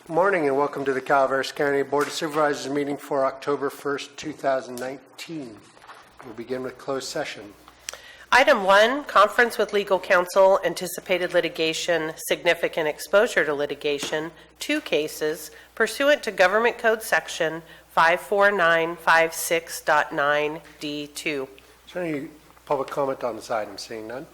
Morning and welcome to the Calaveras County Board of Supervisors meeting for October 1st, 2019. We'll begin with closed session. Item 1, conference with legal counsel, anticipated litigation, significant exposure to litigation, 2 cases, pursuant to Government Code Section 54956.9D2. Is there any public comment on this item? Seeing none.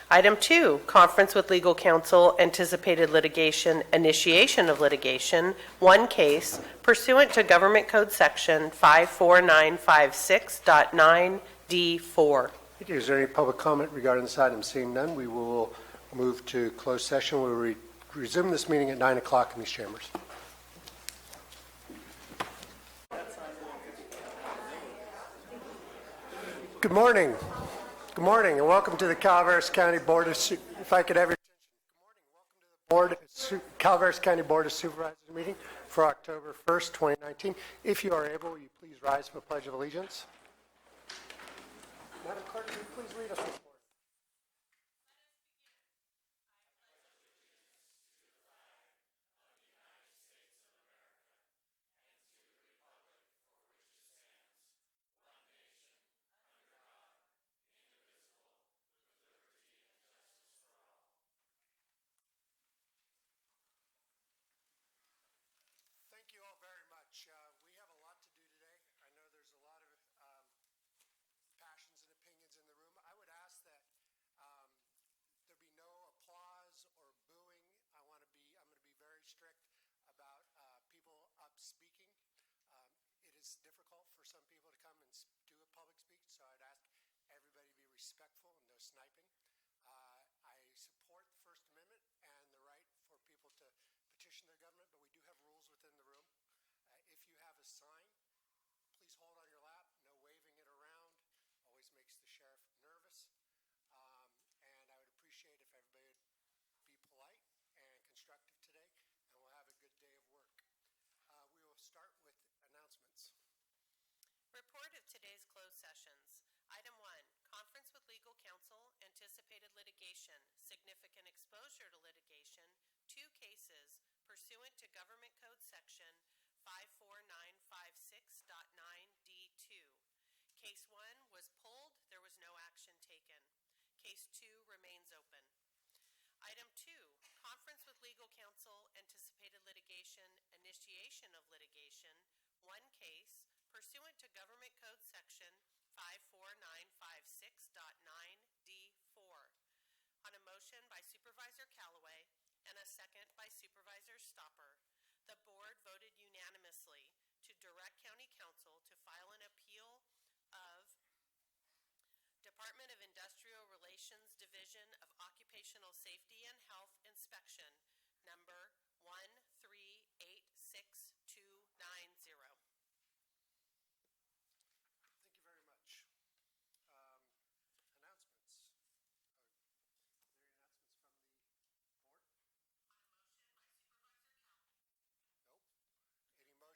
Item 2, conference with legal counsel, anticipated litigation, initiation of litigation, 1 case, pursuant to Government Code Section 54956.9D4. Thank you. Is there any public comment regarding this item? Seeing none, we will move to closed session. We'll resume this meeting at 9 o'clock in these chambers. Good morning. Good morning, and welcome to the Calaveras County Board of if I could have your attention. Good morning. Welcome to the Calaveras County Board of Supervisors meeting for October 1st, 2019. If you are able, will you please rise for a Pledge of Allegiance? Madam Clerk, will you please read us the report? Thank you all very much. We have a lot to do today. I know there's a lot of passions and opinions in the room. I would ask that there be no applause or booing. I'm going to be very strict about people up speaking. It is difficult for some people to come and do a public speak, so I'd ask everybody to be respectful and no sniping. I support the First Amendment and the right for people to petition their government, but we do have rules within the room. If you have a sign, please hold on your lap. No waving it around. Always makes the sheriff nervous. And I would appreciate if everybody would be polite and constructive today, and we'll have a good day of work. We will start with announcements. Report of today's closed sessions. Item 1, conference with legal counsel, anticipated litigation, significant exposure to litigation, 2 cases, pursuant to Government Code Section 54956.9D2. Case 1 was pulled. There was no action taken. Case 2 remains open. Item 2, conference with legal counsel, anticipated litigation, initiation of litigation, 1 case, pursuant to Government Code Section 54956.9D4. On a motion by Supervisor Callaway and a second by Supervisor Stopper, the board voted unanimously to direct County Counsel to file an appeal of Department of Industrial Relations Division of Occupational Safety and Health Inspection number 1386290. Thank you very much. Announcements. Are there any announcements from the board? Nope.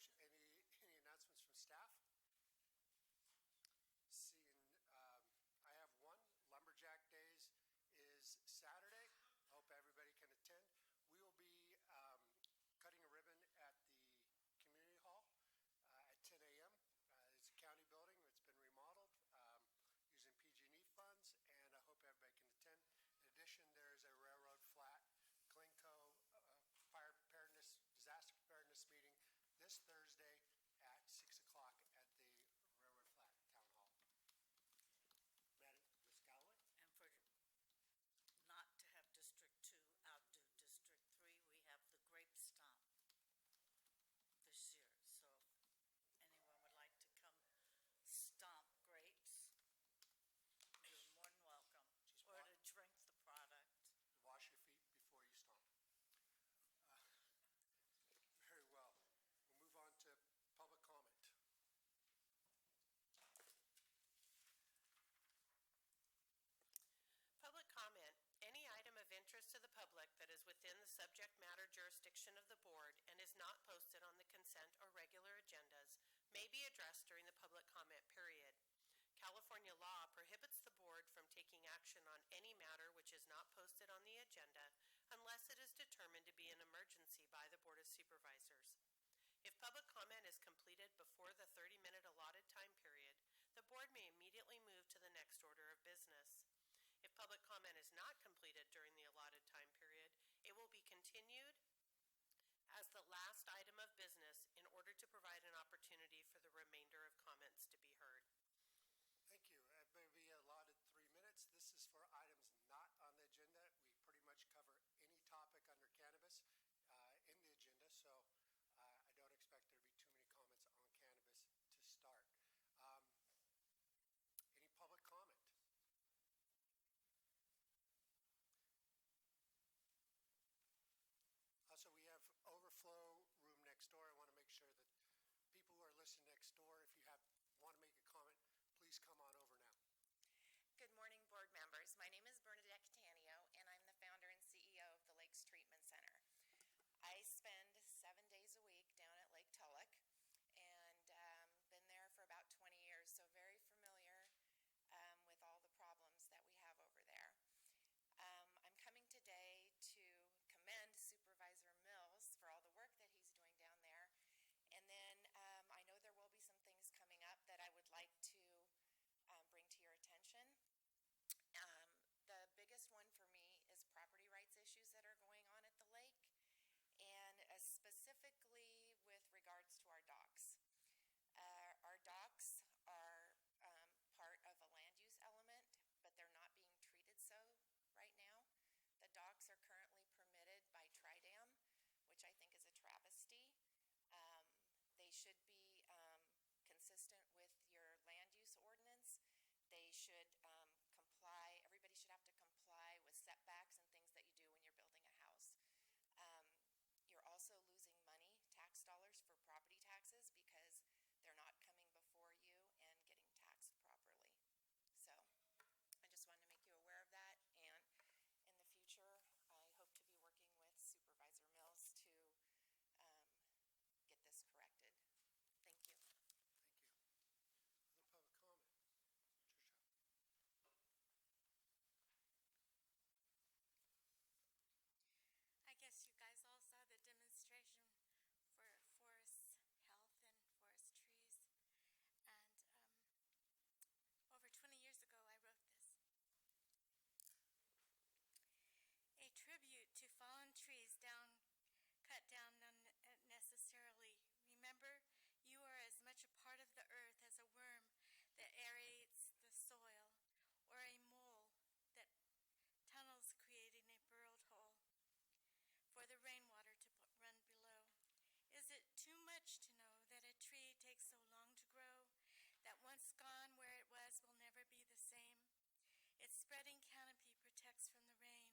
Any announcements from staff? I have one. Lumberjack Days is Saturday. Hope everybody can attend. We will be cutting a ribbon at the community hall at 10 a.m. It's a county building. It's been remodeled using PG&E funds, and I hope everybody can attend. In addition, there is a railroad flat Glencoe fire preparedness, disaster preparedness meeting this Thursday at 6 o'clock at the Railroad Flat Town Hall. Ms. Callaway? And for not to have District 2 outdo District 3, we have the grape stomp this year. So anyone would like to come stomp grapes, you're more than welcome. Or to drink the product. Wash your feet before you stomp. Very well. We'll move on to public comment. Public comment. Any item of interest to the public that is within the subject matter jurisdiction of the board and is not posted on the consent or regular agendas may be addressed during the public comment period. California law prohibits the board from taking action on any matter which is not posted on the agenda unless it is determined to be an public comment is completed before the 30-minute allotted time period, the board may immediately move to the next order of business. If public comment is not completed during the allotted time period, it will be continued as the last item of business in order to provide an opportunity for the remainder of comments to be heard. Thank you. It may be allotted 3 minutes. This is for items not on the agenda. We pretty much cover any topic under cannabis in the agenda, so I don't expect there to be too many comments on cannabis to start. Any public comment? Also, we have overflow room next door. I want to make sure that people who are listening next door, if you want to make a comment, please come on over now. Good morning, board members. My name is Bernadette Cattaneo, and I'm the founder and CEO of the Lakes Treatment Center. I spend 7 days a week down at Lake Tulloch, and been there for about 20 years, so very familiar with all the problems that we have over there. I'm coming today to commend Supervisor Mills for all the work that he's doing down there. And then I know there will be some things coming up that I would like to bring to your attention. The biggest one for me is property rights issues that are going on at the lake, and specifically with regards to our docks. Our docks are part of a land use element, but they're not being treated so right now. The docks are currently permitted by Tridam, which I think is a travesty. They should be consistent with your land use ordinance. They should comply, everybody should have to comply with setbacks and things that you do when you're building a house. You're also losing money, tax dollars for property taxes, because they're not coming before you and getting taxed properly. So I just wanted to make you aware of that, and in the future I hope to be working with Supervisor Mills to get this corrected. Thank you. Thank you. Other public comment? Tricia. I guess you guys all saw the demonstration for forest health and forest trees. And over 20 years ago, I wrote this. A tribute to fallen trees cut down unnecessarily. Remember, you are as much a part of the earth as a worm that aerates the soil, or a mole that tunnels creating a burrowed hole for the rainwater to run below. Is it too much to know that a tree takes so long to grow, that once gone where it was will never be the same? Its spreading canopy protects from the rain,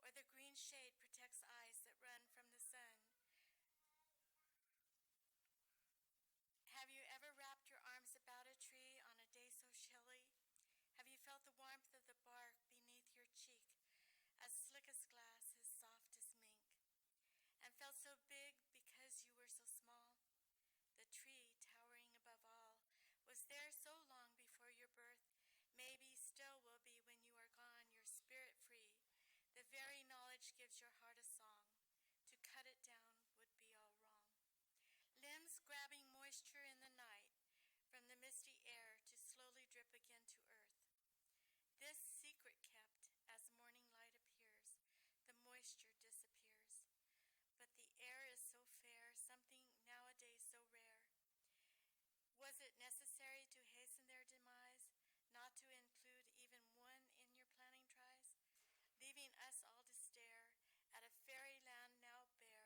or the green shade protects eyes that run from the sun. Have you ever wrapped your arms about a tree on a day so chilly? Have you felt the warmth of the bark beneath your cheek, as slick as glass, as soft as mink, and felt so big because you were so small? The tree, towering above all, was there so long before your birth, maybe still will be when you are gone, your spirit free. The very knowledge gives your heart a song. To cut it down would be all wrong. Limbs grabbing moisture in the night from the misty air to slowly drip again to earth. This secret kept, as morning light appears, the moisture disappears. But the air is so fair, something nowadays so rare. Was it necessary to hasten their demise, not to include even one in your planning tries? Leaving us all to stare at a fairyland now bare,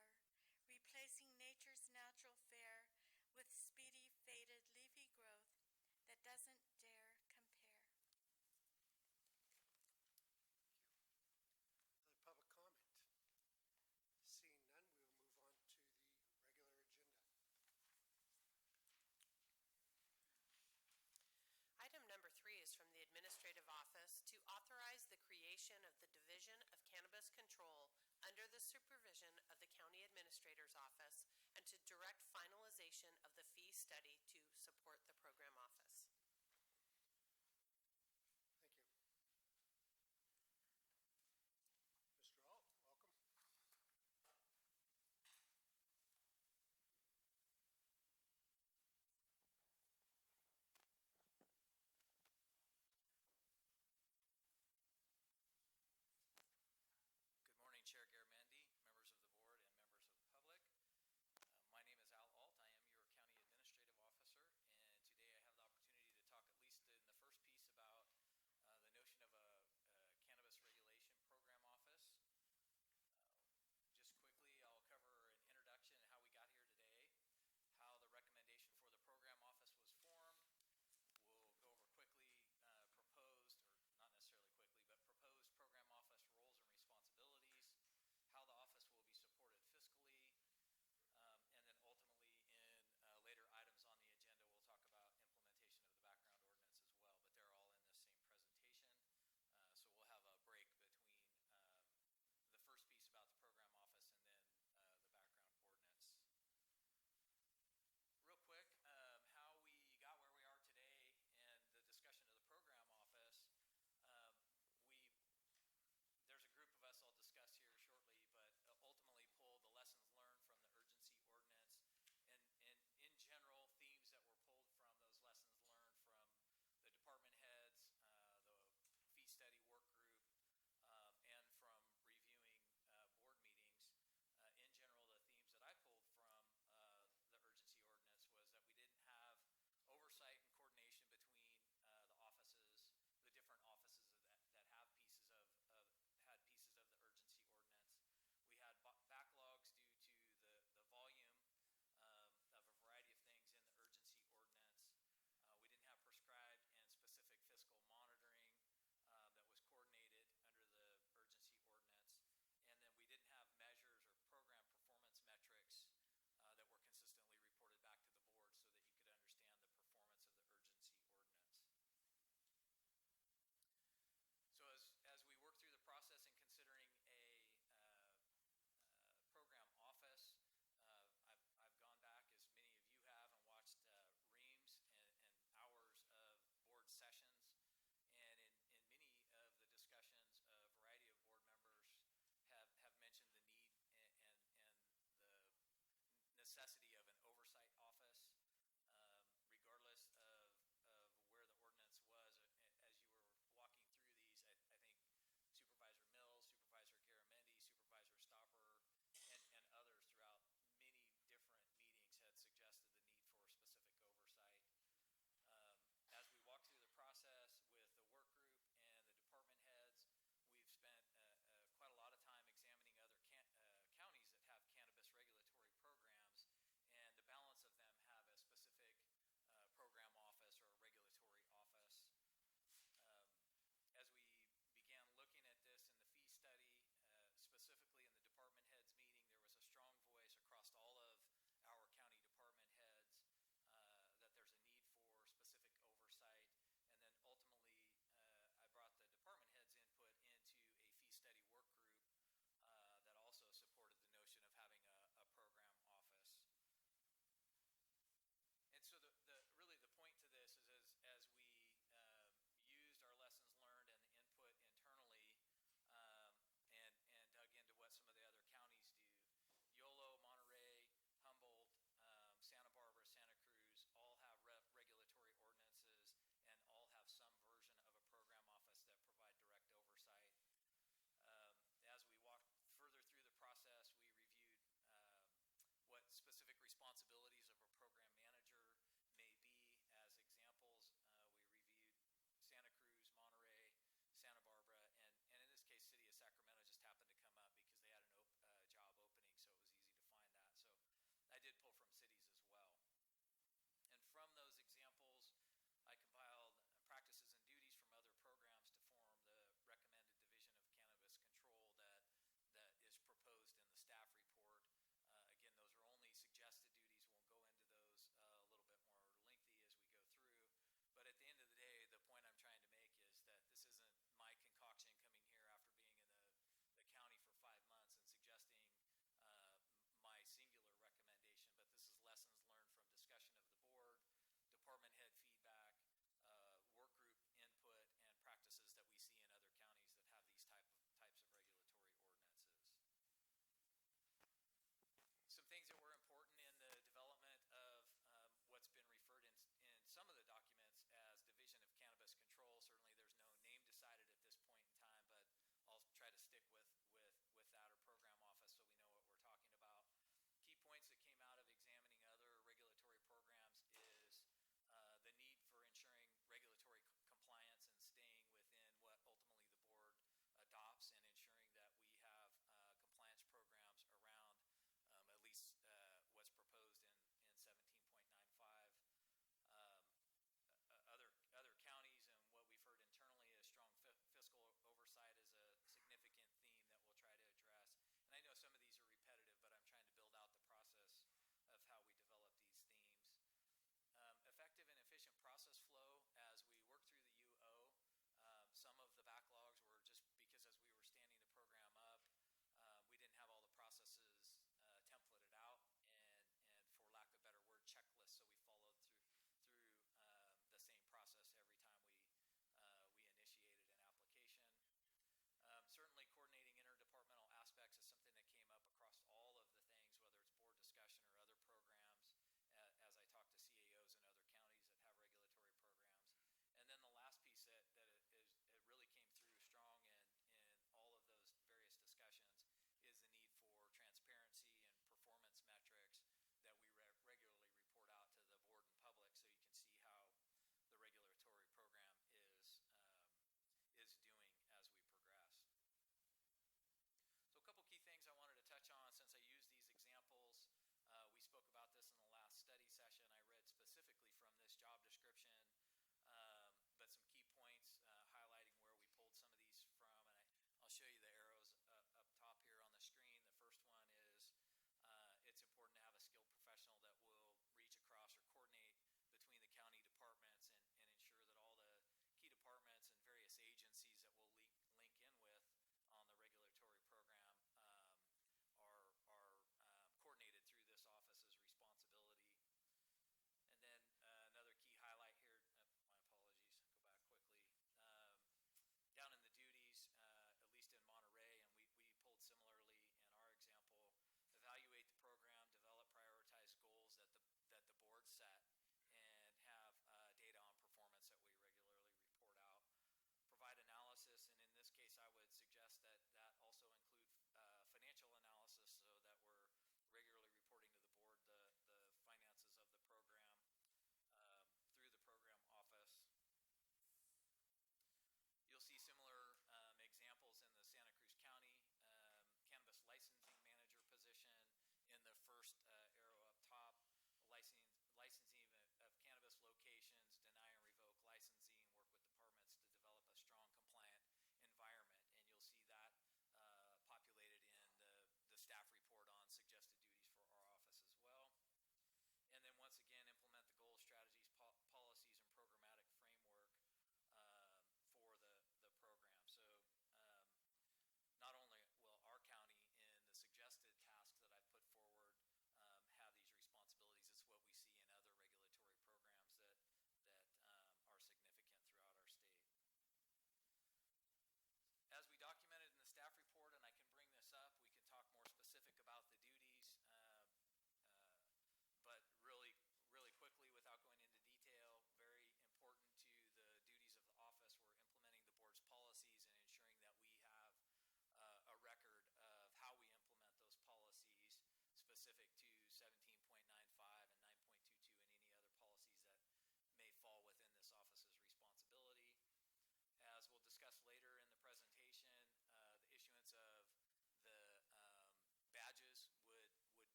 replacing nature's natural fare with speedy, faded, leafy growth that doesn't dare compare. Other public comment? Seeing none, we will move on to the regular agenda. Item number 3 is from the Administrative Office to authorize the creation of the Division of Cannabis Control under the supervision of the County Administrator's Office and to direct finalization of the fee study to support the program office. Thank you. Mr. Alt, welcome.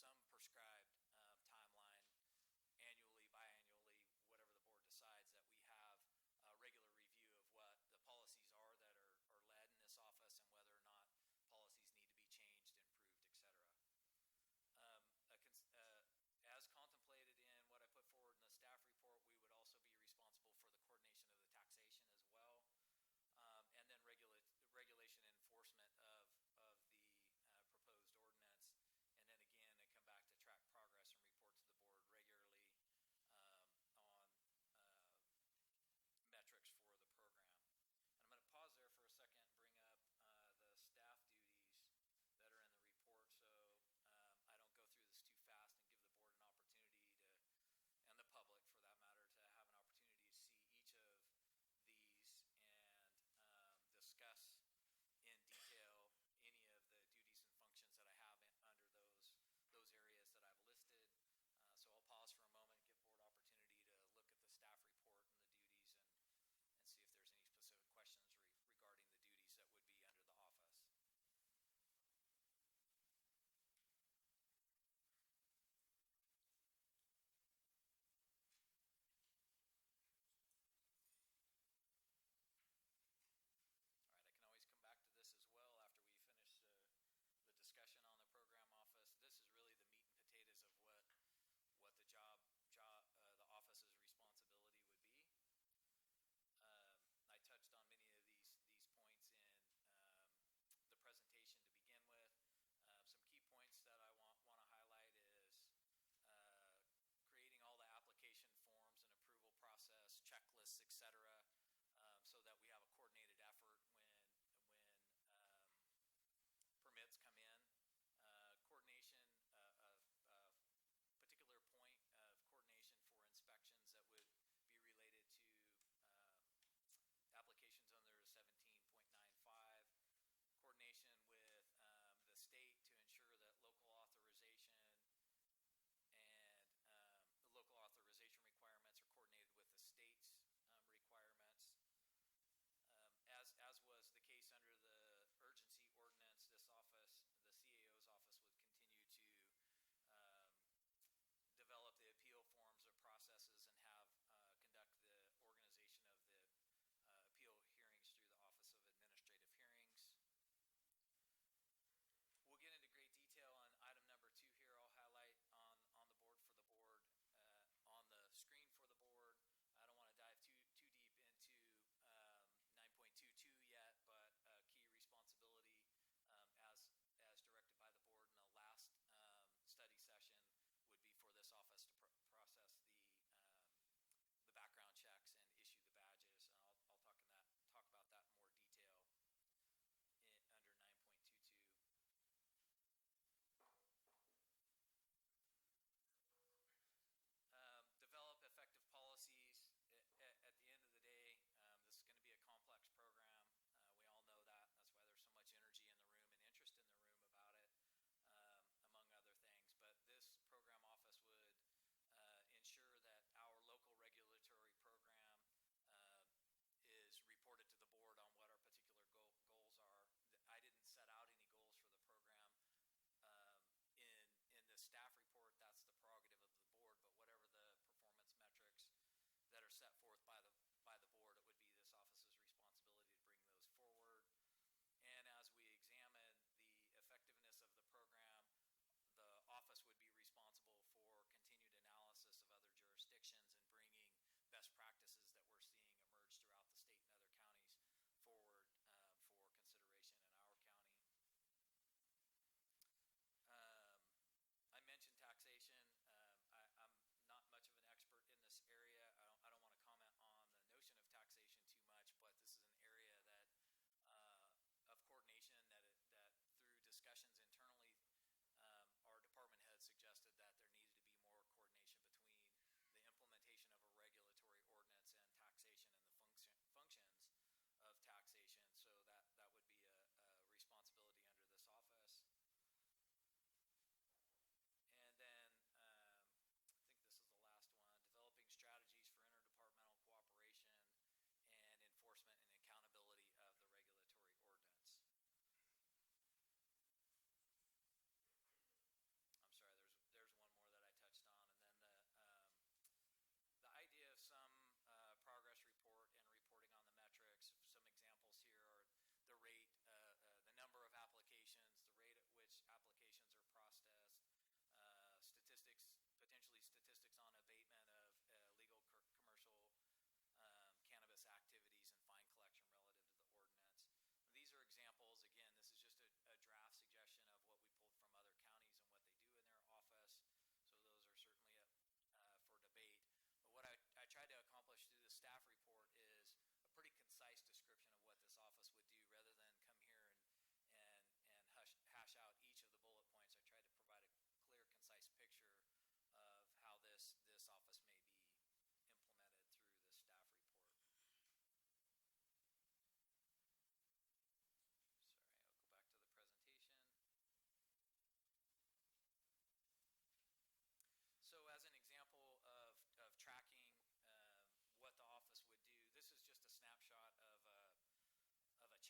some prescribed timeline, annually, biannually, whatever the board decides, that we have a regular review of what the policies are that are led in this office and whether or not policies need to be changed, improved, etc. As contemplated in what I put forward in the staff report, we would also be responsible for the coordination of the taxation as well, and then regulation and enforcement of the proposed ordinance, and then again, I come back to track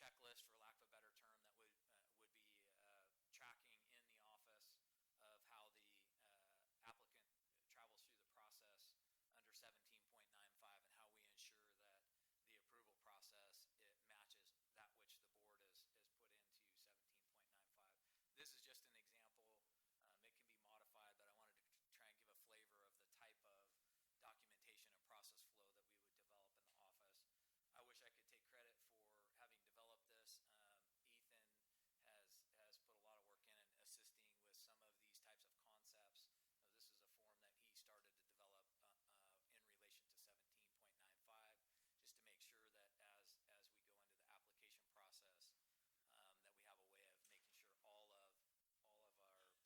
checklist, for lack of a better term, that would be tracking in the office of how the applicant travels through the process under 17.95 and how we ensure that the approval process it matches that which the board has put into 17.95. This is just an example. It can be modified, but I wanted to try and give a flavor of the type of documentation and process flow that we would develop in the office. I wish I could take credit for having developed this. Ethan has put a lot of work in assisting with some of these types of concepts. This is a form that he started to develop in relation to 17.95, just to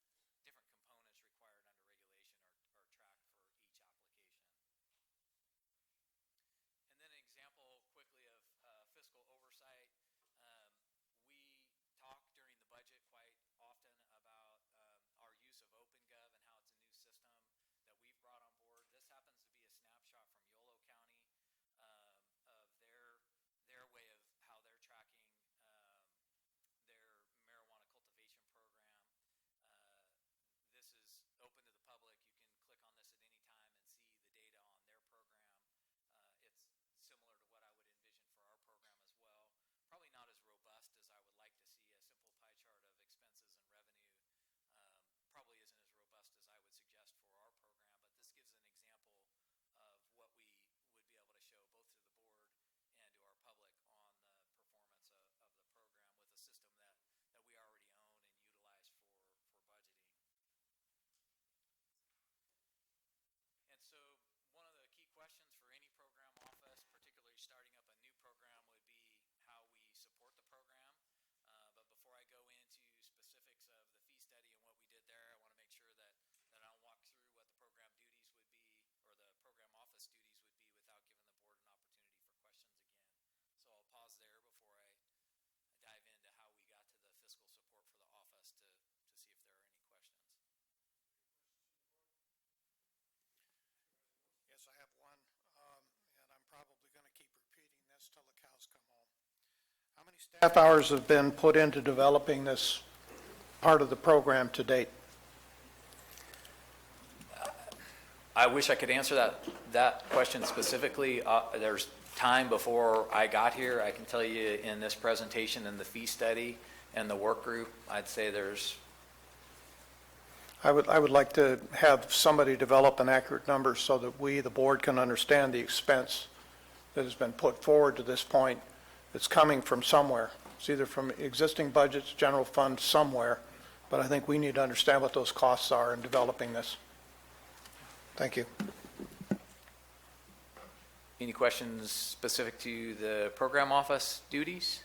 make sure that as we go into the application process, that we have a way of making sure all of our different components required under regulation are tracked for each application. And then an example quickly of fiscal oversight. We talk during the budget quite often about our use of OpenGov and how it's a new system that we've brought on board. This happens to be a snapshot from Yolo County of their way of how they're tracking their marijuana cultivation program. This is open to the public. You can click on this at any time and see the data on their program. It's similar to what I would envision for our program as well. Probably not as robust as I would like to see. A simple pie chart of expenses and revenue probably isn't as robust as I would suggest for our program, but this gives an example of what we would be able to show both to the board and to our public on the performance of the program with a system that we already own and utilize for budgeting. And so one of the key questions for any program office, particularly starting up a new program, would be how we support the program. But before I go into specifics of the fee study and what we did there, I want to make sure that I don't walk through what the program duties would be, or the program office duties would be, without giving the board an opportunity for questions again. So I'll pause there before I dive into how we got to the fiscal support for the office to see if there are any questions. Yes, I have one, and I'm probably going to keep repeating this till the cows come home. How many staff hours have been put into developing this part of the program to date? I wish I could answer that question specifically. There's time before I got here. I can tell you in this presentation and the fee study and the work group, I'd say there's... I would like to have somebody develop an accurate number so that we, the board, can understand the expense that has been put forward to this point. It's coming from somewhere. It's either from existing budgets, general fund, somewhere, but I think we need to understand what those costs are in developing this. Thank you. Any questions specific to the program office duties?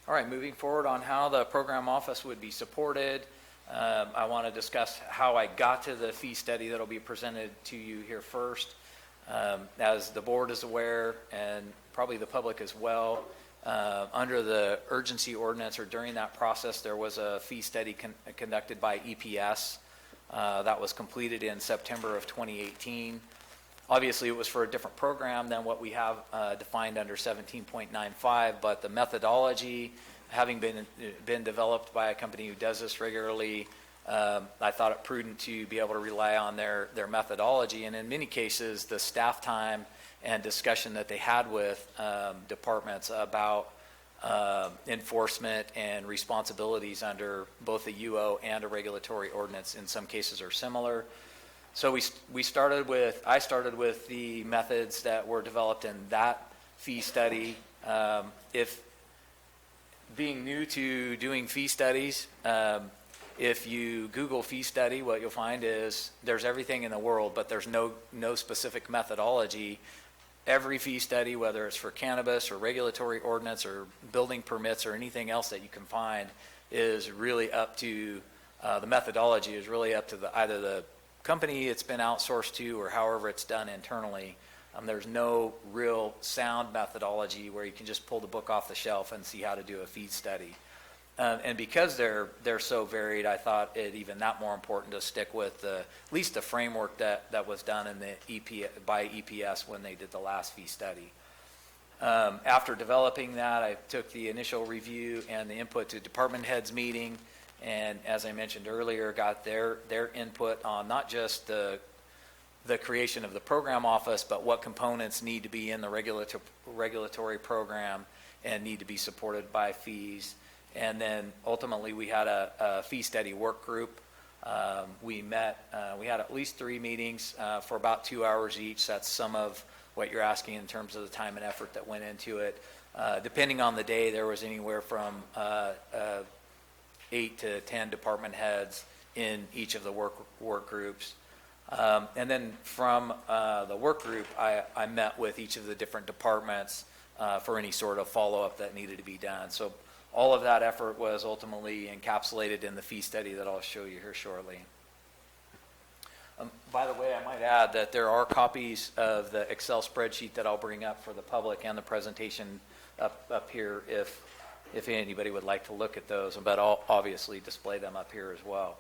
All right, moving forward on how the program office would be supported, I want to discuss how I got to the fee study that will be presented to you here first. As the board is aware, and probably the public as well, under the urgency ordinance, or during that process, there was a fee study conducted by EPS that was completed in September of 2018. Obviously, it was for a different program than what we have defined under 17.95, but the methodology, having been developed by a company who does this regularly, I thought it prudent to be able to rely on their methodology, and in many cases, the staff time and discussion that they had with departments about enforcement and responsibilities under both a UO and a regulatory ordinance in some cases are similar. So I started with the methods that were developed in that fee study. If being new to doing fee studies, if you Google fee study, what you'll find is there's everything in the world, but there's no specific methodology. Every fee study, whether it's for cannabis or regulatory ordinance or building permits or anything else that you can find, is really up to the methodology is really up to either the company it's been outsourced to or however it's done internally. There's no real sound methodology where you can just pull the book off the shelf and see how to do a fee study. And because they're so varied, I thought it even that more important to stick with at least the framework that was done in the by EPS when they did the last fee study. After developing that, I took the initial review and the input to department heads meeting, and as I mentioned earlier, got their input on not just the creation of the program office, but what components need to be in the regulatory program and need to be supported by fees. And then ultimately we had a fee study work group. We had at least 3 meetings for about 2 hours each. That's some of what you're asking in terms of the time and effort that went into it. Depending on the day, there was anywhere from 8 to 10 department heads in each of the work groups. And then from the work group, I met with each of the different departments for any sort of follow-up that needed to be done. So all of that effort was ultimately encapsulated in the fee study that I'll show you here shortly. By the way, I might add that there are copies of the Excel spreadsheet that I'll bring up for the public and the presentation up here if anybody would like to look at those, but I'll obviously display them up here as well.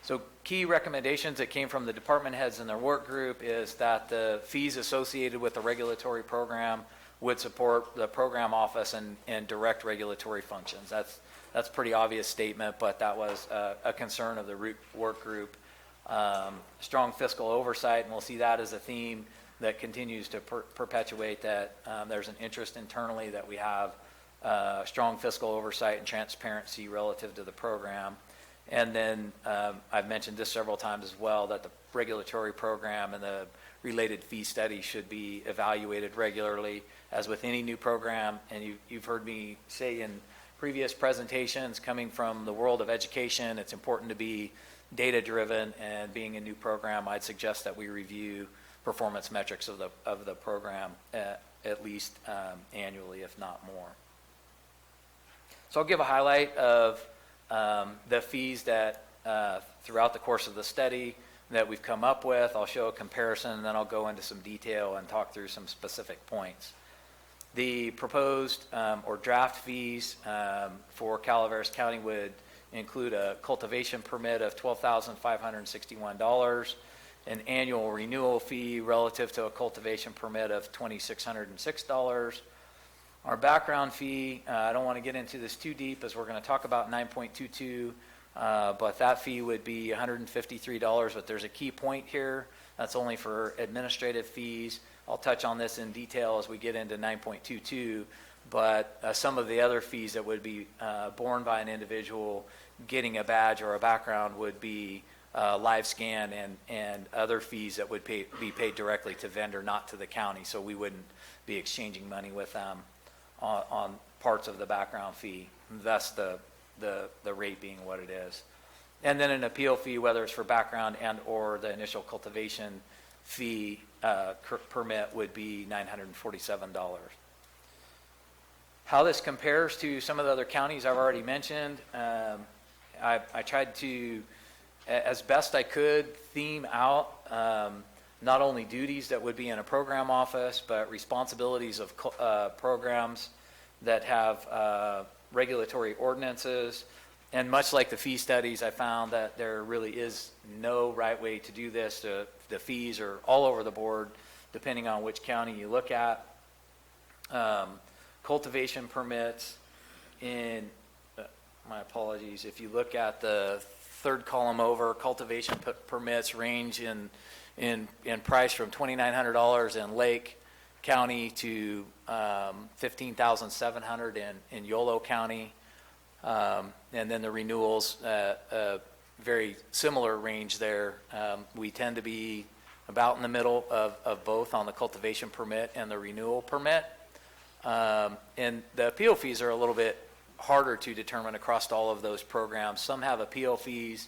So key recommendations that came from the department heads in their work group is that the fees associated with the regulatory program would support the program office and direct regulatory functions. That's a pretty obvious statement, but that was a concern of the work group. Strong fiscal oversight, and we'll see that as a theme that continues to perpetuate that there's an interest internally that we have strong fiscal oversight and transparency relative to the program. And then I've mentioned this several times as well, that the regulatory program and the related fee study should be evaluated regularly, as with any new program. And you've heard me say in previous presentations, coming from the world of education, it's important to be data-driven, and being a new program, I'd suggest that we review performance metrics of the program at least annually, if not more. So I'll give a highlight of the fees that throughout the course of the study that we've come up with. I'll show a comparison, and then I'll go into some detail and talk through some specific points. The proposed or draft fees for Calaveras County would include a cultivation permit of $12,561, an annual renewal fee relative to a cultivation permit of $2,606. Our background fee, I don't want to get into this too deep as we're going to talk about 9.22, but that fee would be $153, but there's a key point here. That's only for administrative fees. I'll touch on this in detail as we get into 9.22, but some of the other fees that would be borne by an individual getting a badge or a background would be live scan and other fees that would be paid directly to vendor, not to the county, so we wouldn't be exchanging money with them on parts of the background fee, thus the rate being what it is. And then an appeal fee, whether it's for background and or the initial cultivation fee permit, would be $947. How this compares to some of the other counties I've already mentioned, I tried to, as best I could, theme out not only duties that would be in a program office, but responsibilities of programs that have regulatory ordinances. And much like the fee studies, I found that there really is no right way to do this. The fees are all over the board, depending on which county you look at. Cultivation permits, my apologies, if you look at the third column over, cultivation permits range in price from $2,900 in Lake County to $15,700 in Yolo County. And then the renewals, very similar range there. We tend to be about in the middle of both on the cultivation permit and the renewal permit. And the appeal fees are a little bit harder to determine across all of those programs. Some have appeal fees,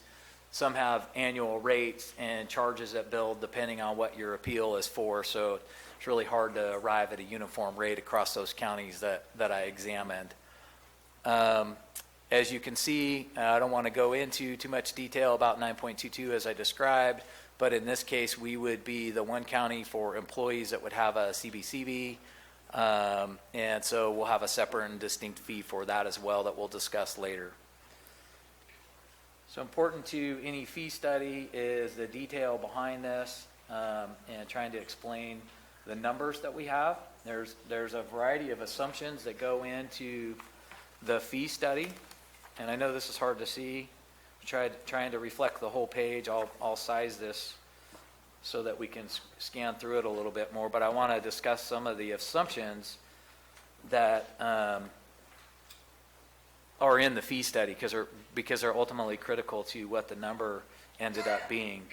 some have annual rates and charges that build depending on what your appeal is for. So it's really hard to arrive at a uniform rate across those counties that I examined. As you can see, I don't want to go into too much detail about 9.22 as I described, but in this case, we would be the one county for employees that would have a CBCB, and so we'll have a separate and distinct fee for that as well that we'll discuss later. So important to any fee study is the detail behind this and trying to explain the numbers that we have. There's a variety of assumptions that go into the fee study, and I know this is hard to see. Trying to reflect the whole page. I'll size this so that we can scan through it a little bit more, but I want to discuss some of the assumptions that are in the fee study because they're ultimately critical to what the number ended up being.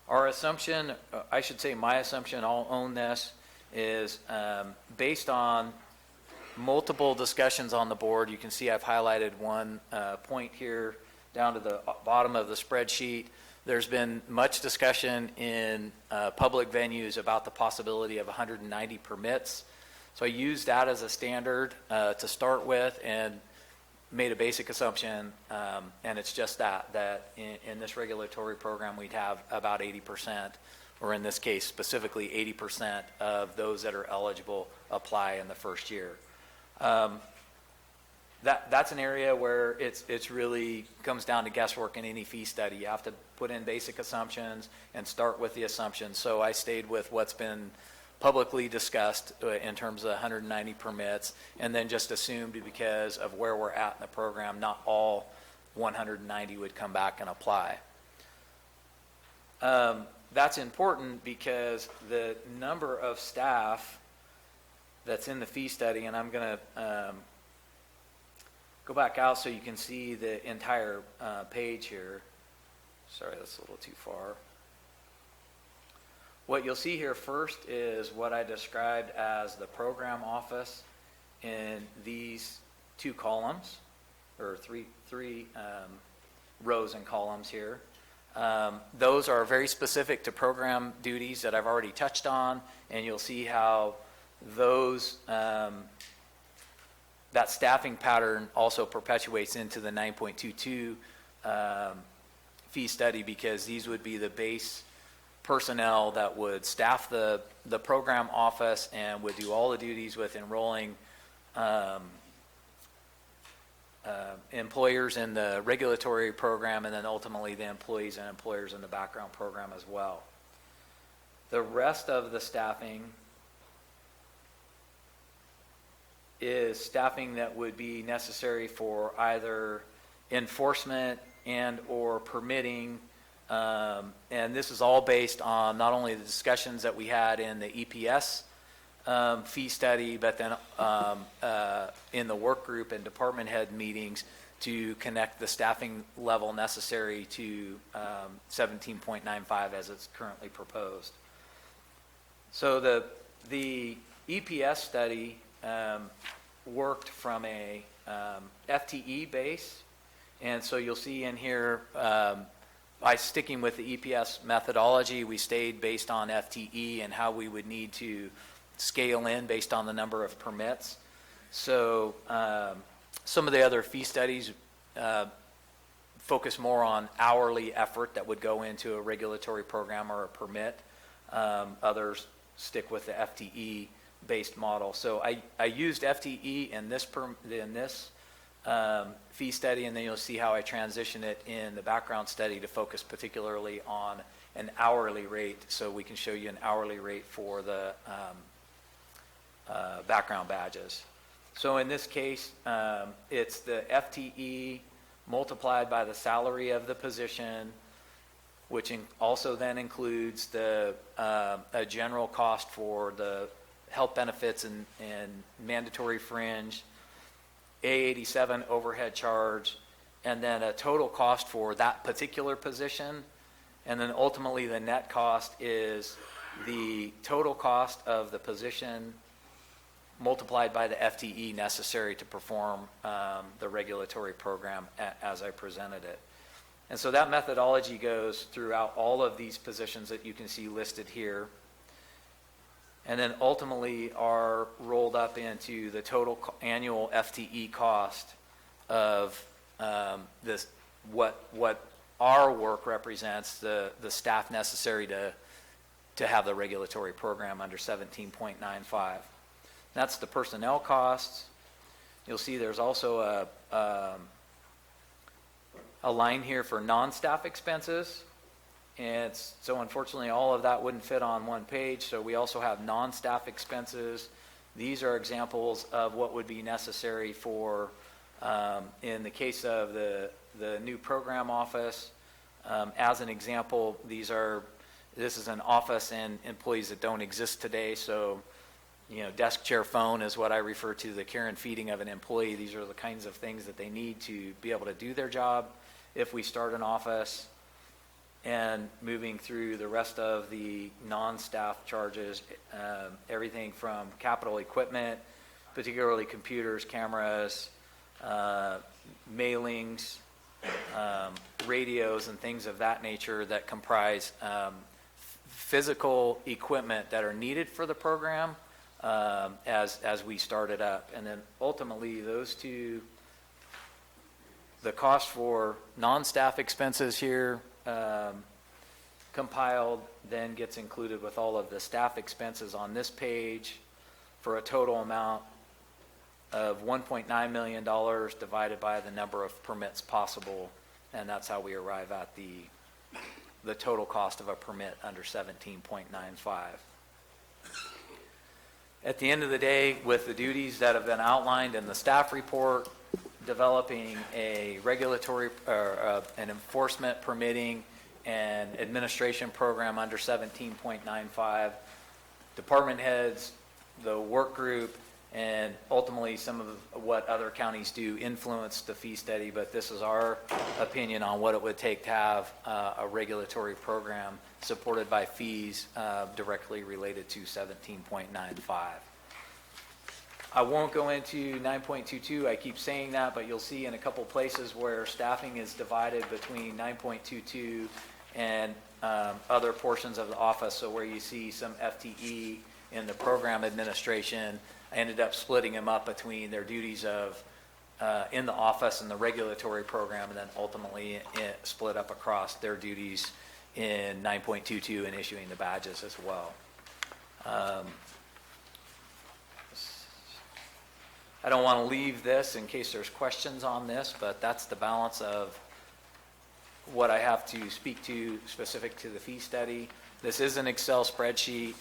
Our assumption, I should say my assumption, I'll own this, is based on multiple discussions on the board. You can see I've highlighted one point here down to the bottom of the spreadsheet. There's been much discussion in public venues about the possibility of 190 permits. So I used that as a standard to start with and made a basic assumption, and it's just that in this regulatory program we'd have about 80%, or in this case specifically 80% of those that are eligible apply in the first year. That's an area where it's really comes down to guesswork in any fee study. You have to put in basic assumptions and start with the assumptions. So I stayed with what's been publicly discussed in terms of 190 permits, and then just assumed because of where we're at in the program, not all 190 would come back and apply. That's important because the number of staff that's in the fee study, and I'm going to go back out so you can see the entire page here. Sorry, that's a little too far. What you'll see here first is what I described as the program office in these two columns, or three rows and columns here. Those are very specific to program duties that I've already touched on, and you'll see how those that staffing pattern also perpetuates into the 9.22 fee study, because these would be the base personnel that would staff the program office and would do all the duties with enrolling employers in the regulatory program, and then ultimately the employees and employers in the background program as well. The rest of the staffing is staffing that would be necessary for either enforcement and or permitting, and this is all based on not only the discussions that we had in the EPS fee study, but then in the work group and department head meetings to connect the staffing level necessary to 17.95 as it's currently proposed. So the EPS study worked from a FTE base, and so you'll see in here by sticking with the EPS methodology, we stayed based on FTE and how we would need to scale in based on the number of permits. So some of the other fee studies focus more on hourly effort that would go into a regulatory program or a permit. Others stick with the FTE based model. So I used FTE in this fee study, and then you'll see how I transition it in the background study to focus particularly on an hourly rate, so we can show you an hourly rate for the background badges. So in this case, it's the FTE multiplied by the salary of the position, which also then includes the a general cost for the health benefits and mandatory fringe, A87 overhead charge, and then a total cost for that particular position. And then ultimately the net cost is the total cost of the position multiplied by the FTE necessary to perform the regulatory program as I presented it. And so that methodology goes throughout all of these positions that you can see listed here, and then ultimately are rolled up into the total annual FTE cost of this, what our work represents, the staff necessary to have the regulatory program under 17.95. That's the personnel costs. You'll see there's also a line here for non-staff expenses. And so unfortunately, all of that wouldn't fit on one page. So we also have non-staff expenses. These are examples of what would be necessary for, in the case of the new program office. As an example, this is an office and employees that don't exist today. So, desk, chair, phone is what I refer to the care and feeding of an employee. These are the kinds of things that they need to be able to do their job if we start an office. And moving through the rest of the non-staff charges, everything from capital equipment, particularly computers, cameras, mailings, radios, and things of that nature that comprise physical equipment that are needed for the program as we start it up. And then ultimately those two, the cost for non-staff expenses here compiled then gets included with all of the staff expenses on this page for a total amount of $1.9 million divided by the number of permits possible, and that's how we arrive at the total cost of a permit under 17.95. At the end of the day, with the duties that have been outlined in the staff report, developing a regulatory an enforcement, permitting, and administration program under 17.95, department heads, the work group, and ultimately some of what other counties do influence the fee study, but this is our opinion on what it would take to have a regulatory program supported by fees directly related to 17.95. I won't go into 9.22. I keep saying that, but you'll see in a couple places where staffing is divided between 9.22 and other portions of the office. So where you see some FTE in the program administration, I ended up splitting them up between their duties of in the office and the regulatory program, and then ultimately split up across their duties in 9.22 and issuing the badges as well. I don't want to leave this in case there's questions on this, but that's the balance of what I have to speak to specific to the fee study. This is an Excel spreadsheet.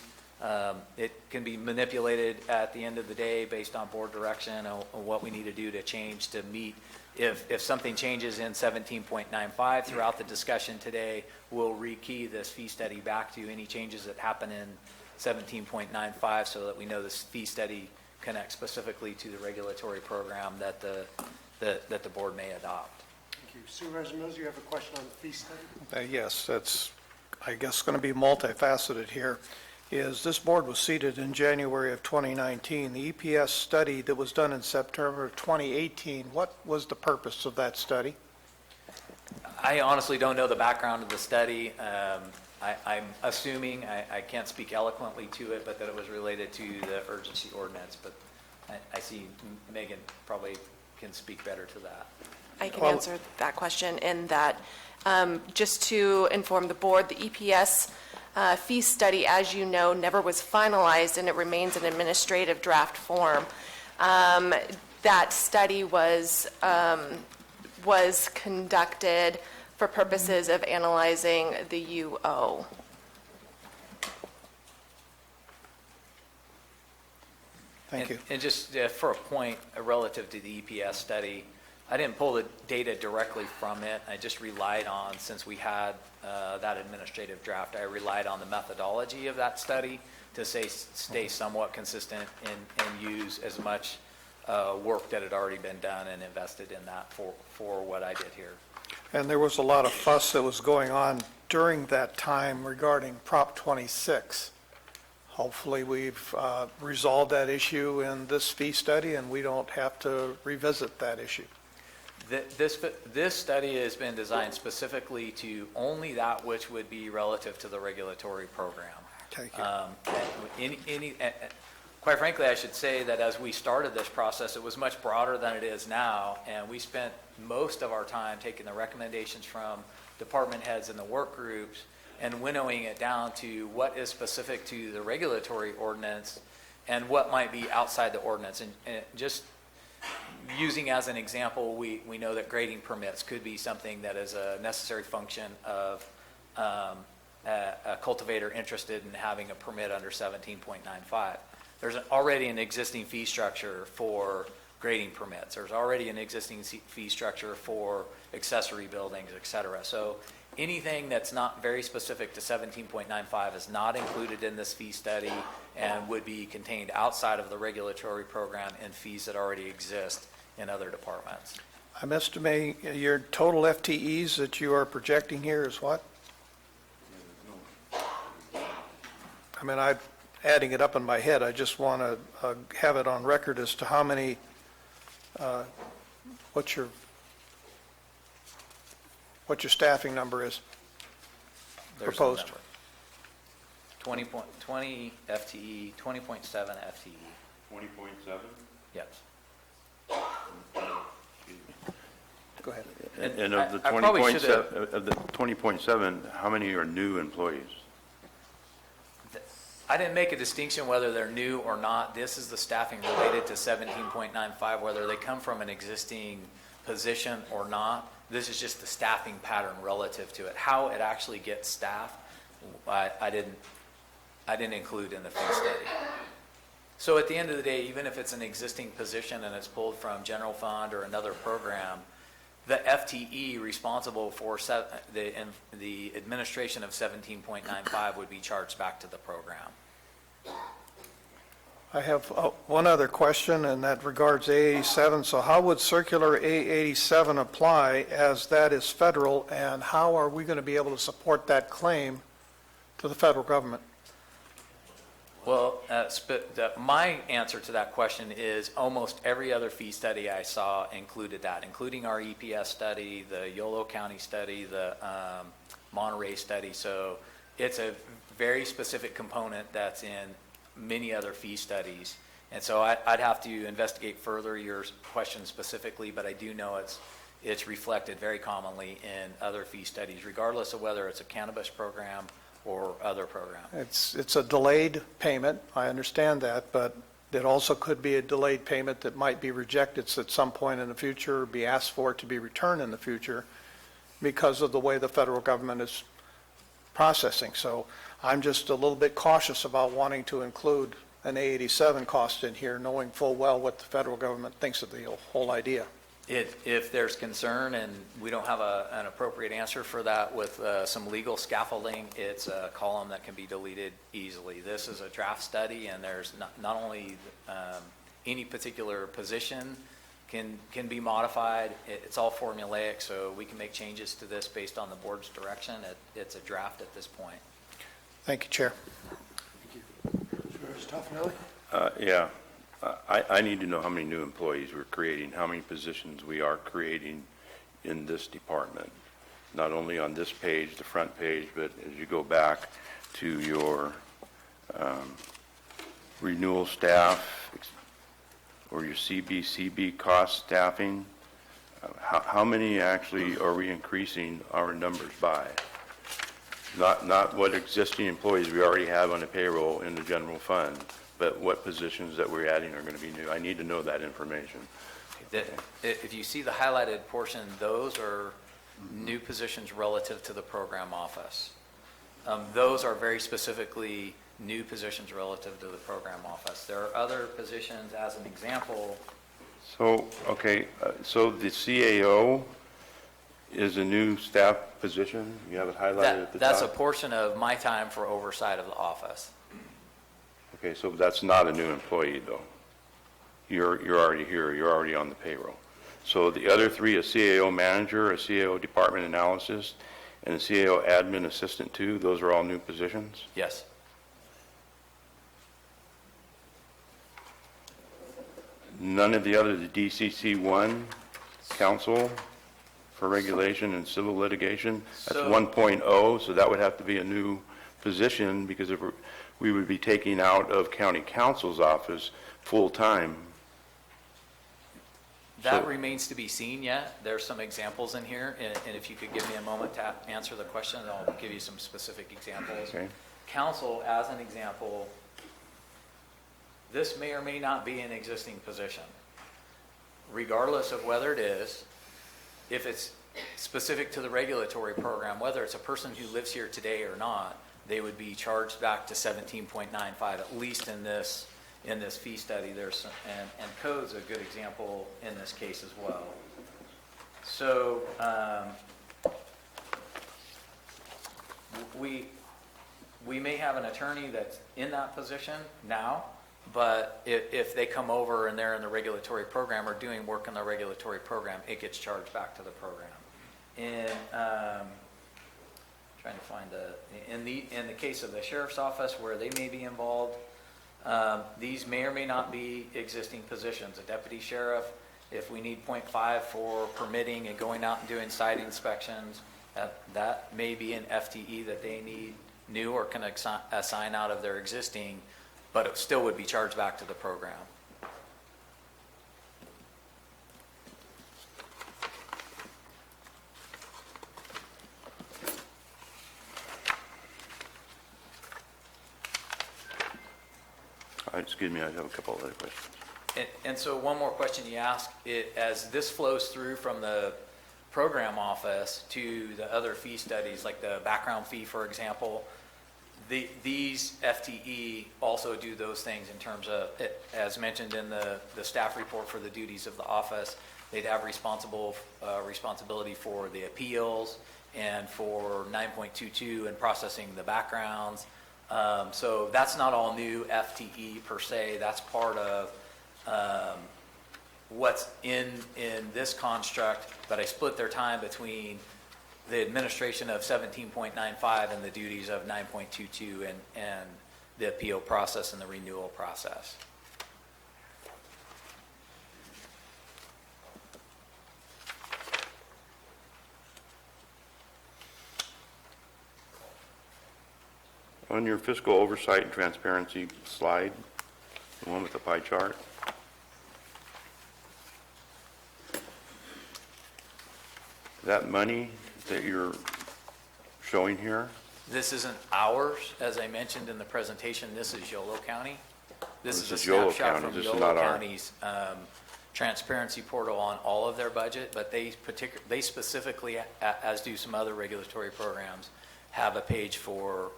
It can be manipulated at the end of the day based on board direction on what we need to do to change to meet. If something changes in 17.95 throughout the discussion today, we'll rekey this fee study back to any changes that happen in 17.95 so that we know this fee study connects specifically to the regulatory program that the board may adopt. Thank you. Supervisor Mills, you have a question on the fee study? Yes, that's, I guess, going to be multifaceted here. This board was seated in January of 2019. The EPS study that was done in September of 2018, what was the purpose of that study? I honestly don't know the background of the study. I'm assuming, I can't speak eloquently to it, but that it was related to the urgency ordinance. But I see Megan probably can speak better to that. I can answer that question in that just to inform the board, the EPS fee study, as you know, never was finalized and it remains in administrative draft form. That study was conducted for purposes of analyzing the UO. Thank you. And just for a point relative to the EPS study, I didn't pull the data directly from it. I just relied on, since we had that administrative draft, I relied on the methodology of that study to stay somewhat consistent and use as much work that had already been done and invested in that for what I did here. And there was a lot of fuss that was going on during that time regarding Prop 26. Hopefully we've resolved that issue in this fee study and we don't have to revisit that issue. This study has been designed specifically to only that which would be relative to the regulatory program. Thank you. Quite frankly, I should say that as we started this process, it was much broader than it is now, and we spent most of our time taking the recommendations from department heads and the work groups and winnowing it down to what is specific to the regulatory ordinance and what might be outside the ordinance. And just using as an example, we know that grading permits could be something that is a necessary function of a cultivator interested in having a permit under 17.95. There's already an existing fee structure for grading permits. There's already an existing fee structure for accessory buildings, et cetera. So anything that's not very specific to 17.95 is not included in this fee study and would be contained outside of the regulatory program and fees that already exist in other departments. I'm estimating your total FTEs that you are projecting here is what? I mean, I'm adding it up in my head. I just want to have it on record as to how many, what your staffing number is There's the proposed. number. 20 FTE, 20.7 FTE. 20.7? Yes. Go ahead. And of the I probably 20.7, how many are new employees? I didn't make a distinction whether they're new or not. This is the staffing related to 17.95, whether they come from an existing position or not. This is just the staffing pattern relative to it. How it actually gets staffed, I didn't include in the fee study. So at the end of the day, even if it's an existing position and it's pulled from general fund or another program, the FTE responsible for the administration of 17.95 would be charged back to the program. I have one other question, and that regards A87. So how would Circular A87 apply, as that is federal, and how are we going to be able to support that claim to the federal government? Well, my answer to that question is almost every other fee study I saw included that, including our EPS study, the Yolo County study, the Monterey study. So it's a very specific component that's in many other fee studies. And so I'd have to investigate further your question specifically, but I do know it's reflected very commonly in other fee studies, regardless of whether it's a cannabis program or other program. It's a delayed payment, I understand that, but it also could be a delayed payment that might be rejected at some point in the future, or be asked for to be returned in the future because of the way the federal government is processing. So I'm just a little bit cautious about wanting to include an A87 cost in here, knowing full well what the federal government thinks of the whole idea. If there's concern and we don't have an appropriate answer for that with some legal scaffolding, it's a column that can be deleted easily. This is a draft study, and there's not only any particular position can be modified. It's all formulaic, so we can make changes to this based on the board's direction. It's a draft at this point. Thank you, Chair. Yeah. I need to know how many new employees we're creating, how many positions we are creating in this department, not only on this page, the front page, but as you go back to your renewal staff or your CBCB cost staffing. How many actually are we increasing our numbers by? Not what existing employees we already have on the payroll in the general fund, but what positions that we're adding are going to be new. I need to know that information. If you see the highlighted portion, those are new positions relative to the program office. Those are very specifically new positions relative to the program office. There are other positions, as an example. So, okay, so the CAO is a new staff position? You have it highlighted at the top? That's a portion of my time for oversight of the office. Okay, so that's not a new employee, though. You're already here. You're already on the payroll. So the other three, a CAO manager, a CAO department analysis, and a CAO admin assistant too, those are all new positions? Yes. None of the other, the DCC-1, Council for Regulation and Civil Litigation, that's 1.0, so that would have to be a new position because if we would be taking out of county council's office full-time. That remains to be seen yet. There's some examples in here, and if you could give me a moment to answer the question, I'll give you some specific examples. Okay. Council, as an example, this may or may not be an existing position. Regardless of whether it is, if it's specific to the regulatory program, whether it's a person who lives here today or not, they would be charged back to 17.95, at least in this fee study. And code's a good example in this case as well. So we may have an attorney that's in that position now, but if they come over and they're in the regulatory program or doing work in the regulatory program, it gets charged back to the program. Trying to find in the case of the sheriff's office where they may be involved, these may or may not be existing positions. A deputy sheriff, if we need 0.5 for permitting and going out and doing site inspections, that may be an FTE that they need new or can assign out of their existing, but it still would be charged back to the program. Excuse me, I have a couple of other questions. And so one more question you asked, as this flows through from the program office to the other fee studies, like the background fee, for example, these FTE also do those things in terms of, as mentioned in the staff report for the duties of the office, they'd have responsibility for the appeals and for 9.22 and processing the backgrounds. So that's not all new FTE per se. That's part of what's in this construct, but I split their time between the administration of 17.95 and the duties of 9.22 and the appeal process and the renewal process. On your fiscal oversight and transparency slide, the one with the pie chart, that money that you're showing here, This isn't ours, as I mentioned in the presentation. This is Yolo County. This is a Yolo snapshot County. from This is Yolo not our- County's transparency portal on all of their budget, but they specifically, as do some other regulatory programs, have a page for,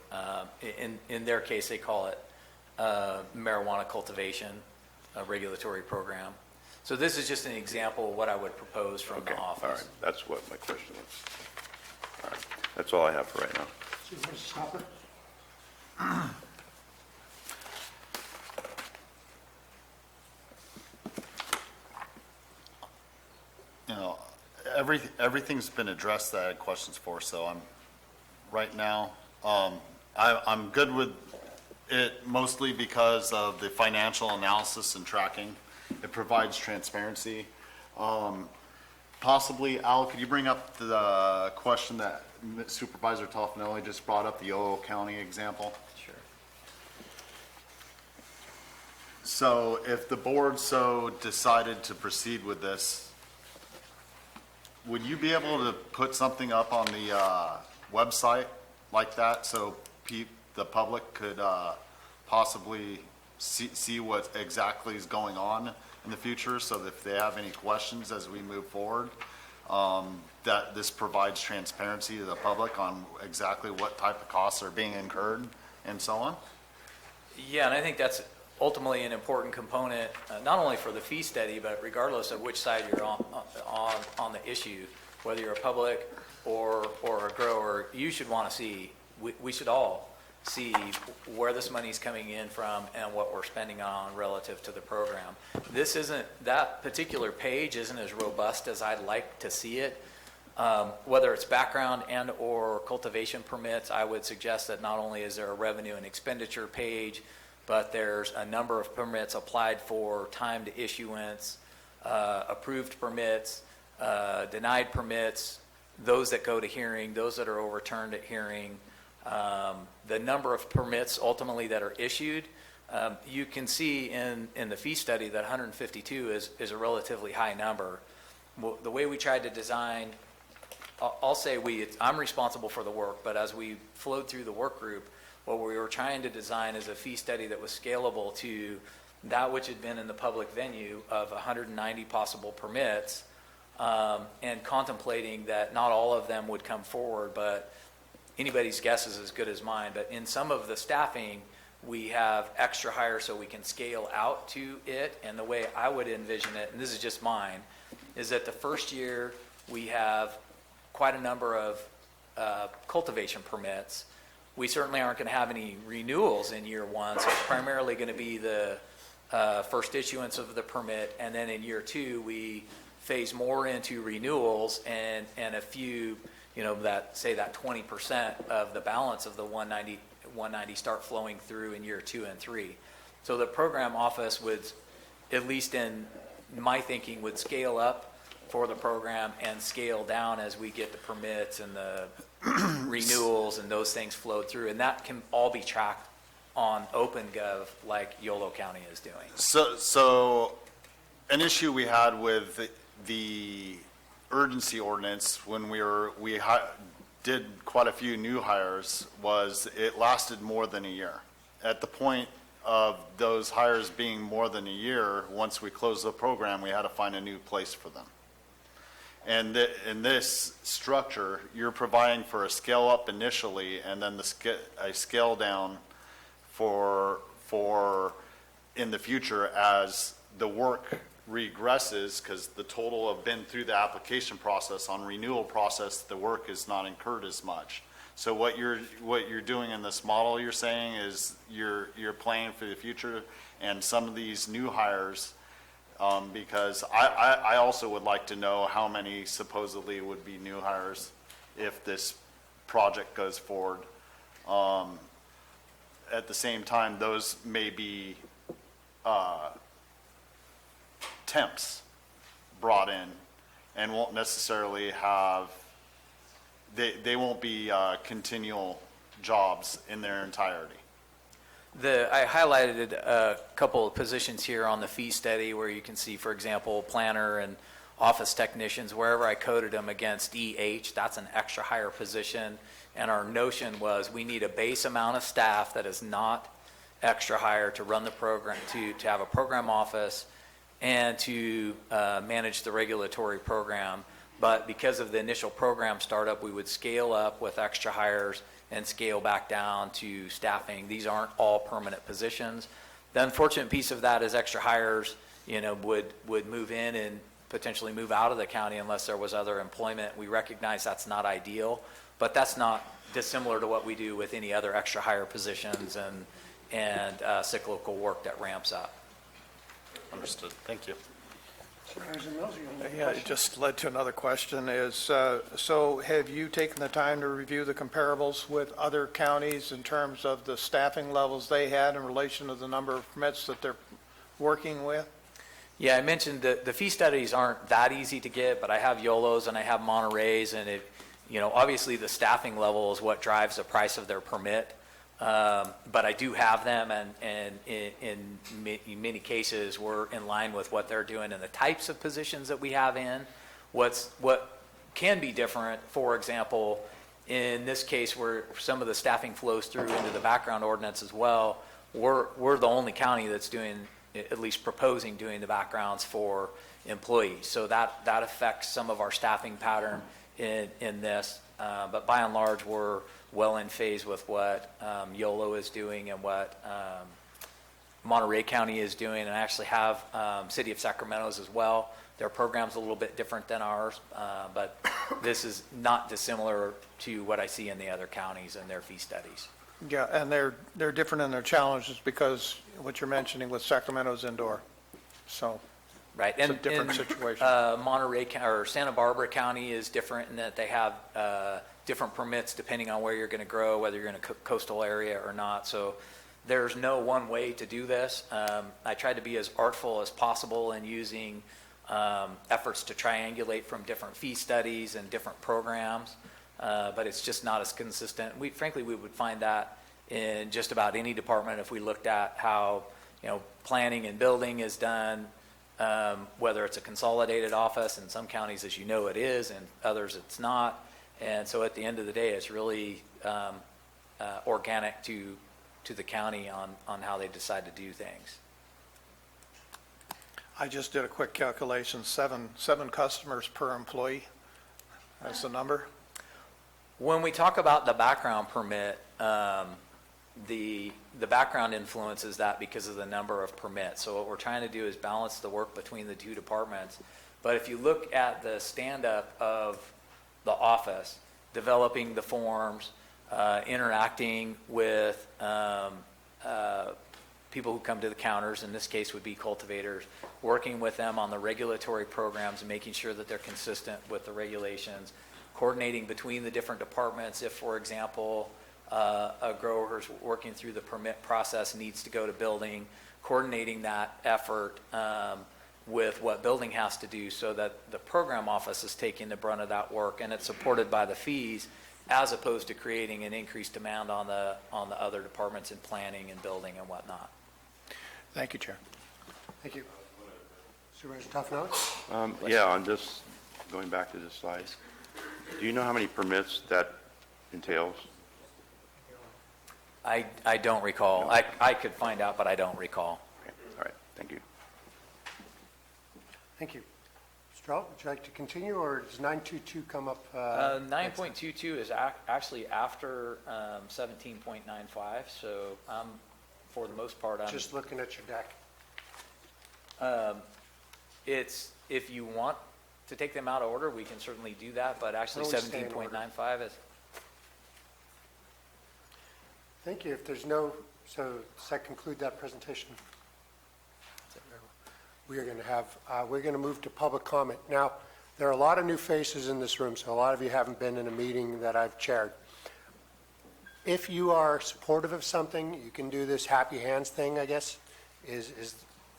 in their case, they call it marijuana cultivation, a regulatory program. So this is just an example of what I would propose from the office. all right, that's what my question was. All right, that's all I have for right now. Supervisor Stopper? You know, everything's been addressed that I had questions for, so right now, I'm good with it mostly because of the financial analysis and tracking. It provides transparency. Possibly, Al, could you bring up the question that Supervisor Toffenelli just brought up, the Yolo County example? Sure. So if the board so decided to proceed with this, would you be able to put something up on the website like that so the public could possibly see what exactly is going on in the future, so that if they have any questions as we move forward, that this provides transparency to the public on exactly what type of costs are being incurred and so on? Yeah, and I think that's ultimately an important component, not only for the fee study, but regardless of which side you're on the issue, whether you're a public or a grower, you should want to see, we should all see where this money's coming in from and what we're spending on relative to the program. That particular page isn't as robust as I'd like to see it. Whether it's background and or cultivation permits, I would suggest that not only is there a revenue and expenditure page, but there's a number of permits applied for, time to issuance, approved permits, denied permits, those that go to hearing, those that are overturned at hearing, the number of permits ultimately that are issued. You can see in the fee study that 152 is a relatively high number. Well, the way we tried to design, I'll say I'm responsible for the work, but as we flowed through the work group, what we were trying to design is a fee study that was scalable to that which had been in the public venue of 190 possible permits, and contemplating that not all of them would come forward, but anybody's guess is as good as mine. But in some of the staffing, we have extra hire so we can scale out to it. And the way I would envision it, and this is just mine, is that the first year we have quite a number of cultivation permits. We certainly aren't going to have any renewals in year one, so it's primarily going to be the first issuance of the permit, and then in year two we phase more into renewals and a few, that 20% of the balance of the 190 start flowing through in year 2 and 3. So the program office would, at least in my thinking, would scale up for the program and scale down as we get the permits and the renewals and those things flowed through, and that can all be tracked on OpenGov like Yolo County is doing. So an issue we had with the urgency ordinance when we did quite a few new hires was it lasted more than a year. At the point of those hires being more than a year, once we closed the program, we had to find a new place for them. And in this structure, you're providing for a scale up initially and then a scale down for in the future as the work regresses, because the total have been through the application process. On renewal process, the work is not incurred as much. So what you're doing in this model, you're saying, is you're planning for the future and some of these new hires, because I also would like to know how many supposedly would be new hires if this project goes forward. At the same time, those may be temps brought in and won't necessarily have, they won't be continual jobs in their entirety. I highlighted a couple of positions here on the fee study where you can see, for example, planner and office technicians. Wherever I coded them against EH, that's an extra hire position. And our notion was we need a base amount of staff that is not extra hire to run the program, to have a program office and to manage the regulatory program. But because of the initial program startup, we would scale up with extra hires and scale back down to staffing. These aren't all permanent positions. The unfortunate piece of that is extra hires, would move in and potentially move out of the county unless there was other employment. We recognize that's not ideal, but that's not dissimilar to what we do with any other extra hire positions and cyclical work that ramps up. Understood. Thank you. Yeah, it just led to another question is, so have you taken the time to review the comparables with other counties in terms of the staffing levels they had in relation to the number of permits that they're working with? Yeah, I mentioned that the fee studies aren't that easy to get, but I have YOLOs and I have Monterey's, and obviously the staffing level is what drives the price of their permit. But I do have them, and in many cases, we're in line with what they're doing and the types of positions that we have in. What can be different, for example, in this case where some of the staffing flows through into the background ordinance as well, we're the only county that's doing, at least proposing doing the backgrounds for employees. So that affects some of our staffing pattern in this. But by and large, we're well in phase with what YOLO is doing and what Monterey County is doing, and I actually have City of Sacramento's as well. Their program's a little bit different than ours, but this is not dissimilar to what I see in the other counties and their fee studies. Yeah, and they're different in their challenges because what you're mentioning with Sacramento's indoor, so right, it's a different situation. Monterey or Santa Barbara County is different in that they have different permits depending on where you're going to grow, whether you're in a coastal area or not. So there's no one way to do this. I tried to be as artful as possible in using efforts to triangulate from different fee studies and different programs, but it's just not as consistent. Frankly, we would find that in just about any department if we looked at how planning and building is done, whether it's a consolidated office. In some counties, as you know, it is, and others it's not. And so at the end of the day, it's really organic to the county on how they decide to do things. I just did a quick calculation, seven customers per employee. That's the number. When we talk about the background permit, the background influences that because of the number of permits. So what we're trying to do is balance the work between the two departments. But if you look at the stand-up of the office, developing the forms, interacting with people who come to the counters, in this case would be cultivators, working with them on the regulatory programs and making sure that they're consistent with the regulations, coordinating between the different departments. If, for example, a grower who's working through the permit process needs to go to building, coordinating that effort with what building has to do so that the program office is taking the brunt of that work and it's supported by the fees, as opposed to creating an increased demand on the other departments in planning and building and whatnot. Thank you, Chair. Thank you. Supervisor Toffenali? Yeah, on this, going back to this slide, do you know how many permits that entails? I don't recall. No. I could find out, but I don't recall. Okay. All right, thank you. Thank you. Mr. Strout, would you like to continue, or does 922 come up? 9.22 is actually after 17.95, so for the most part, I'm Just looking at your deck. It's, if you want to take them out of order, we can certainly do that, but actually Why don't we stay in order? 17.95 is, Thank you. If there's no, so does that conclude that presentation? We are going to have, we're going to move to public comment. Now, there are a lot of new faces in this room, so a lot of you haven't been in a meeting that I've chaired. If you are supportive of something, you can do this happy hands thing, I guess, is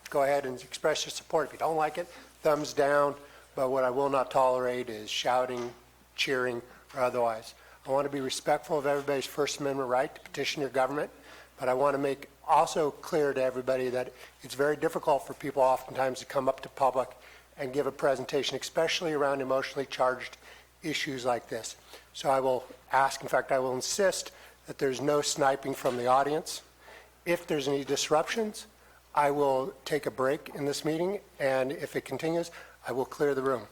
go ahead and express your support. If you don't like it, thumbs down. But what I will not tolerate is shouting, cheering, or otherwise. I want to be respectful of everybody's First Amendment right to petition your government, but I want to make also clear to everybody that it's very difficult for people oftentimes to come up to public and give a presentation, especially around emotionally charged issues like this. So I will ask, in fact, I will insist that there's no sniping from the audience. If there's any disruptions, I will take a break in this meeting, and if it continues, I will clear the room.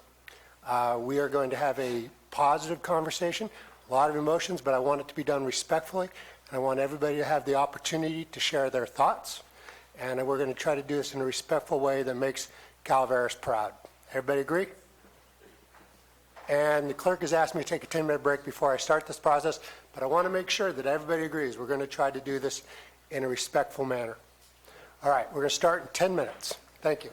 We are going to have a positive conversation, a lot of emotions, but I want it to be done respectfully. I want everybody to have the opportunity to share their thoughts, and we're going to try to do this in a respectful way that makes Calaveras proud. Everybody agree? And the clerk has asked me to take a 10-minute break before I start this process, but I want to make sure that everybody agrees. We're going to try to do this in a respectful manner. All right, we're going to start in 10 minutes. Thank you.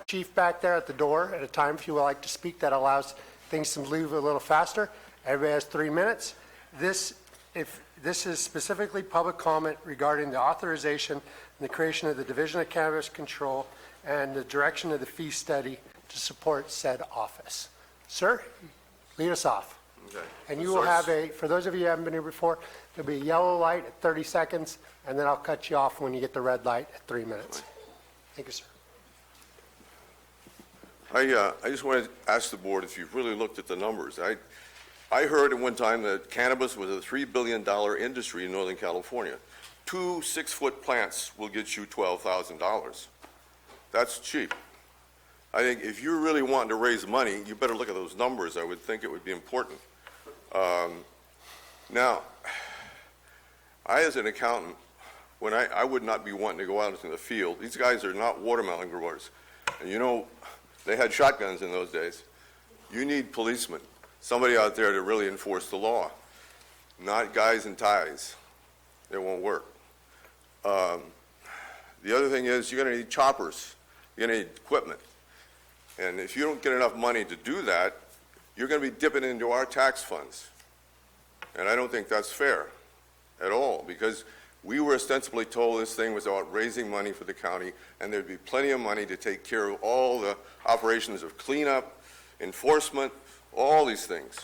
Chief back there at the door at a time if you would like to speak. That allows things to move a little faster. Everybody has 3 minutes. This is specifically public comment regarding the authorization and the creation of the Division of Cannabis Control and the direction of the fee study to support said office. Sir, lead us off. Okay. And you will have for those of you who haven't been here before, there'll be a yellow light at 30 seconds, and then I'll cut you off when you get the red light at 3 minutes. Thank you, sir. I just wanted to ask the board if you've really looked at the numbers. I heard at one time that cannabis was a $3 billion industry in Northern California. 2 6-foot plants will get you $12,000. That's cheap. I think if you're really wanting to raise money, you better look at those numbers. I would think it would be important. Now, I as an accountant, when I would not be wanting to go out into the field. These guys are not watermelon growers. And you know, they had shotguns in those days. You need policemen, somebody out there to really enforce the law, not guys in ties. It won't work. The other thing is you're going to need choppers. You're going to need equipment. And if you don't get enough money to do that, you're going to be dipping into our tax funds. And I don't think that's fair at all, because we were ostensibly told this thing was about raising money for the county, and there'd be plenty of money to take care of all the operations of cleanup, enforcement, all these things.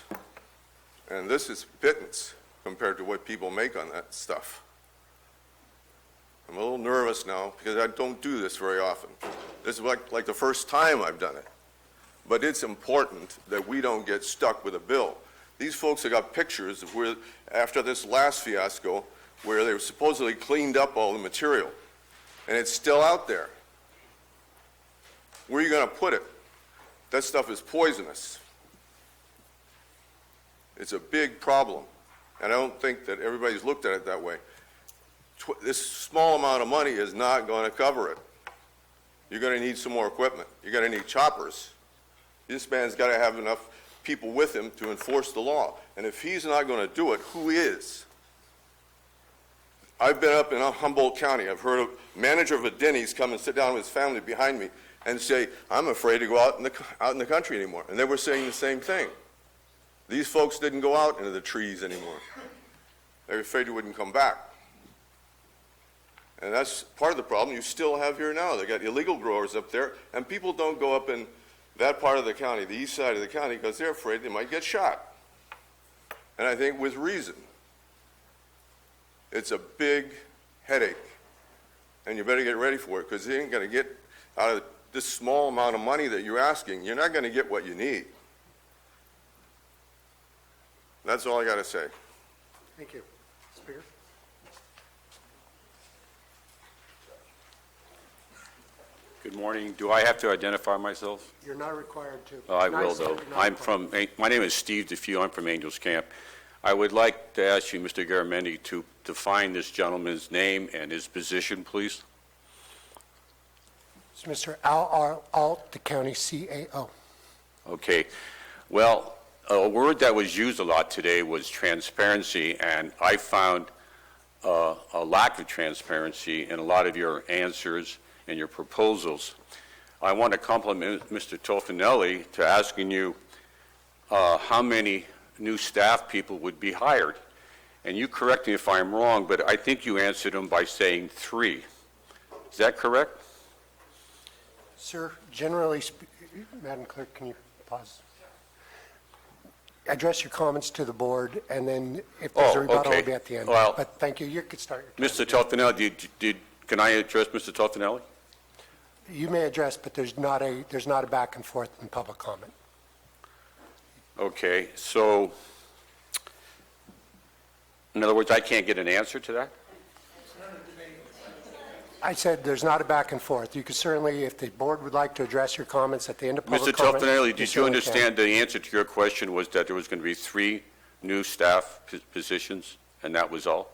And this is pittance compared to what people make on that stuff. I'm a little nervous now because I don't do this very often. This is like the first time I've done it. But it's important that we don't get stuck with a bill. These folks have got pictures of where, after this last fiasco, where they supposedly cleaned up all the material, and it's still out there. Where are you going to put it? That stuff is poisonous. It's a big problem, and I don't think that everybody's looked at it that way. This small amount of money is not going to cover it. You're going to need some more equipment. You're going to need choppers. This man's got to have enough people with him to enforce the law. And if he's not going to do it, who is? I've been up in Humboldt County. I've heard a manager of a Denny's come and sit down with his family behind me and say, I'm afraid to go out in the country anymore. And they were saying the same thing. These folks didn't go out into the trees anymore. They were afraid you wouldn't come back. And that's part of the problem you still have here now. They got illegal growers up there, and people don't go up in that part of the county, the east side of the county, because they're afraid they might get shot. And I think with reason. It's a big headache, and you better get ready for it, because you ain't going to get out of this small amount of money that you're asking, you're not going to get what you need. That's all I got to say. Thank you. Speaker? Good morning. Do I have to identify myself? You're not required to. I will, Nice, though. you're not I'm required. my name is Steve DeFew. I'm from Angels Camp. I would like to ask you, Mr. Garamendi, to define this gentleman's name and his position, please. It's Mr. Al Alt, the county CAO. Okay. Well, a word that was used a lot today was transparency, and I found a lack of transparency in a lot of your answers and your proposals. I want to compliment Mr. Tofinelli to asking you how many new staff people would be hired. And you correct me if I'm wrong, but I think you answered him by saying 3. Is that correct? Sir, generally, Madam Clerk, can you pause? Address your comments to the board, and then if there's a rebuttal, okay. it'll be at the end. Well, But thank you. You could start your time. Mr. Tofinelli, can I address Mr. Tofinelli? You may address, but there's not a back and forth in public comment. Okay, so, in other words, I can't get an answer to that? I said there's not a back and forth. You could certainly, if the board would like to address your comments at the end of public Mr. comment. Tofinelli, did you certainly can. understand the answer to your question was that there was going to be 3 new staff positions, and that was all?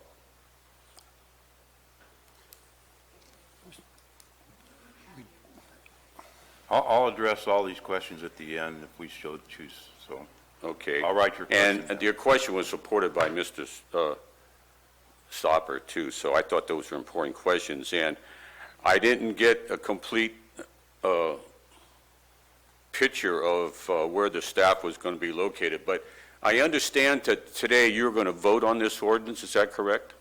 I'll address all these questions at the end if we so choose, so. Okay. I'll write your question And your question was supported by Mr. Stopper, too, so I thought those were important questions. And I didn't get a complete picture of where the staff was going to be located, but I understand that today you're going to vote on this ordinance, is that correct?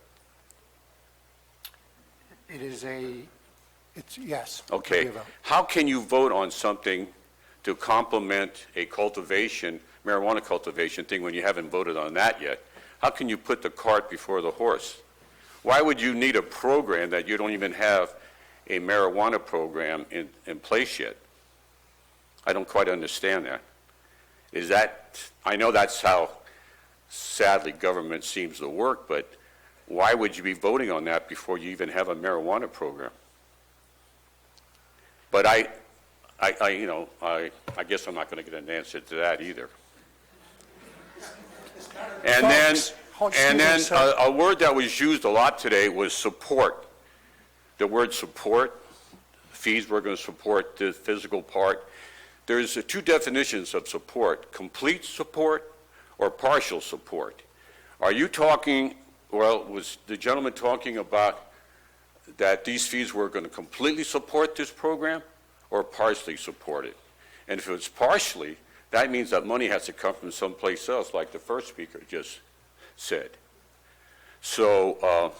Yes. Okay. It'll be a vote. How can you vote on something to complement a marijuana cultivation thing when you haven't voted on that yet? How can you put the cart before the horse? Why would you need a program that you don't even have a marijuana program in place yet? I don't quite understand that. I know that's how sadly government seems to work, but why would you be voting on that before you even have a marijuana program? But I guess I'm not going to get an answer to that either. And then a word that was used a lot today was support. The word support, fees were going to support the physical part. There's 2 definitions of support, complete support or partial support. Are you talking, was the gentleman talking about that these fees were going to completely support this program or partially support it? And if it's partially, that means that money has to come from someplace else, like the first speaker just said. So,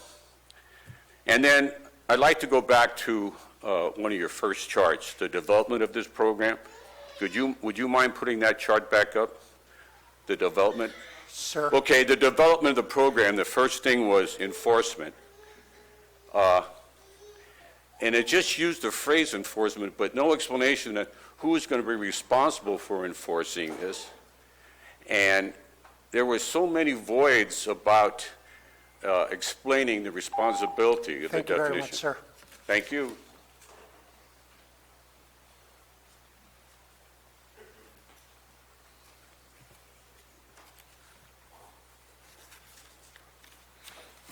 and then I'd like to go back to one of your first charts, the development of this program. Would you mind putting that chart back up? The development? Sir. Okay, the development of the program, the first thing was enforcement. And it just used the phrase enforcement, but no explanation of who is going to be responsible for enforcing this. And there were so many voids about explaining the responsibility of the Thank you definition. very much, sir. Thank you.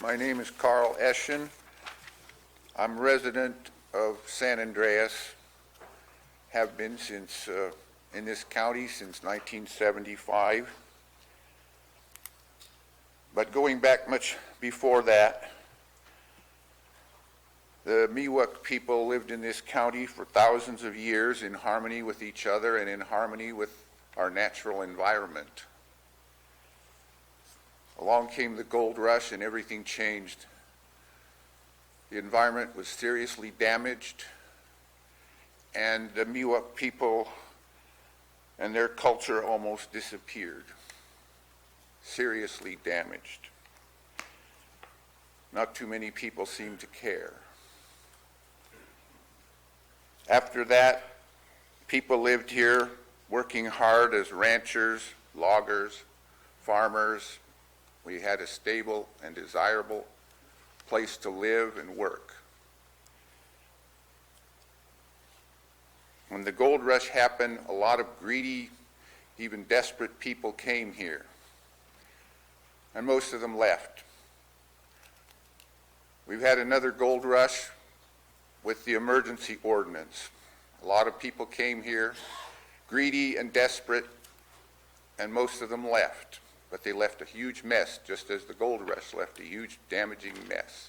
My name is Carl Eschen. I'm resident of San Andreas, have been since, in this county since 1975. But going back much before that, the Miwok people lived in this county for thousands of years in harmony with each other and in harmony with our natural environment. Along came the gold rush and everything changed. The environment was seriously damaged, and the Miwok people and their culture almost disappeared. Seriously damaged. Not too many people seem to care. After that, people lived here working hard as ranchers, loggers, farmers. We had a stable and desirable place to live and work. When the gold rush happened, a lot of greedy, even desperate people came here, and most of them left. We've had another gold rush with the emergency ordinance. A lot of people came here, greedy and desperate, and most of them left. But they left a huge mess, just as the gold rush left a huge damaging mess.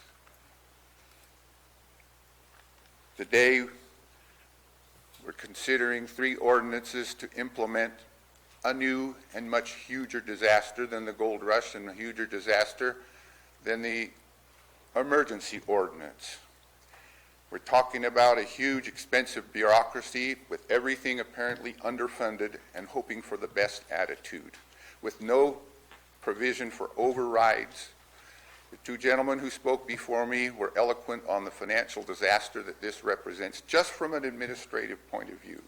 Today, we're considering 3 ordinances to implement a new and much huger disaster than the gold rush and a huger disaster than the emergency ordinance. We're talking about a huge, expensive bureaucracy with everything apparently underfunded and hoping for the best attitude, with no provision for overrides. The 2 gentlemen who spoke before me were eloquent on the financial disaster that this represents, just from an administrative point of view.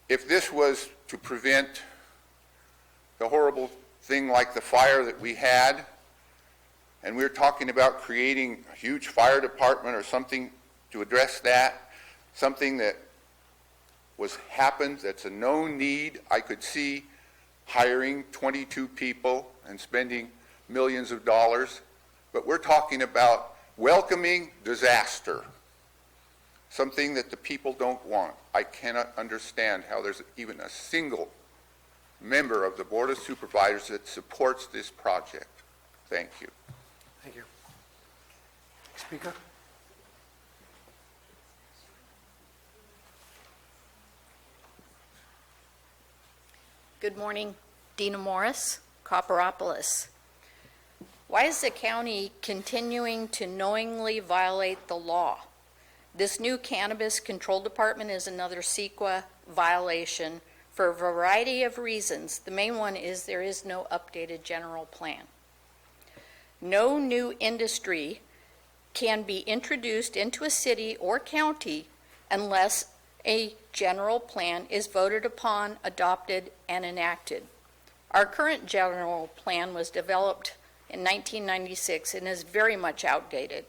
If this was to prevent the horrible thing like the fire that we had, and we're talking about creating a huge fire department or something to address that, something that happened, that's a known need, I could see hiring 22 people and spending millions of dollars. But we're talking about welcoming disaster, something that the people don't want. I cannot understand how there's even a single member of the Board of Supervisors that supports this project. Thank you. Thank you. Speaker? Good morning, Dina Morris, Copperopolis. Why is the county continuing to knowingly violate the law? This new Cannabis Control Department is another CEQA violation for a variety of reasons. The main one is there is no updated general plan. No new industry can be introduced into a city or county unless a general plan is voted upon, adopted, and enacted. Our current general plan was developed in 1996 and is very much outdated.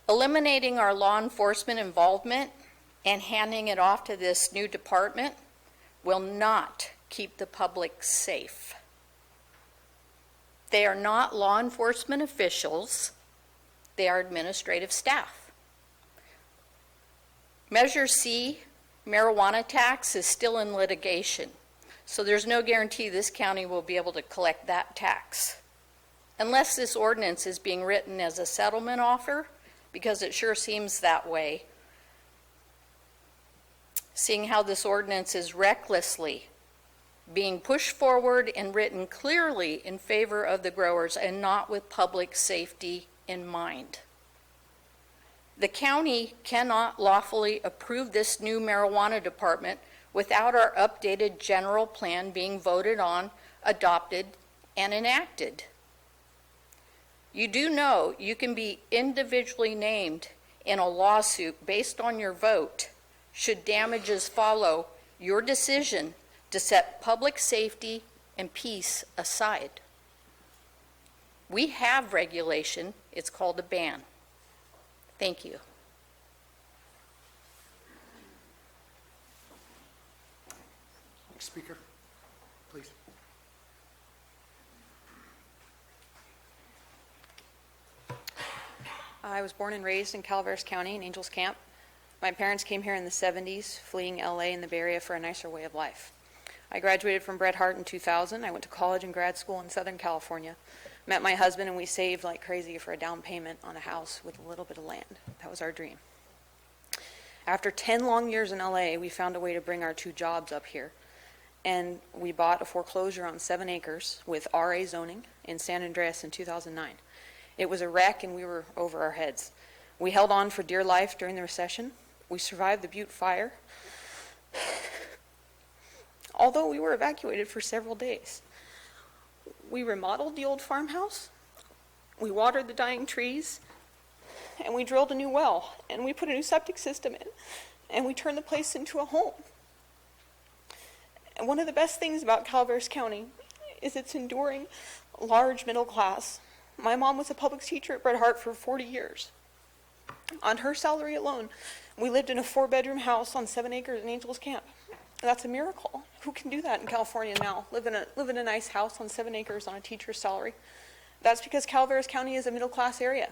Eliminating our law enforcement involvement and handing it off to this new department will not keep the public safe. They are not law enforcement officials, they are administrative staff. Measure C, marijuana tax, is still in litigation, so there's no guarantee this county will be able to collect that tax. Unless this ordinance is being written as a settlement offer, because it sure seems that way, seeing how this ordinance is recklessly being pushed forward and written clearly in favor of the growers and not with public safety in mind. The county cannot lawfully approve this new marijuana department without our updated general plan being voted on, adopted, and enacted. You do know you can be individually named in a lawsuit based on your vote should damages follow your decision to set public safety and peace aside. We have regulation. It's called a ban. Thank you. Next speaker, please. I was born and raised in Calaveras County in Angels Camp. My parents came here in the 70s, fleeing LA and the Bay Area for a nicer way of life. I graduated from Bret Harte in 2000. I went to college and grad school in Southern California. Met my husband, and we saved like crazy for a down payment on a house with a little bit of land. That was our dream. After 10 long years in LA, we found a way to bring our 2 jobs up here. And we bought a foreclosure on 7 acres with RA zoning in San Andreas in 2009. It was a wreck, and we were over our heads. We held on for dear life during the recession. We survived the Butte fire, although we were evacuated for several days. We remodeled the old farmhouse, we watered the dying trees, and we drilled a new well, and we put a new septic system in, and we turned the place into a home. And one of the best things about Calaveras County is its enduring large middle class. My mom was a public teacher at Bret Harte for 40 years. On her salary alone, we lived in a 4-bedroom house on 7 acres in Angels Camp. That's a miracle. Who can do that in California now? Live in a nice house on 7 acres on a teacher's salary. That's because Calaveras County is a middle-class area.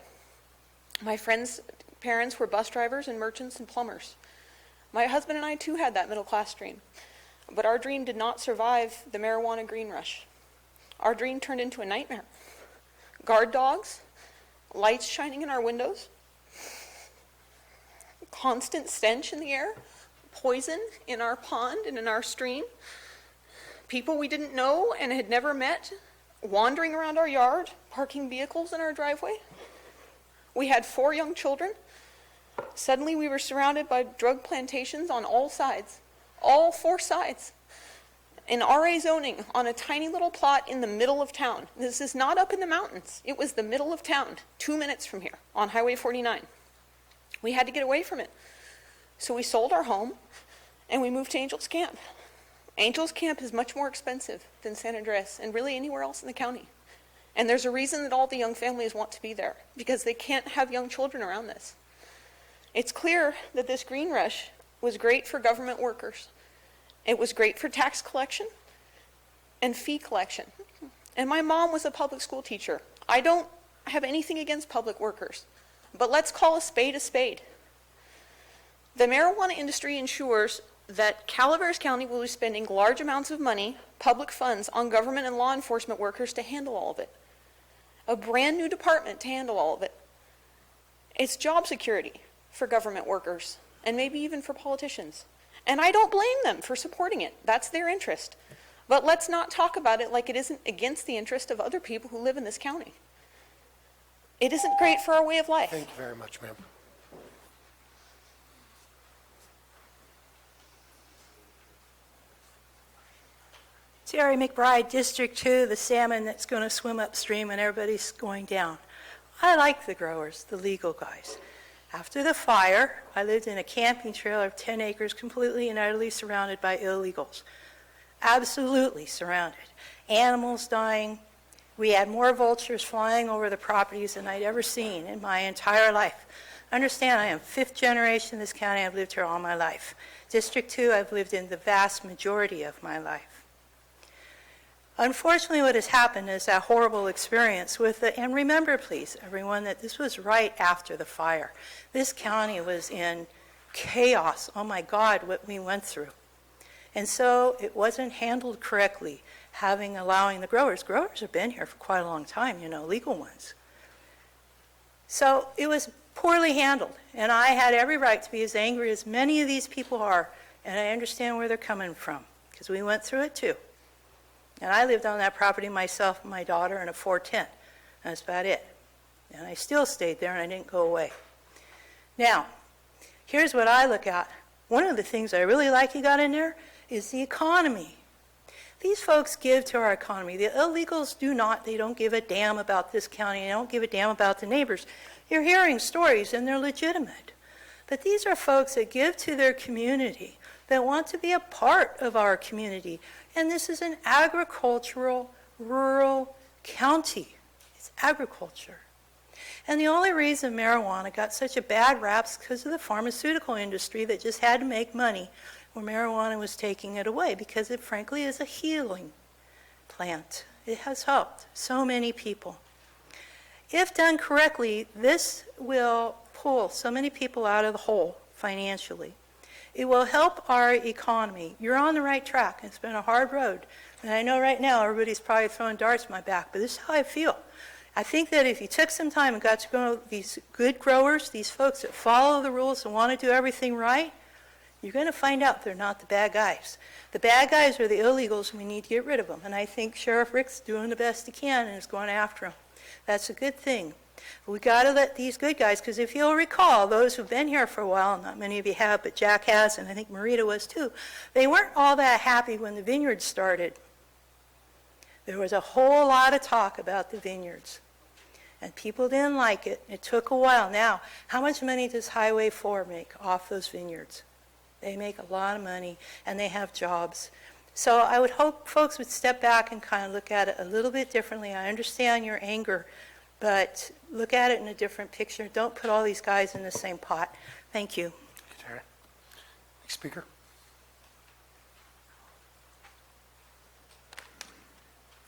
My friends' parents were bus drivers and merchants and plumbers. My husband and I, too, had that middle-class dream. But our dream did not survive the marijuana green rush. Our dream turned into a nightmare. Guard dogs, lights shining in our windows, constant stench in the air, poison in our pond and in our stream, people we didn't know and had never met wandering around our yard, parking vehicles in our driveway. We had 4 young children. Suddenly we were surrounded by drug plantations on all sides, all 4 sides. In RA zoning on a tiny little plot in the middle of town. This is not up in the mountains. It was the middle of town, 2 minutes from here on Highway 49. We had to get away from it. So we sold our home and we moved to Angels Camp. Angels Camp is much more expensive than San Andreas and really anywhere else in the county. And there's a reason that all the young families want to be there, because they can't have young children around this. It's clear that this green rush was great for government workers. It was great for tax collection and fee collection. And my mom was a public school teacher. I don't have anything against public workers, but let's call a spade a spade. The marijuana industry ensures that Calaveras County will be spending large amounts of money, public funds, on government and law enforcement workers to handle all of it. A brand new department to handle all of it. It's job security for government workers, and maybe even for politicians. And I don't blame them for supporting it. That's their interest. But let's not talk about it like it isn't against the interest of other people who live in this county. It isn't great for our way of life. Thank you very much, ma'am. Terry McBride, District 2, the salmon that's going to swim upstream and everybody's going down. I like the growers, the legal guys. After the fire, I lived in a camping trailer of 10 acres, completely and utterly surrounded by illegals. Absolutely surrounded. Animals dying. We had more vultures flying over the properties than I'd ever seen in my entire life. Understand, I am 5th generation in this county. I've lived here all my life. District 2, I've lived in the vast majority of my life. Unfortunately, what has happened is that horrible experience with the, and remember please, everyone, that this was right after the fire. This county was in chaos. Oh my God, what we went through. And so it wasn't handled correctly, allowing the growers have been here for quite a long time, legal ones. So it was poorly handled, and I had every right to be as angry as many of these people are, and I understand where they're coming from, because we went through it too. And I lived on that property myself and my daughter in a 410. That's about it. And I still stayed there and I didn't go away. Now, here's what I look at. One of the things I really like you got in there is the economy. These folks give to our economy. The illegals do not. They don't give a damn about this county. They don't give a damn about the neighbors. You're hearing stories and they're legitimate. But these are folks that give to their community. that want to be a part of our community. And this is an agricultural, rural county. It's agriculture. And the only reason marijuana got such a bad rap is because of the pharmaceutical industry that just had to make money where marijuana was taking it away, because it frankly is a healing plant. It has helped so many people. If done correctly, this will pull so many people out of the hole financially. It will help our economy. You're on the right track. It's been a hard road. And I know right now everybody's probably throwing darts at my back, but this is how I feel. I think that if you took some time and got to know these good growers, these folks that follow the rules and want to do everything right, you're going to find out they're not the bad guys. The bad guys are the illegals, and we need to get rid of them. And I think Sheriff Rick's doing the best he can and is going after them. That's a good thing. But we got to let these good guys, because if you'll recall, those who've been here for a while, not many of you have, but Jack has, and I think Marita was too, they weren't all that happy when the vineyards started. There was a whole lot of talk about the vineyards, and people didn't like it. It took a while. Now, how much money does Highway 4 make off those vineyards? They make a lot of money, and they have jobs. So I would hope folks would step back and kind of look at it a little bit differently. I understand your anger, but look at it in a different picture. Don't put all these guys in the same pot. Thank you. Next speaker.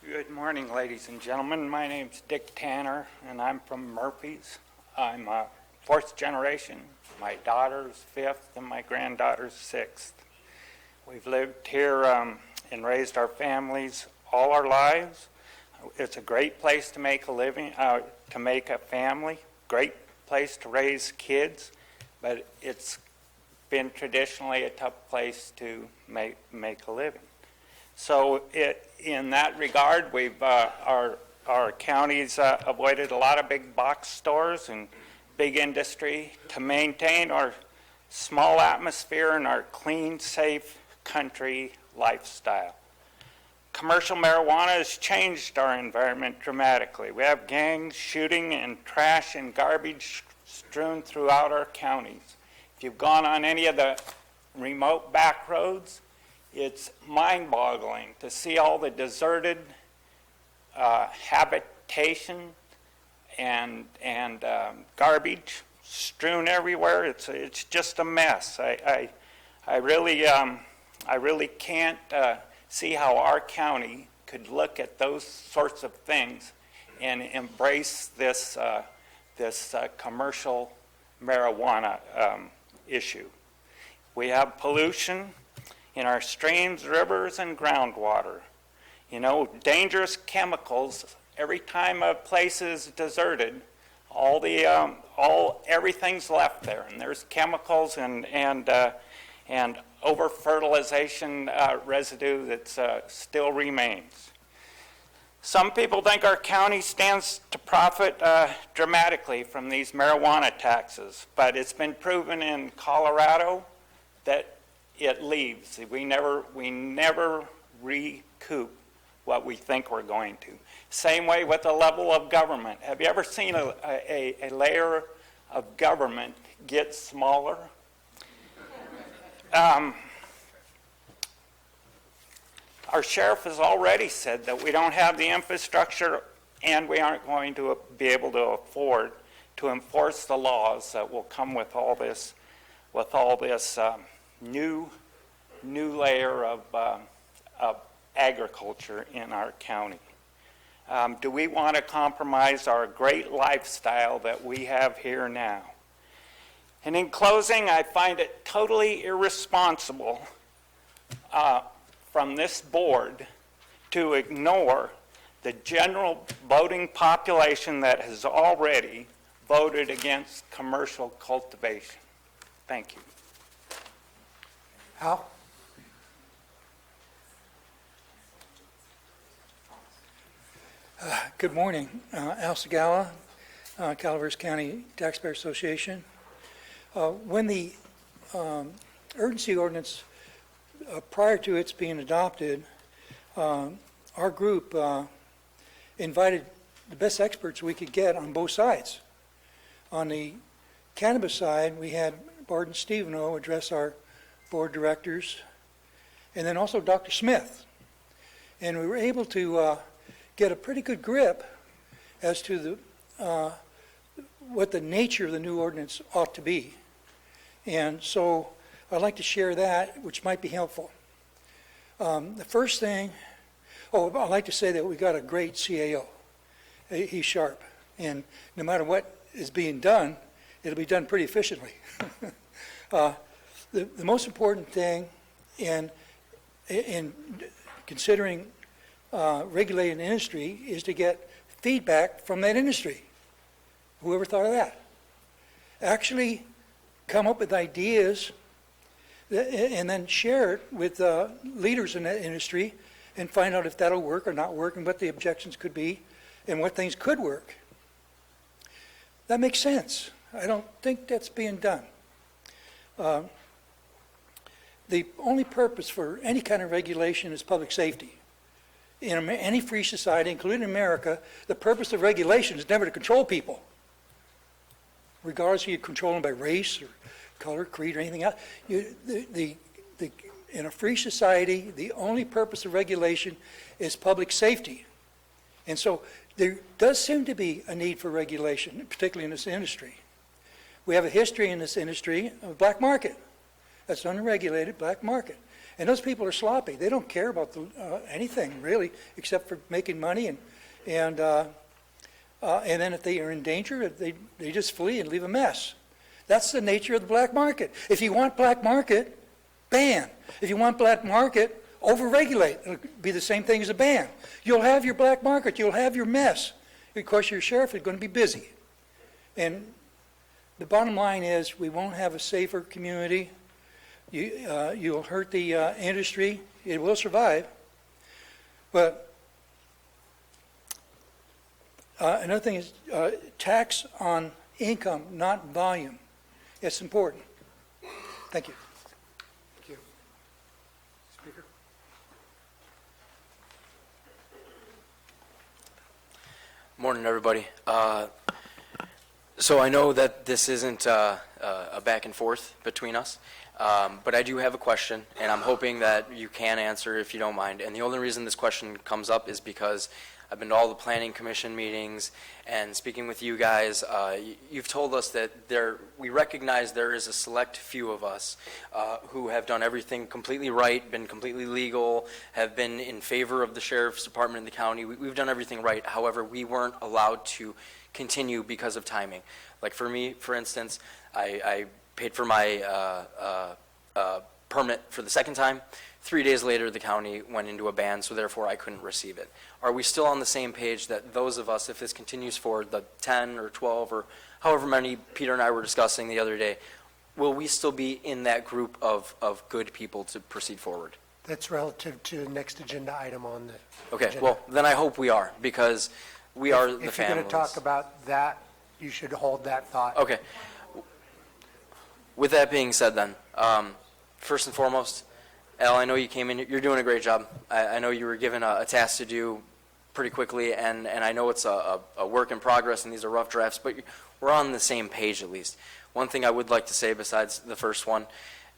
Good morning, ladies and gentlemen. My name's Dick Tanner, and I'm from Murphy's. I'm a fourth generation. My daughter's fifth, and my granddaughter's sixth. We've lived here and raised our families all our lives. It's a great place to make a living, to make a family, great place to raise kids, but it's been traditionally a tough place to make a living. So in that regard, we've our county's avoided a lot of big box stores and big industry to maintain our small atmosphere and our clean, safe country lifestyle. Commercial marijuana has changed our environment dramatically. We have gangs shooting and trash and garbage strewn throughout our counties. If you've gone on any of the remote back roads, it's mind-boggling to see all the deserted habitation and garbage strewn everywhere. It's just a mess. I really can't see how our county could look at those sorts of things and embrace this commercial marijuana issue. We have pollution in our streams, rivers, and groundwater. You know, dangerous chemicals. Every time a place is deserted, everything's left there, and there's chemicals and over-fertilization residue that still remains. Some people think our county stands to profit dramatically from these marijuana taxes, but it's been proven in Colorado that it leaves. We never recoup what we think we're going to. Same way with the level of government. Have you ever seen a layer of government get smaller? Our sheriff has already said that we don't have the infrastructure and we aren't going to be able to afford to enforce the laws that will come with all this new layer of agriculture in our county. Do we want to compromise our great lifestyle that we have here now? And in closing, I find it totally irresponsible from this board to ignore the general voting population that has already voted against commercial cultivation. Thank you. Al? Good morning. Al Segala, Calaveras County Taxpayer Association. When the urgency ordinance, prior to its being adopted, our group invited the best experts we could get on both sides. On the cannabis side, we had Barton Steveno address our board of directors, and then also Dr. Smith. And we were able to get a pretty good grip as to what the nature of the new ordinance ought to be. And so I'd like to share that, which might be helpful. The first thing, I'd like to say that we got a great CAO. He's sharp, and no matter what is being done, it'll be done pretty efficiently. The most important thing in considering regulating the industry is to get feedback from that industry. Whoever thought of that? Actually come up with ideas and then share it with leaders in that industry and find out if that'll work or not work and what the objections could be and what things could work. That makes sense. I don't think that's being done. The only purpose for any kind of regulation is public safety. In any free society, including America, the purpose of regulation is never to control people, regardless if you control them by race or color, creed, or anything else. In a free society, the only purpose of regulation is public safety. And so there does seem to be a need for regulation, particularly in this industry. We have a history in this industry of black market. That's unregulated black market. And those people are sloppy. They don't care about anything, really, except for making money. And then if they are in danger, they just flee and leave a mess. That's the nature of the black market. If you want black market, ban. If you want black market, over-regulate. It'll be the same thing as a ban. You'll have your black market. You'll have your mess. Of course, your sheriff is going to be busy. And the bottom line is we won't have a safer community. You'll hurt the industry. It will survive. But another thing is tax on income, not volume. It's important. Thank you. Thank you. Speaker? Morning, everybody. So I know that this isn't a back and forth between us, but I do have a question, and I'm hoping that you can answer if you don't mind. And the only reason this question comes up is because I've been to all the planning commission meetings and speaking with you guys. You've told us that we recognize there is a select few of us who have done everything completely right, been completely legal, have been in favor of the sheriff's department in the county. We've done everything right. However, we weren't allowed to continue because of timing. Like for me, for instance, I paid for my permit for the second time. 3 days later, the county went into a ban, so therefore I couldn't receive it. Are we still on the same page that those of us, if this continues for the 10 or 12 or however many Peter and I were discussing the other day, will we still be in that group of good people to proceed forward? That's relative to the next agenda item on the Okay, agenda. well, then I hope we are, because we are the families. If you're going to talk about that, you should hold that thought. Okay. With that being said then, first and foremost, Al, I know you came in, you're doing a great job. I know you were given a task to do pretty quickly, and I know it's a work in progress and these are rough drafts, but we're on the same page at least. One thing I would like to say besides the first one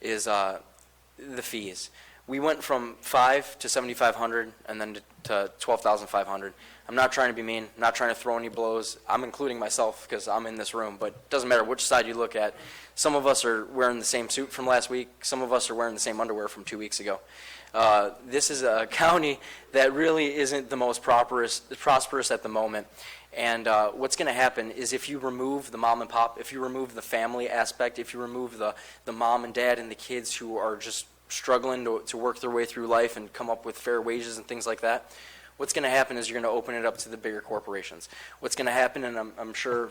is the fees. We went from 5 to 7,500 and then to 12,500. I'm not trying to be mean, I'm not trying to throw any blows. I'm including myself because I'm in this room, but it doesn't matter which side you look at. Some of us are wearing the same suit from last week. Some of us are wearing the same underwear from 2 weeks ago. This is a county that really isn't the most prosperous at the moment. And what's going to happen is if you remove the mom and pop, if you remove the family aspect, if you remove the mom and dad and the kids who are just struggling to work their way through life and come up with fair wages and things like that, what's going to happen is you're going to open it up to the bigger corporations. What's going to happen, and I'm sure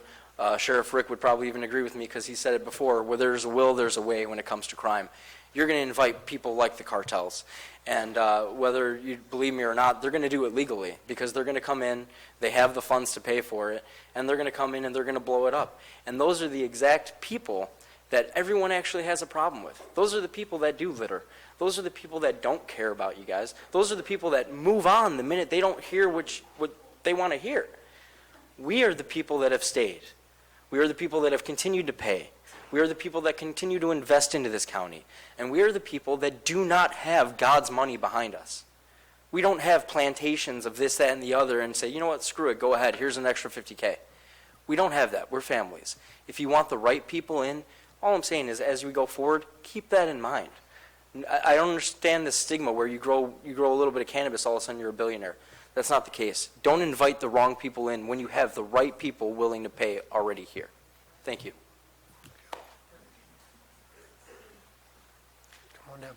Sheriff Rick would probably even agree with me because he said it before, where there's a will, there's a way when it comes to crime. You're going to invite people like the cartels. And whether you believe me or not, they're going to do it legally because they're going to come in, they have the funds to pay for it, and they're going to come in and they're going to blow it up. And those are the exact people that everyone actually has a problem with. Those are the people that do litter. Those are the people that don't care about you guys. Those are the people that move on the minute they don't hear what they want to hear. We are the people that have stayed. We are the people that have continued to pay. We are the people that continue to invest into this county. And we are the people that do not have God's money behind us. We don't have plantations of this, that, and the other and say, you know what, screw it, go ahead, here's an extra $50K. We don't have that. We're families. If you want the right people in, all I'm saying is as we go forward, keep that in mind. I don't understand the stigma where you grow a little bit of cannabis, all of a sudden you're a billionaire. That's not the case. Don't invite the wrong people in when you have the right people willing to pay already here. Thank you. Come on down.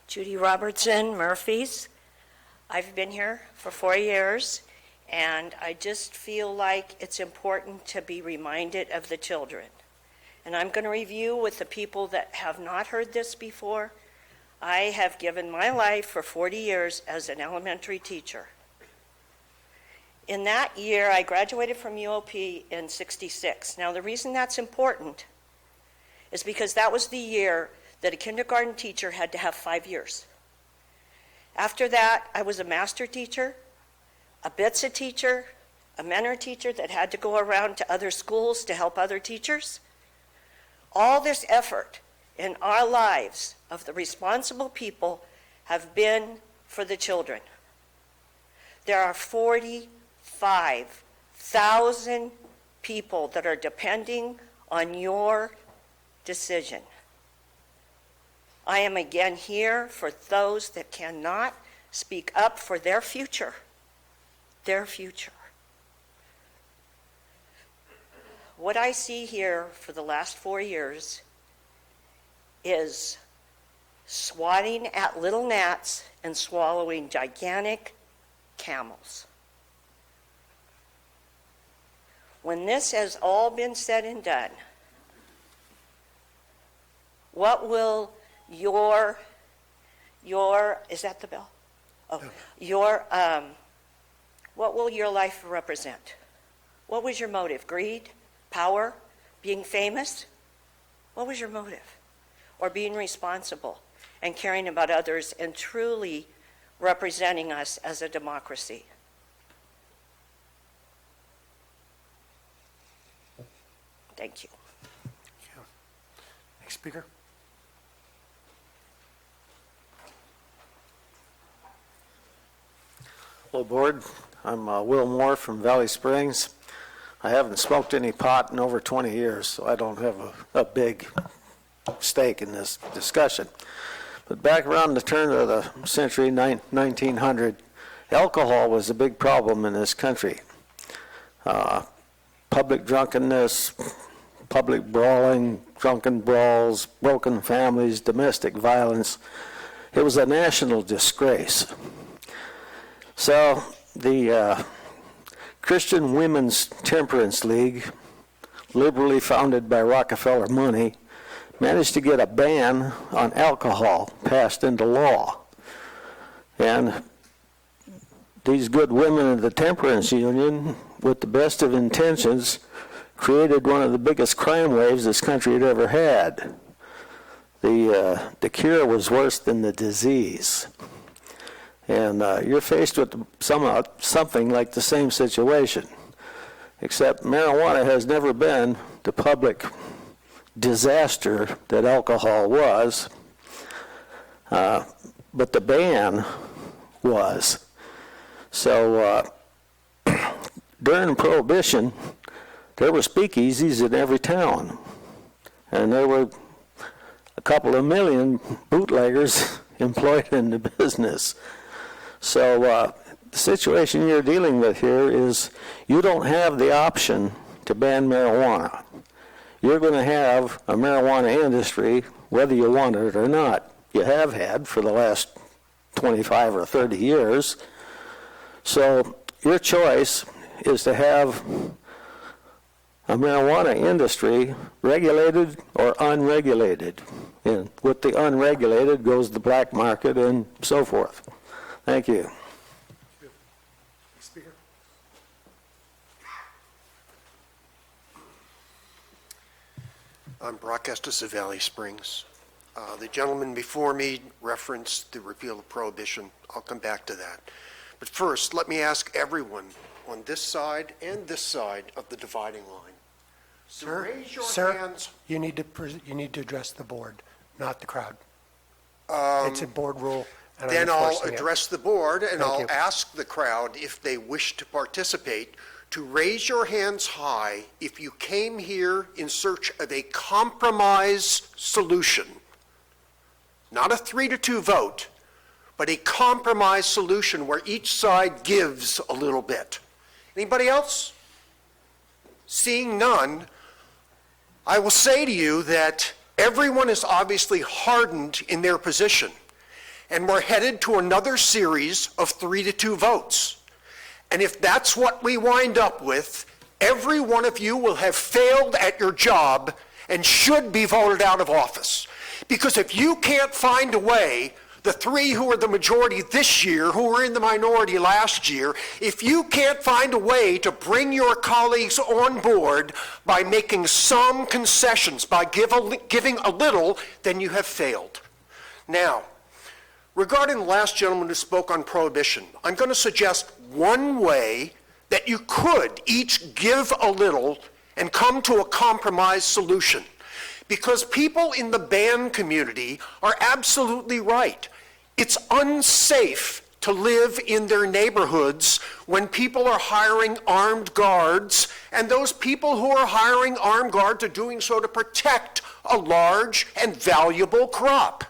Judy Robertson, Murphy's. I've been here for 4 years, and I just feel like it's important to be reminded of the children. And I'm going to review with the people that have not heard this before. I have given my life for 40 years as an elementary teacher. In that year, I graduated from UOP in '66. Now, the reason that's important is because that was the year that a kindergarten teacher had to have 5 years. After that, I was a master teacher, a BITSA teacher, a mentor teacher that had to go around to other schools to help other teachers. All this effort in our lives of the responsible people have been for the children. There are 45,000 people that are depending on your decision. I am again here for those that cannot speak up for their future. Their future. What I see here for the last 4 years is swatting at little gnats and swallowing gigantic camels. When this has all been said and done, what will your is that the bell? Oh, what will your life represent? What was your motive? Greed? Power? Being famous? What was your motive? Or being responsible and caring about others and truly representing us as a democracy? Thank you. Next speaker. Hello, Board. I'm Will Moore from Valley Springs. I haven't smoked any pot in over 20 years, so I don't have a big stake in this discussion. But back around the turn of the century, 1900, alcohol was a big problem in this country. Public drunkenness, public brawling, drunken brawls, broken families, domestic violence. It was a national disgrace. So the Christian Women's Temperance League, liberally founded by Rockefeller money, managed to get a ban on alcohol passed into law. And these good women of the Temperance Union, with the best of intentions, created one of the biggest crime waves this country had ever had. The cure was worse than the disease. And you're faced with something like the same situation, except marijuana has never been the public disaster that alcohol was, but the ban was. So during Prohibition, there were speakeasies in every town, and there were a couple of million bootleggers employed in the business. So the situation you're dealing with here is you don't have the option to ban marijuana. You're going to have a marijuana industry whether you want it or not. You have had for the last 25 or 30 years. So your choice is to have a marijuana industry regulated or unregulated. And with the unregulated goes the black market and so forth. Thank you. Speaker. I'm Brock Estes of Valley Springs. The gentleman before me referenced the repeal of Prohibition. I'll come back to that. But first, let me ask everyone on this side and this side of the dividing line. So raise your Sir, hands. you need to address the board, not the crowd. Um, It's a board rule, and I'm Then I'll enforcing it. address the board, and Thank I'll you. ask the crowd, if they wish to participate, to raise your hands high if you came here in search of a compromise solution. Not a 3-2 vote, but a compromise solution where each side gives a little bit. Anybody else? Seeing none, I will say to you that everyone is obviously hardened in their position, and we're headed to another series of 3-2 votes. And if that's what we wind up with, every one of you will have failed at your job and should be voted out of office. Because if you can't find a way, the three who are the majority this year, who were in the minority last year, if you can't find a way to bring your colleagues on board by making some concessions, by giving a little, then you have failed. Now, regarding the last gentleman who spoke on prohibition, I'm going to suggest one way that you could each give a little and come to a compromise solution. Because people in the band community are absolutely right. It's unsafe to live in their neighborhoods when people are hiring armed guards, and those people who are hiring armed guards are doing so to protect a large and valuable crop.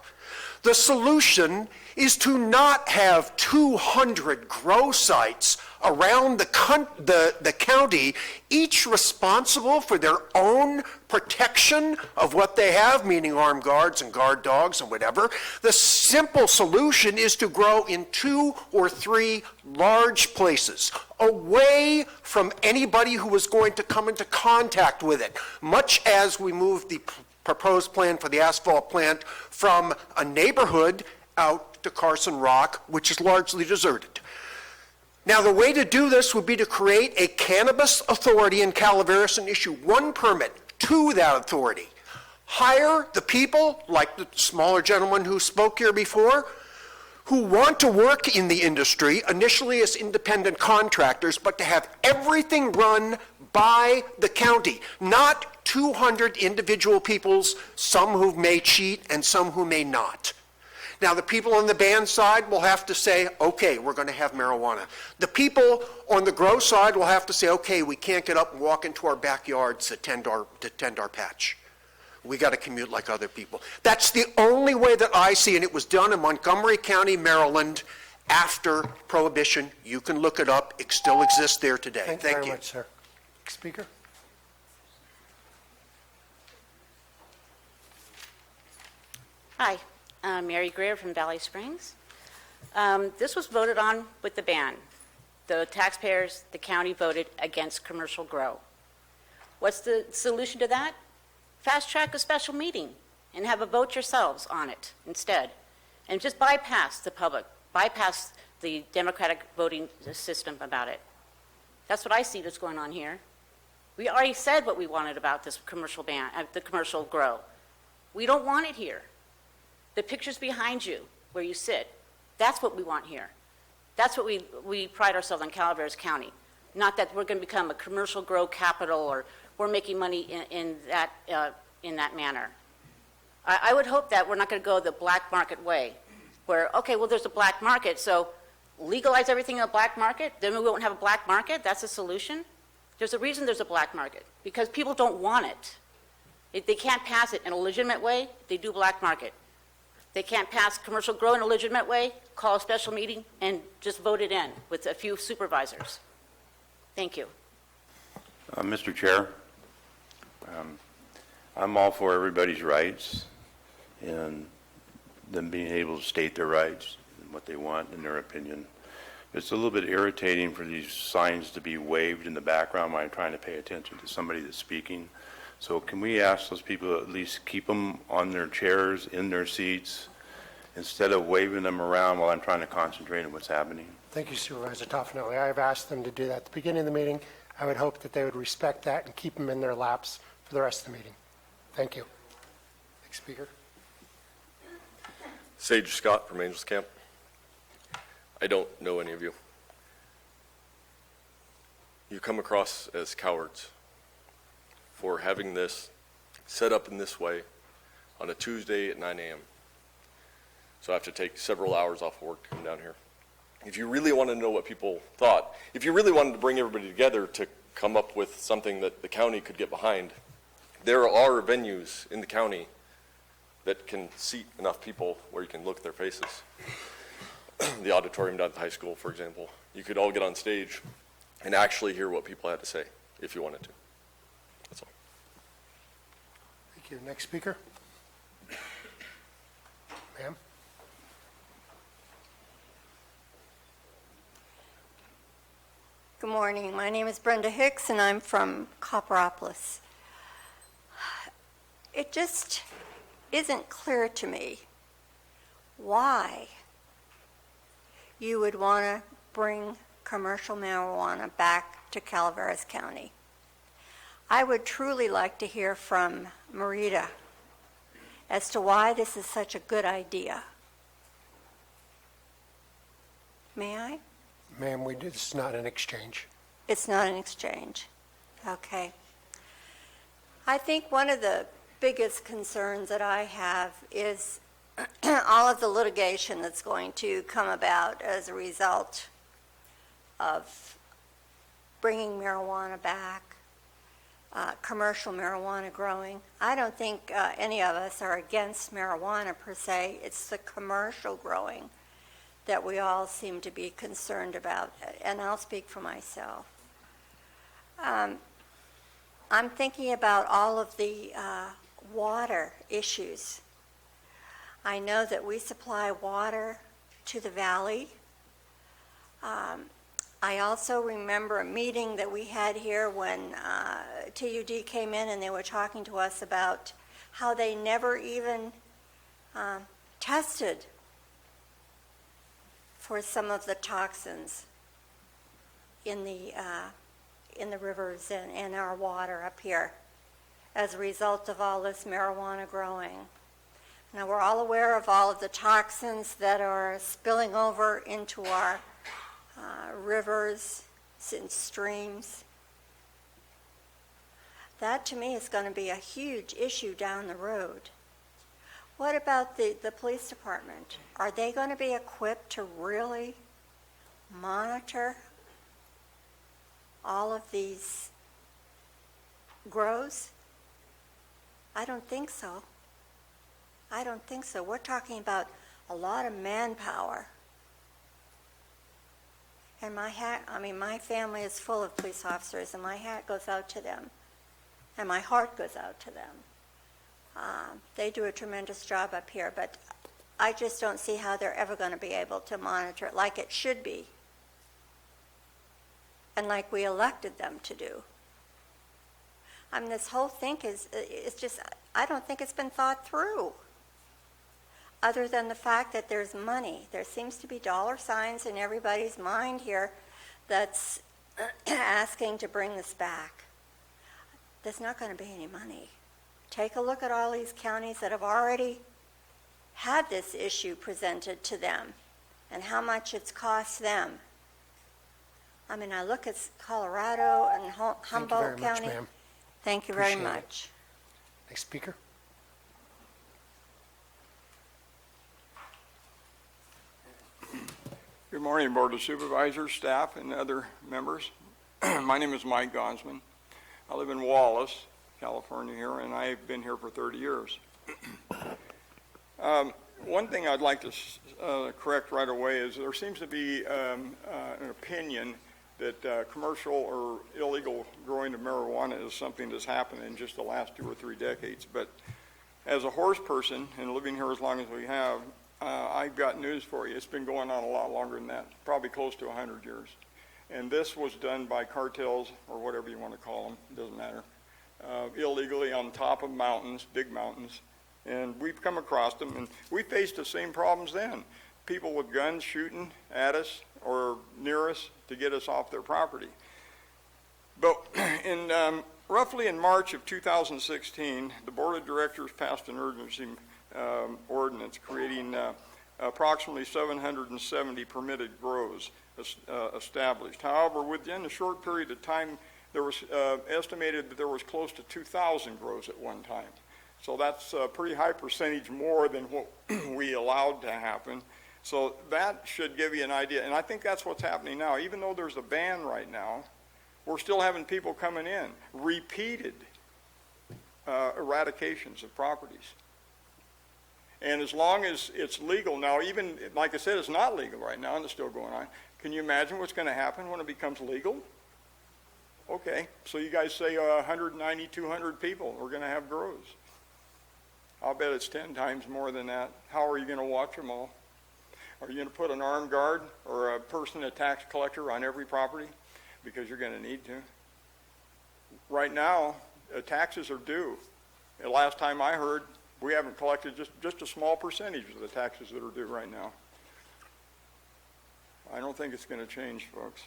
The solution is to not have 200 grow sites around the county, each responsible for their own protection of what they have, meaning armed guards and guard dogs and whatever. The simple solution is to grow in 2 or 3 large places, away from anybody who is going to come into contact with it, much as we move the proposed plan for the asphalt plant from a neighborhood out to Carson Rock, which is largely deserted. Now, the way to do this would be to create a cannabis authority in Calaveras and issue 1 permit to that authority. Hire the people, like the smaller gentleman who spoke here before, who want to work in the industry, initially as independent contractors, but to have everything run by the county, not 200 individual peoples, some who may cheat and some who may not. Now, the people on the band side will have to say, okay, we're going to have marijuana. The people on the grow side will have to say, okay, we can't get up and walk into our backyards to tend our patch. We got to commute like other people. That's the only way that I see, and it was done in Montgomery County, Maryland, after Prohibition. You can look it up. It still exists there today. Thank you very much, sir. Speaker? Hi, I'm Mary Greer from Valley Springs. This was voted on with the ban. The taxpayers, the county voted against commercial grow. What's the solution to that? Fast track a special meeting and have a vote yourselves on it instead. And just bypass the public, bypass the democratic voting system about it. That's what I see that's going on here. We already said what we wanted about this commercial ban, the commercial grow. We don't want it here. The pictures behind you, where you sit, that's what we want here. That's what we pride ourselves on Calaveras County. Not that we're going to become a commercial grow capital or we're making money in that manner. I would hope that we're not going to go the black market way, where, okay, well, there's a black market, so legalize everything in the black market, then we won't have a black market. That's a solution. There's a reason there's a black market, because people don't want it. If they can't pass it in a legitimate way, they do black market. They can't pass commercial grow in a legitimate way, call a special meeting, and just vote it in with a few supervisors. Thank you. Mr. Chair, I'm all for everybody's rights and them being able to state their rights and what they want in their opinion. It's a little bit irritating for these signs to be waved in the background while I'm trying to pay attention to somebody that's speaking. So can we ask those people to at least keep them on their chairs, in their seats, instead of waving them around while I'm trying to concentrate on what's happening? Thank you, Supervisor Toffenelli. I have asked them to do that at the beginning of the meeting. I would hope that they would respect that and keep them in their laps for the rest of the meeting. Thank you. Next speaker. Sage Scott from Angels Camp. I don't know any of you. you come across as cowards for having this set up in this way on a Tuesday at 9 a.m. So I have to take several hours off work to come down here. If you really want to know what people thought, if you really wanted to bring everybody together to come up with something that the county could get behind, there are venues in the county that can seat enough people where you can look at their faces. The auditorium down at the high school, for example. You could all get on stage and actually hear what people had to say if you wanted to. That's all. Thank you. Next speaker. Ma'am. Good morning. My name is Brenda Hicks, and I'm from Copperopolis. It just isn't clear to me why you would want to bring commercial marijuana back to Calaveras County. I would truly like to hear from Marita as to why this is such a good idea. May I? Ma'am, it's not an exchange. It's not an exchange. Okay. I think one of the biggest concerns that I have is all of the litigation that's going to come about as a result of bringing marijuana back, commercial marijuana growing. I don't think any of us are against marijuana per se. It's the commercial growing that we all seem to be concerned about, and I'll speak for myself. I'm thinking about all of the water issues. I know that we supply water to the valley. I also remember a meeting that we had here when TUD came in and they were talking to us about how they never even tested for some of the toxins in the rivers and in our water up here as a result of all this marijuana growing. Now, we're all aware of all of the toxins that are spilling over into our rivers and streams. That, to me, is going to be a huge issue down the road. What about the police department? Are they going to be equipped to really monitor all of these grows? I don't think so. I don't think so. We're talking about a lot of manpower. And my family is full of police officers, and my hat goes out to them, and my heart goes out to them. They do a tremendous job up here, but I just don't see how they're ever going to be able to monitor it like it should be, and like we elected them to do. I mean, this whole thing it's just, I don't think it's been thought through, other than the fact that there's money. There seems to be dollar signs in everybody's mind here that's asking to bring this back. There's not going to be any money. Take a look at all these counties that have already had this issue presented to them and how much it's cost them. I mean, I look at Colorado and Humboldt County. Thank you very much, ma'am. Thank you very much. Next speaker. Good morning, Board of Supervisors, staff, and other members. My name is Mike Gonsman. I live in Wallace, California here, and I've been here for 30 years. One thing I'd like to correct right away is there seems to be an opinion that commercial or illegal growing of marijuana is something that's happened in just the last 2 or 3 decades. But as a horse person and living here as long as we have, I've got news for you. It's been going on a lot longer than that, probably close to 100 years. And this was done by cartels, or whatever you want to call them, it doesn't matter, illegally on top of mountains, big mountains. And we've come across them, and we faced the same problems then. People with guns shooting at us or near us to get us off their property. But roughly in March of 2016, the Board of Directors passed an urgency ordinance creating approximately 770 permitted grows established. However, within a short period of time, there was estimated that there was close to 2,000 grows at one time. So that's a pretty high percentage more than what we allowed to happen. So that should give you an idea. And I think that's what's happening now. Even though there's a ban right now, we're still having people coming in, repeated eradications of properties. And as long as it's legal, now even, like I said, it's not legal right now and it's still going on. Can you imagine what's going to happen when it becomes legal? Okay, so you guys say 190, 200 people are going to have grows. I'll bet it's 10 times more than that. How are you going to watch them all? Are you going to put an armed guard or a person, a tax collector on every property? Because you're going to need to. Right now, taxes are due. The last time I heard, we haven't collected just a small percentage of the taxes that are due right now. I don't think it's going to change, folks.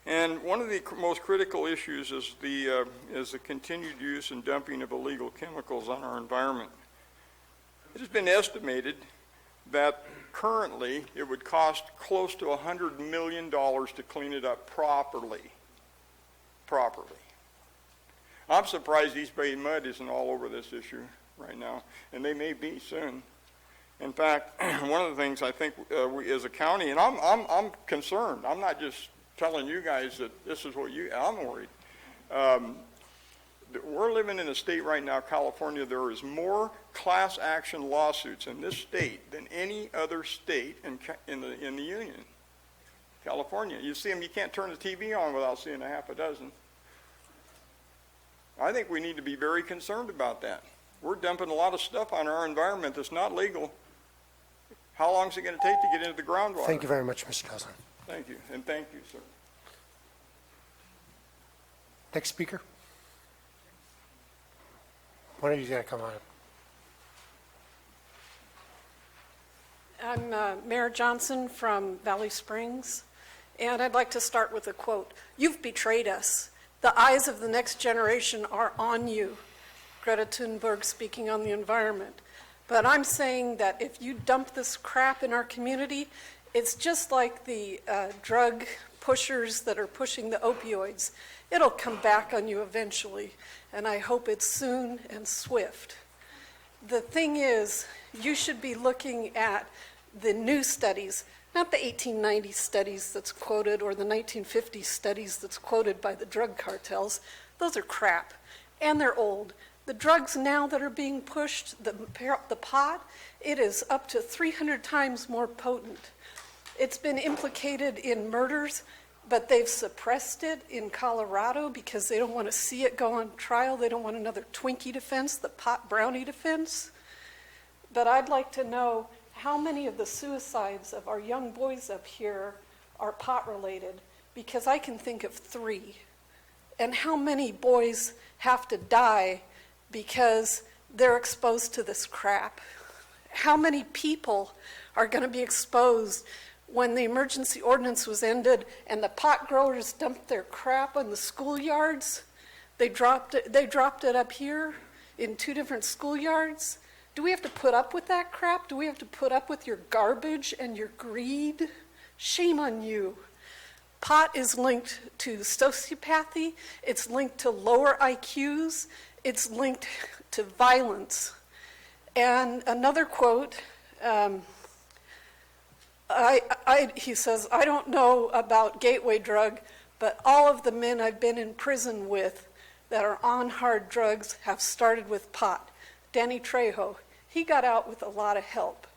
And one of the most critical issues is the continued use and dumping of illegal chemicals on our environment. It has been estimated that currently it would cost close to $100 million to clean it up properly. I'm surprised East Bay Mud isn't all over this issue right now, and they may be soon. In fact, one of the things I think we as a county, and I'm concerned, I'm not just telling you guys that this is what I'm worried. We're living in a state right now, California, there is more class action lawsuits in this state than any other state in the union. California, you see them, you can't turn the TV on without seeing a half a dozen. I think we need to be very concerned about that. We're dumping a lot of stuff on our environment that's not legal. How long is it going to take to get into the groundwater? Thank you very much, Mr. Cousin. Thank you, and thank you, sir. Next speaker. When are you going to come on up? I'm Mayor Johnson from Valley Springs, and I'd like to start with a quote. "You've betrayed us. The eyes of the next generation are on you." Greta Thunberg speaking on the environment. But I'm saying that if you dump this crap in our community, it's just like the drug pushers that are pushing the opioids. It'll come back on you eventually, and I hope it's soon and swift. The thing is, you should be looking at the new studies, not the 1890 studies that's quoted or the 1950 studies that's quoted by the drug cartels. Those are crap, and they're old. The drugs now that are being pushed, the pot, it is up to 300 times more potent. It's been implicated in murders, but they've suppressed it in Colorado because they don't want to see it go on trial. They don't want another Twinkie defense, the pot brownie defense. But I'd like to know how many of the suicides of our young boys up here are pot related, because I can think of 3. And how many boys have to die because they're exposed to this crap? How many people are going to be exposed when the emergency ordinance was ended and the pot growers dumped their crap on the schoolyards? They dropped it up here in 2 different schoolyards. Do we have to put up with that crap? Do we have to put up with your garbage and your greed? Shame on you. Pot is linked to sociopathy. It's linked to lower IQs. It's linked to violence. And another quote, he says, "I don't know about gateway drug, but all of the men I've been in prison with that are on hard drugs have started with pot." Danny Trejo, he got out with a lot of help.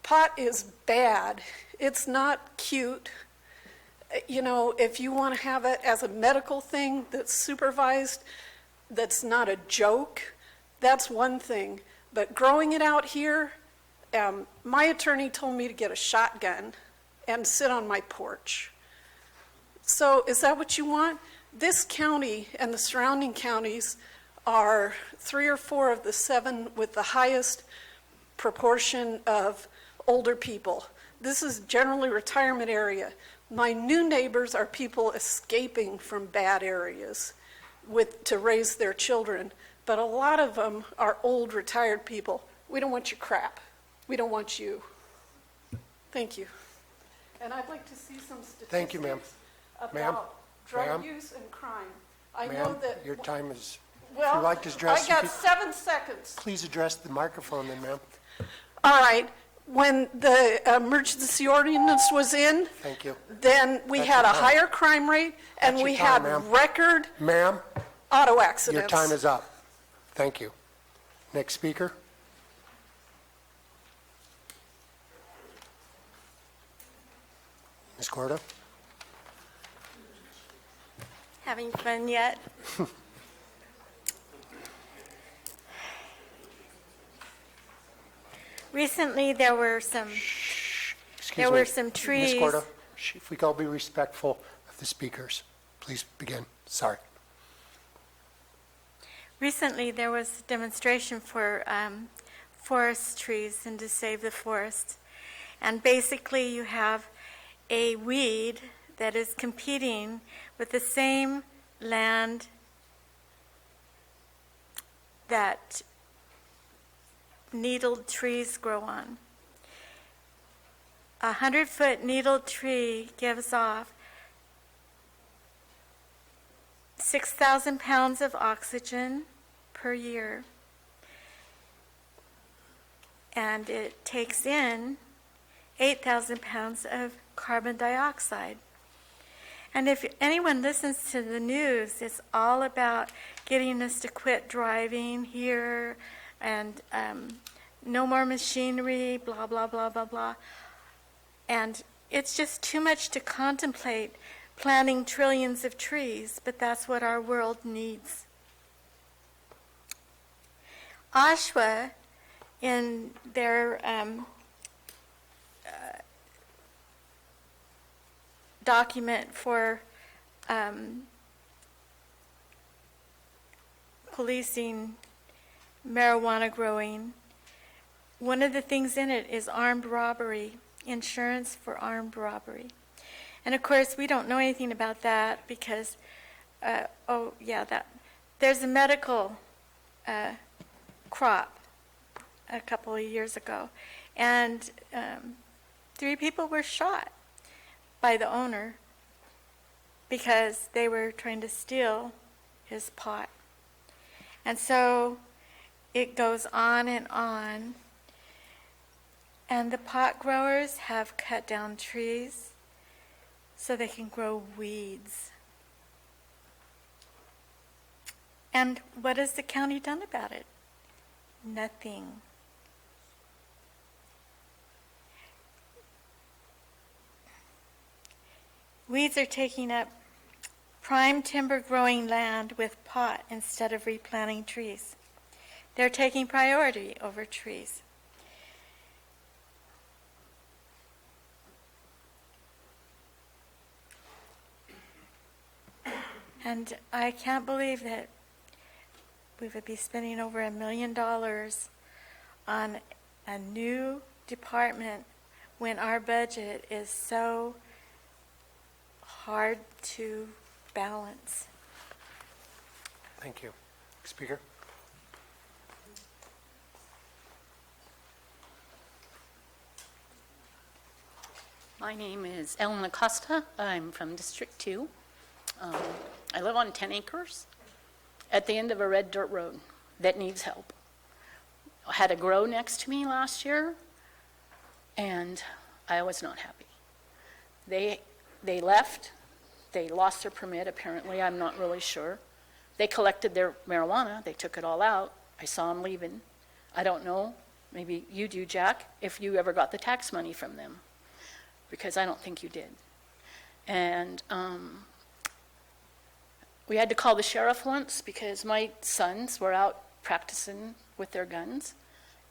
Pot is bad. It's not cute. You know, if you want to have it as a medical thing that's supervised, that's not a joke, that's one thing. But growing it out here, my attorney told me to get a shotgun and sit on my porch. So is that what you want? This county and the surrounding counties are 3 or 4 of the 7 with the highest proportion of older people. This is generally retirement area. My new neighbors are people escaping from bad areas to raise their children, but a lot of them are old retired people. We don't want your crap. We don't want you. Thank you. And I'd like to see some statistics. Thank you, ma'am. Ma'am? About drug Ma'am? use and crime. I know Ma'am, that. your time is, if Well, you'd like to address. I got you 7 seconds. Please address the microphone then, ma'am. All right. When the emergency ordinance was in, Thank you. then we That's had a your time. higher crime rate, and That's we your time, had ma'am. record Ma'am, auto accidents. your time is up. Thank you. Next speaker. Ms. Gordo? Having fun yet? Recently, there were some Excuse me. trees. Ms. Gordo, if we could all be respectful of the speakers, please begin. Sorry. Recently, there was a demonstration for forest trees and to save the forest. And basically, you have a weed that is competing with the same land that needled trees grow on. A 100-foot needled tree gives off 6,000 pounds of oxygen per year, and it takes in 8,000 pounds of carbon dioxide. And if anyone listens to the news, it's all about getting us to quit driving here and no more machinery, blah, blah, blah, blah, blah. And it's just too much to contemplate planting trillions of trees, but that's what our world needs. Oshawa, in their document for policing marijuana growing, one of the things in it is armed robbery, insurance for armed robbery. And of course, we don't know anything about that because, there's a medical crop a couple of years ago, and 3 people were shot by the owner because they were trying to steal his pot. And so it goes on, and the pot growers have cut down trees so they can grow weeds. And what has the county done about it? Nothing. Weeds are taking up prime timber growing land with pot instead of replanting trees. They're taking priority over trees. And I can't believe that we would be spending over $1 million on a new department when our budget is so hard to balance. Thank you. Speaker? My name is Ellen Acosta. I'm from District 2. I live on 10 acres at the end of a red dirt road that needs help. I had a grow next to me last year, and I was not happy. They left. They lost their permit, apparently. I'm not really sure. They collected their marijuana. They took it all out. I saw them leaving. I don't know. Maybe you do, Jack, if you ever got the tax money from them, because I don't think you did. And we had to call the sheriff once because my sons were out practicing with their guns,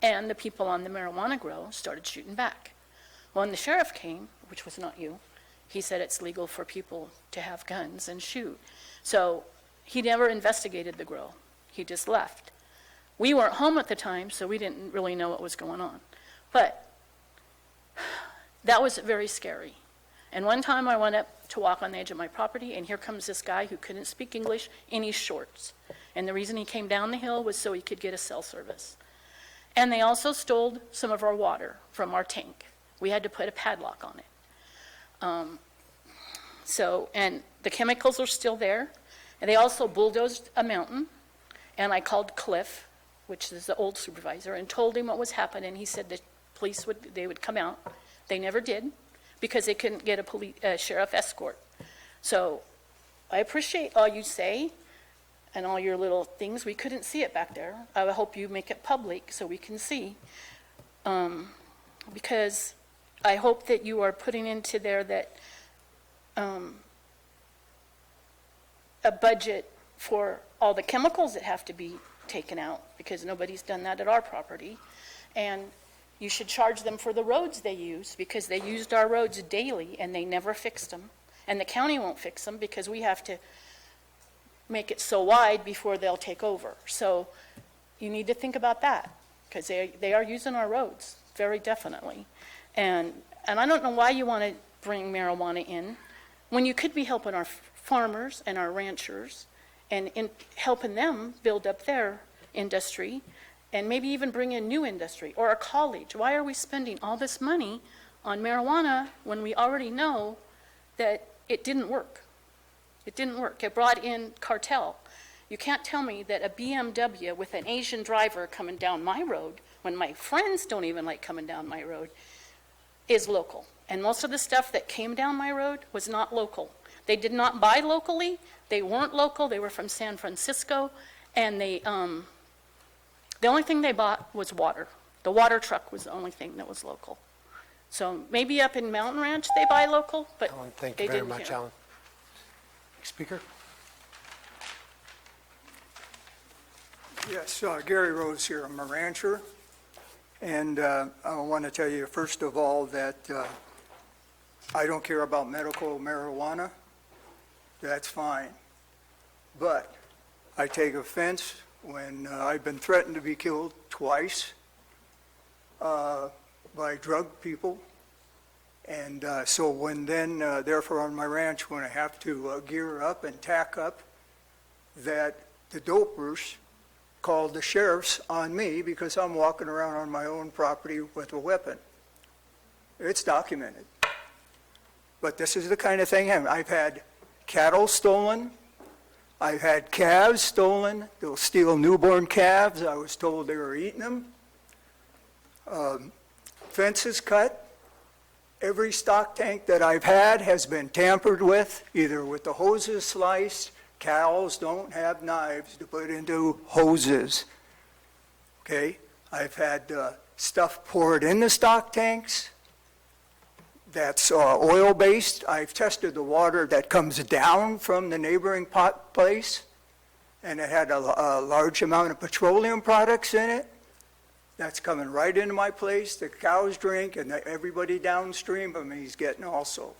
and the people on the marijuana grow started shooting back. When the sheriff came, which was not you, he said it's legal for people to have guns and shoot. So he never investigated the grow. He just left. We weren't home at the time, so we didn't really know what was going on. But that was very scary. And one time I went up to walk on the edge of my property, and here comes this guy who couldn't speak English in his shorts. And the reason he came down the hill was so he could get a cell service. And they also stole some of our water from our tank. We had to put a padlock on it. And the chemicals are still there. And they also bulldozed a mountain. And I called Cliff, which is the old supervisor, and told him what was happening. He said the police would come out. They never did because they couldn't get a sheriff escort. So I appreciate all you say and all your little things. We couldn't see it back there. I hope you make it public so we can see. Because I hope that you are putting into there that a budget for all the chemicals that have to be taken out, because nobody's done that at our property. And you should charge them for the roads they use, because they used our roads daily and they never fixed them. And the county won't fix them because we have to make it so wide before they'll take over. So you need to think about that, because they are using our roads, very definitely. And I don't know why you want to bring marijuana in when you could be helping our farmers and our ranchers and in helping them build up their industry and maybe even bring in new industry or a college. Why are we spending all this money on marijuana when we already know that it didn't work? It didn't work. It brought in cartel. You can't tell me that a BMW with an Asian driver coming down my road, when my friends don't even like coming down my road, is local. And most of the stuff that came down my road was not local. They did not buy locally. They weren't local. They were from San Francisco. And the only thing they bought was water. The water truck was the only thing that was local. So maybe up in Mountain Ranch they buy local, but Alan, thank they you very didn't much, here. Alan. Speaker? Yes, Gary Rose here. I'm a rancher. And I want to tell you, first of all, that I don't care about medical marijuana. That's fine. But I take offense when I've been threatened to be killed twice by drug people. And so when then, therefore on my ranch, when I have to gear up and tack up, that the dopers called the sheriffs on me because I'm walking around on my own property with a weapon. It's documented. But this is the kind of thing I've had cattle stolen. I've had calves stolen. They'll steal newborn calves. I was told they were eating them. Fences cut. Every stock tank that I've had has been tampered with, either with the hoses sliced. Cows don't have knives to put into hoses. Okay? I've had stuff poured in the stock tanks that's oil-based. I've tested the water that comes down from the neighboring pot place, and it had a large amount of petroleum products in it. That's coming right into my place. The cows drink, and everybody downstream of me is getting also.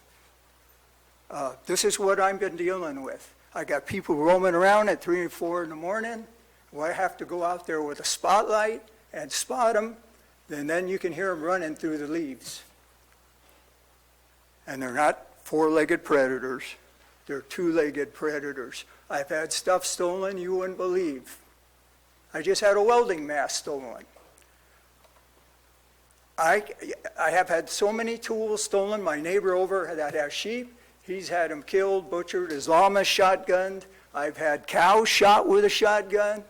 This is what I've been dealing with. I got people roaming around at 3 and 4 in the morning. Well, I have to go out there with a spotlight and spot them, and then you can hear them running through the leaves. And they're not four-legged predators. They're two-legged predators. I've had stuff stolen you wouldn't believe. I just had a welding mask stolen. I have had so many tools stolen. My neighbor over that has sheep, he's had them killed, butchered, his llama shotgunned. I've had cows shot with a shotgun.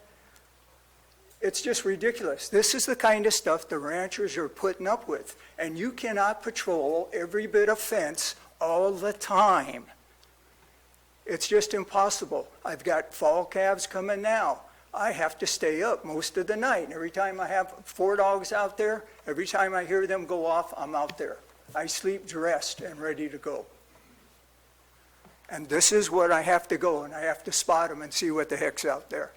It's just ridiculous. This is the kind of stuff the ranchers are putting up with. And you cannot patrol every bit of fence all the time. It's just impossible. I've got fall calves coming now. I have to stay up most of the night. And every time I have 4 dogs out there, every time I hear them go off, I'm out there. I sleep dressed and ready to go. And this is what I have to go, and I have to spot them and see what the heck's out there,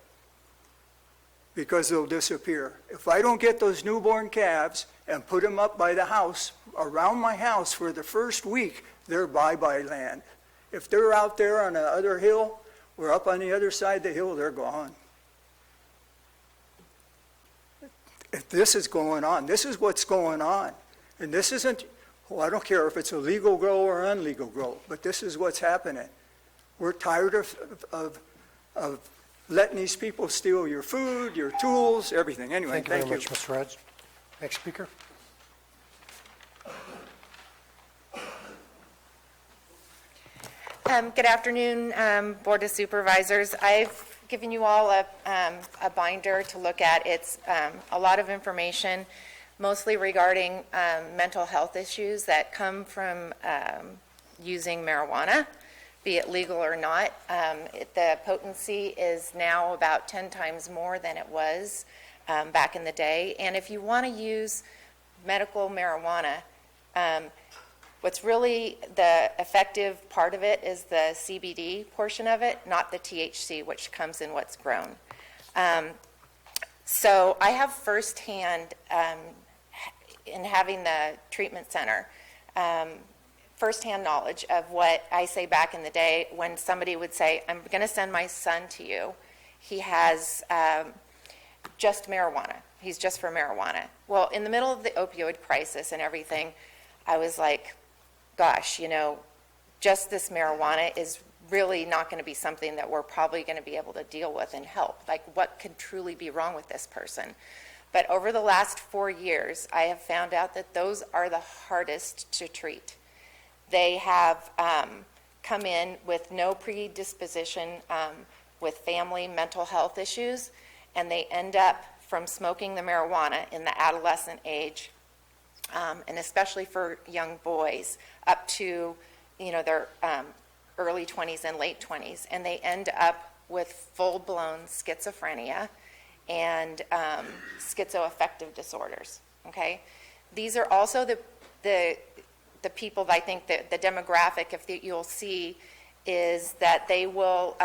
because they'll disappear. If I don't get those newborn calves and put them up by the house, around my house for the first week, they're bye-bye land. If they're out there on the other hill, or up on the other side of the hill, they're gone. If this is going on, this is what's going on. And this isn't, well, I don't care if it's a legal grow or unlegal grow, but this is what's happening. We're tired of letting these people steal your food, your tools, everything. Anyway, Thank you very much, Mr. Rhodes. Next speaker. Good afternoon, Board of Supervisors. I've given you all a binder to look at. It's a lot of information, mostly regarding mental health issues that come from using marijuana, be it legal or not. The potency is now about 10 times more than it was back in the day. And if you want to use medical marijuana, what's really the effective part of it is the CBD portion of it, not the THC, which comes in what's grown. So I have firsthand, in having the treatment center, firsthand knowledge of what I say back in the day when somebody would say, I'm going to send my son to you. He has just marijuana. He's just for marijuana. Well, in the middle of the opioid crisis and everything, I was like, gosh, you know, just this marijuana is really not going to be something that we're probably going to be able to deal with and help. Like, what could truly be wrong with this person? But over the last 4 years, I have found out that those are the hardest to treat. They have come in with no predisposition with family mental health issues, and they end up from smoking the marijuana in the adolescent age, and especially for young boys, up to, you know, their early 20s and late 20s, and they end up with full-blown schizophrenia and schizoaffective disorders, okay? These are also the people that I think that the demographic, you'll see, is that they will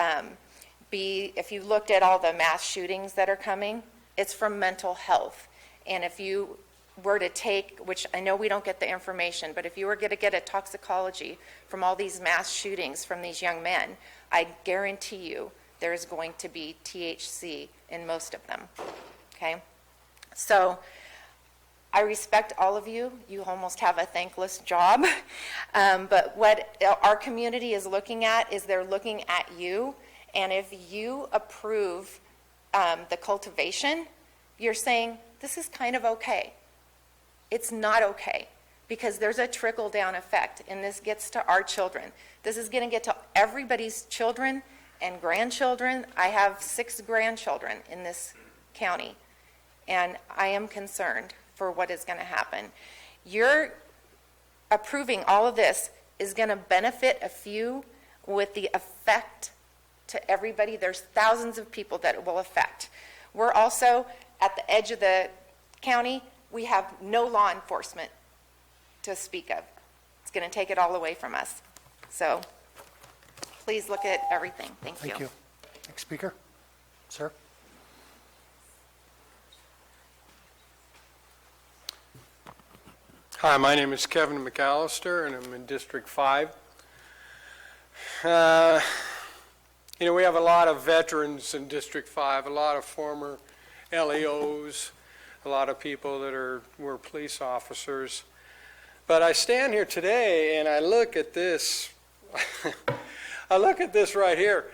be, if you looked at all the mass shootings that are coming, it's from mental health. And if you were to take, which I know we don't get the information, but if you were going to get a toxicology from all these mass shootings from these young men, I guarantee you there's going to be THC in most of them, okay? So I respect all of you. You almost have a thankless job. But what our community is looking at is they're looking at you, and if you approve the cultivation, you're saying, this is kind of okay. It's not okay, because there's a trickle-down effect, and this gets to our children. This is going to get to everybody's children and grandchildren. I have 6 grandchildren in this county, and I am concerned for what is going to happen. You're approving all of this is going to benefit a few with the effect to everybody. There's thousands of people that it will affect. We're also at the edge of the county. We have no law enforcement to speak of. It's going to take it all away from us. So please look at everything. Thank you. Thank you. Next speaker, sir. Hi, my name is Kevin McAllister, and I'm in District 5. You know, we have a lot of veterans in District 5, a lot of former LEOs, a lot of people that were police officers. But I stand here today and I look at this, I look at this right here.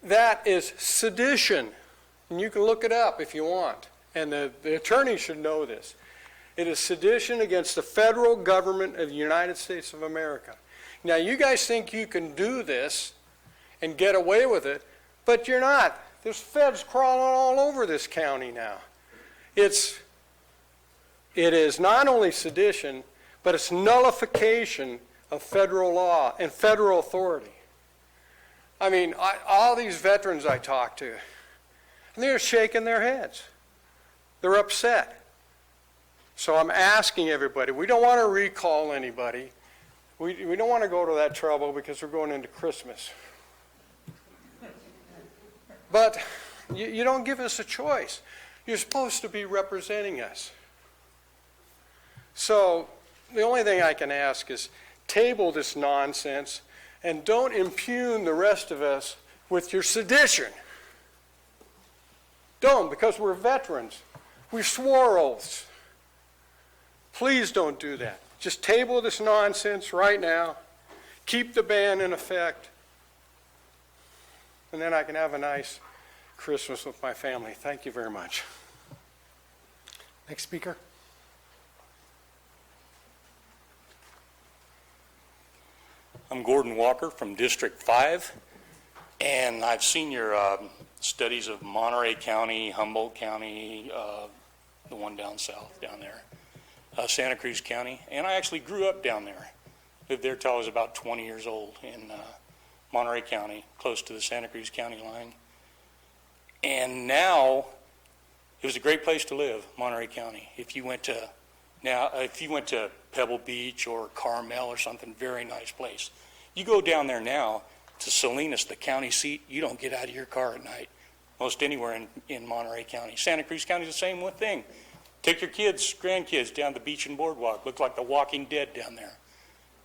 That is sedition. And you can look it up if you want. And the attorney should know this. It is sedition against the federal government of the United States of America. Now, you guys think you can do this and get away with it, but you're not. There's feds crawling all over this county now. It is not only sedition, but it's nullification of federal law and federal authority. I mean, all these veterans I talk to, and they're shaking their heads. They're upset. So I'm asking everybody, we don't want to recall anybody. We don't want to go to that trouble because we're going into Christmas. But you don't give us a choice. You're supposed to be representing us. So the only thing I can ask is table this nonsense and don't impugn the rest of us with your sedition. Don't, because we're veterans. We swore oaths. Please don't do that. Just table this nonsense right now. Keep the ban in effect. And then I can have a nice Christmas with my family. Thank you very much. Next speaker. I'm Gordon Walker from District 5, and I've seen your studies of Monterey County, Humboldt County, the one down south down there, Santa Cruz County, and I actually grew up down there. Lived there till I was about 20 years old in Monterey County, close to the Santa Cruz County line. And now, it was a great place to live, Monterey County. If you went to Pebble Beach or Carmel or something, very nice place. You go down there now to Salinas, the county seat, you don't get out of your car at night, most anywhere in Monterey County. Santa Cruz County is the same thing. Take your kids, grandkids down the beach and boardwalk. Look like the Walking Dead down there.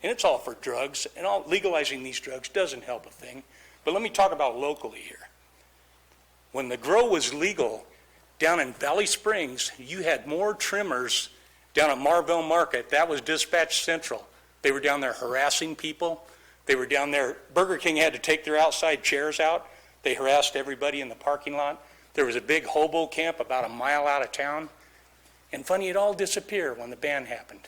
And it's all for drugs, and legalizing these drugs doesn't help a thing. But let me talk about locally here. When the grow was legal down in Valley Springs, you had more trimmers down at Marvell Market. That was Dispatch Central. They were down there harassing people. They were down there. Burger King had to take their outside chairs out. They harassed everybody in the parking lot. There was a big hobo camp about a mile out of town. And funny, it all disappeared when the ban happened.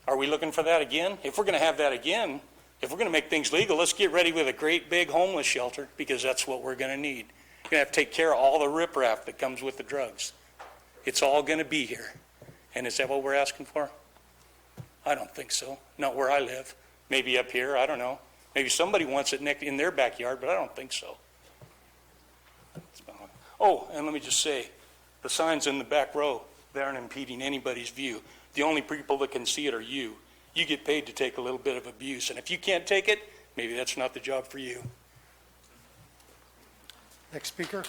Are we looking for that again? If we're going to have that again, if we're going to make things legal, let's get ready with a great big homeless shelter, because that's what we're going to need. You're going to have to take care of all the riprap that comes with the drugs. It's all going to be here. And is that what we're asking for? I don't think so. Not where I live. Maybe up here, I don't know. Maybe somebody wants it in their backyard, but I don't think so. Oh, and let me just say, the signs in the back row, they aren't impeding anybody's view. The only people that can see it are you. You get paid to take a little bit of abuse, and if you can't take it, maybe that's not the job for you. Next speaker.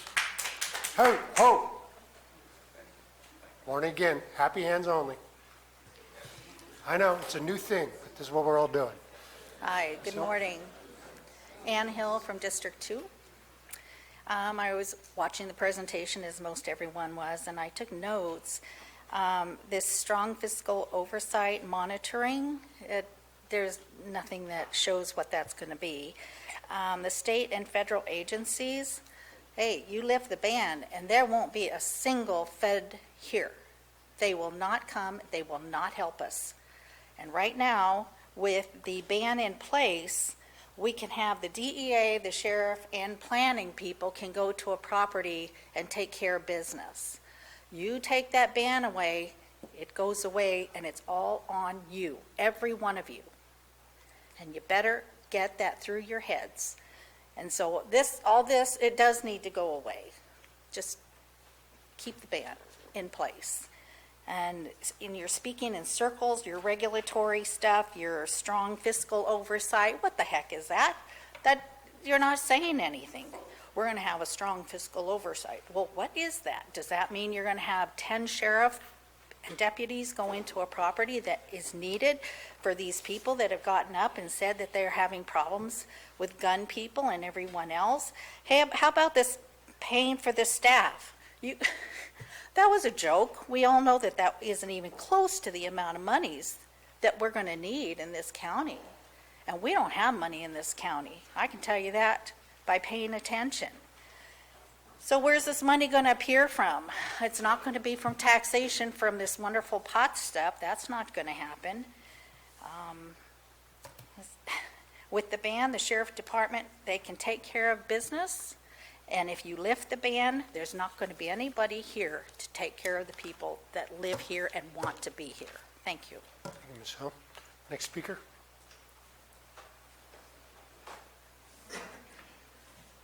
Ho! Morning again. Happy hands only. I know, it's a new thing, but this is what we're all doing. Hi, good morning. Ann Hill from District 2. I was watching the presentation, as most everyone was, and I took notes. This strong fiscal oversight monitoring, there's nothing that shows what that's going to be. The state and federal agencies, hey, you lift the ban, and there won't be a single Fed here. They will not come, they will not help us. And right now, with the ban in place, we can have the DEA, the sheriff, and planning people can go to a property and take care of business. You take that ban away, it goes away, and it's all on you, every one of you. And you better get that through your heads. And so all this, it does need to go away. Just keep the ban in place. And in your speaking in circles, your regulatory stuff, your strong fiscal oversight, what the heck is that? That you're not saying anything. We're going to have a strong fiscal oversight. Well, what is that? Does that mean you're going to have 10 sheriff and deputies go into a property that is needed for these people that have gotten up and said that they're having problems with gun people and everyone else? Hey, how about this paying for the staff? That was a joke. We all know that that isn't even close to the amount of monies that we're going to need in this county. And we don't have money in this county. I can tell you that by paying attention. So where's this money going to appear from? It's not going to be from taxation from this wonderful pot stuff. That's not going to happen. With the ban, the sheriff department, they can take care of business. And if you lift the ban, there's not going to be anybody here to take care of the people that live here and want to be here. Thank you. Thank you, Ms. Hill. Next speaker.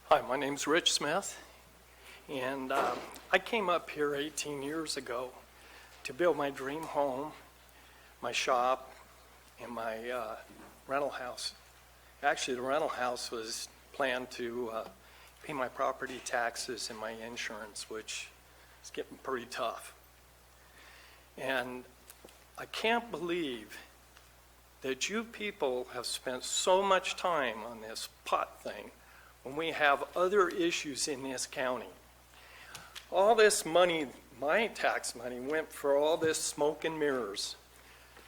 Hi, my name's Rich Smith, and I came up here 18 years ago to build my dream home, my shop, and my rental house. Actually, the rental house was planned to pay my property taxes and my insurance, which is getting pretty tough. And I can't believe that you people have spent so much time on this pot thing when we have other issues in this county. All this money, my tax money, went for all this smoke and mirrors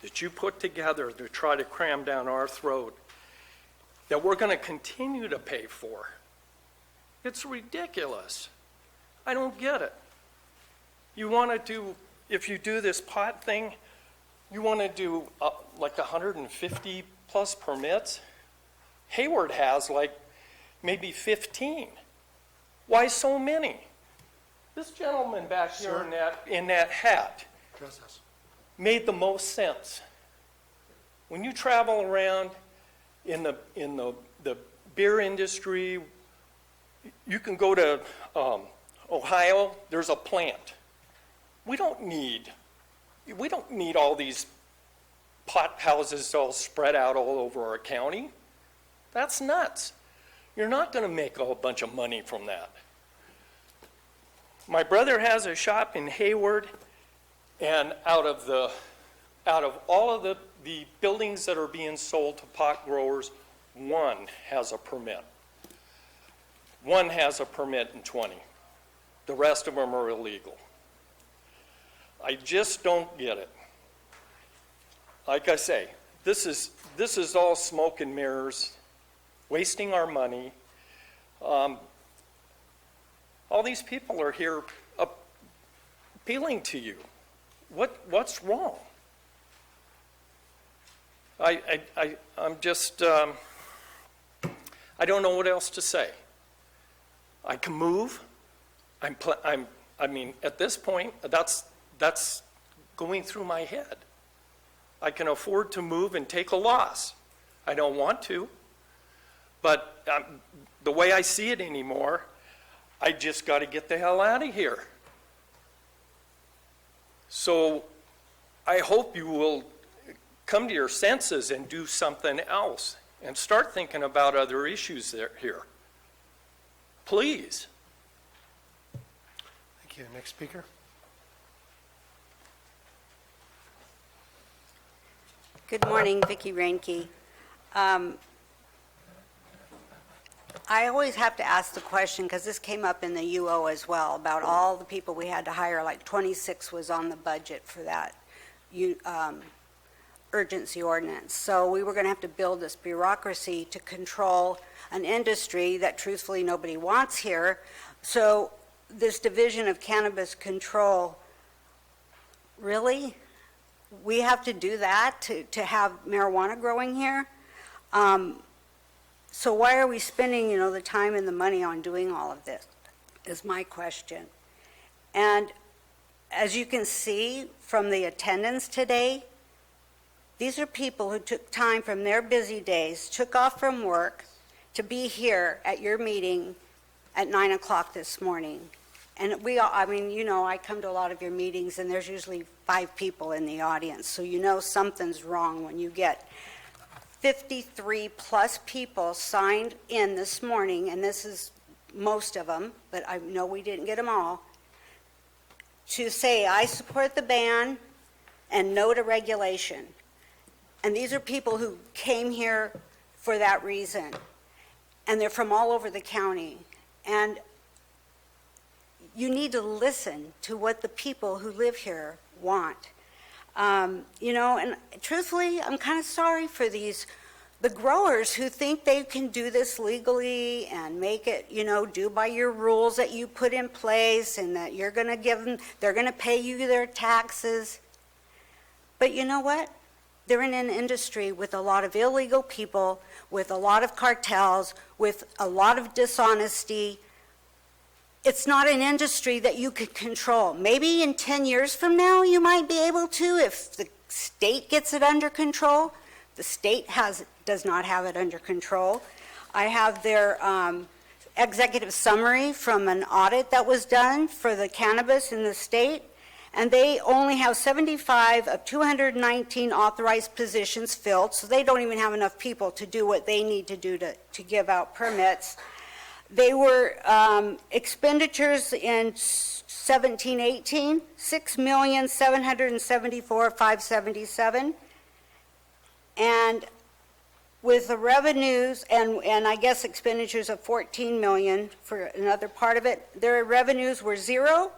that you put together to try to cram down our throat that we're going to continue to pay for. It's ridiculous. I don't get it. You want to do, if you do this pot thing, you want to do like 150 plus permits? Hayward has like maybe 15. Why so many? This gentleman back here in that hat made the most sense. When you travel around in the beer industry, you can go to Ohio, there's a plant. We don't need all these pot houses all spread out all over our county. That's nuts. You're not going to make a bunch of money from that. My brother has a shop in Hayward, and out of all of the buildings that are being sold to pot growers, one has a permit. One has a permit in 20. The rest of them are illegal. I just don't get it. Like I say, this is all smoke and mirrors, wasting our money. All these people are here appealing to you. What's wrong? I'm just, I don't know what else to say. I can move. I mean, at this point, that's going through my head. I can afford to move and take a loss. I don't want to, but the way I see it anymore, I just got to get the hell out of here. So I hope you will come to your senses and do something else and start thinking about other issues here. Please. Thank you. Next speaker. Good morning, Vicki Reinke. I always have to ask the question, because this came up in the UO as well, about all the people we had to hire, like 26 was on the budget for that urgency ordinance. So we were going to have to build this bureaucracy to control an industry that truthfully nobody wants here. So this division of cannabis control, really? We have to do that to have marijuana growing here? So why are we spending, the time and the money on doing all of this, is my question. And as you can see from the attendance today, these are people who took time from their busy days, took off from work to be here at your meeting at 9 o'clock this morning. And I come to a lot of your meetings, and there's usually 5 people in the audience, so something's wrong when you get 53 plus people signed in this morning, and this is most of them, but I know we didn't get them all, to say, I support the ban and no to regulation. And these are people who came here for that reason, and they're from all over the county. And you need to listen to what the people who live here want. And truthfully, I'm kind of sorry for the growers who think they can do this legally and make it, do by your rules that you put in place, and that you're going to give them, they're going to pay you their taxes. But you know what? They're in an industry with a lot of illegal people, with a lot of cartels, with a lot of dishonesty. It's not an industry that you could control. Maybe in 10 years from now you might be able to if the state gets it under control. The state does not have it under control. I have their executive summary from an audit that was done for the cannabis in the state, and they only have 75 of 219 authorized positions filled, so they don't even have enough people to do what they need to do to give out permits. They were expenditures in 17-18, $6,774,577, and with the revenues and I guess expenditures of $14 million for another part of it, their revenues were 0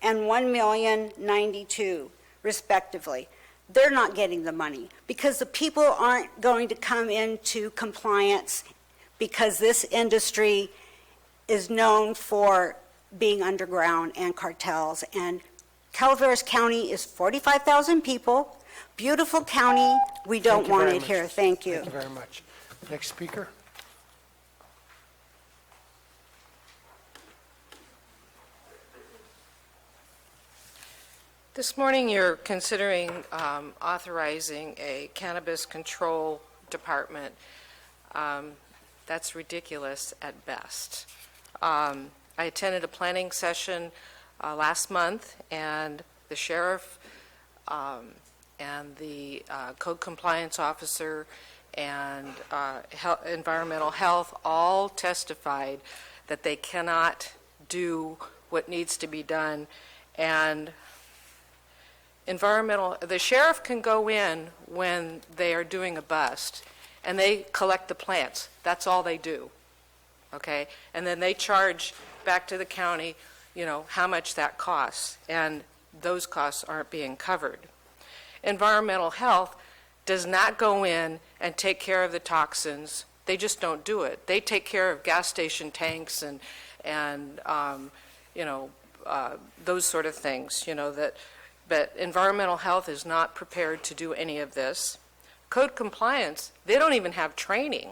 and $1,092,000 respectively. They're not getting the money because the people aren't going to come into compliance, because this industry is known for being underground and cartels. And Calaveras County is 45,000 people, beautiful county. We don't want it here. Thank you. Thank you very much. Next speaker. This morning, you're considering authorizing a cannabis control department. That's ridiculous at best. I attended a planning session last month, and the sheriff and the code compliance officer and environmental health all testified that they cannot do what needs to be done. And the sheriff can go in when they are doing a bust, and they collect the plants. That's all they do, okay? And then they charge back to the county, how much that costs, and those costs aren't being covered. Environmental health does not go in and take care of the toxins. They just don't do it. They take care of gas station tanks and those sort of things, but environmental health is not prepared to do any of this. Code compliance, they don't even have training.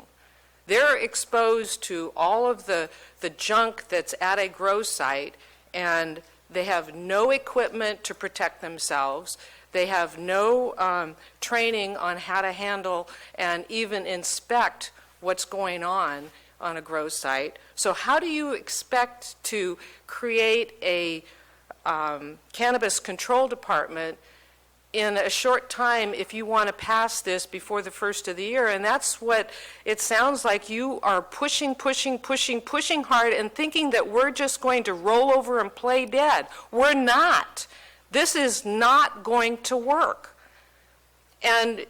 They're exposed to all of the junk that's at a grow site, and they have no equipment to protect themselves. They have no training on how to handle and even inspect what's going on a grow site. So how do you expect to create a cannabis control department in a short time if you want to pass this before the first of the year? And that's what it sounds like. You are pushing hard and thinking that we're just going to roll over and play dead. We're not. This is not going to work. And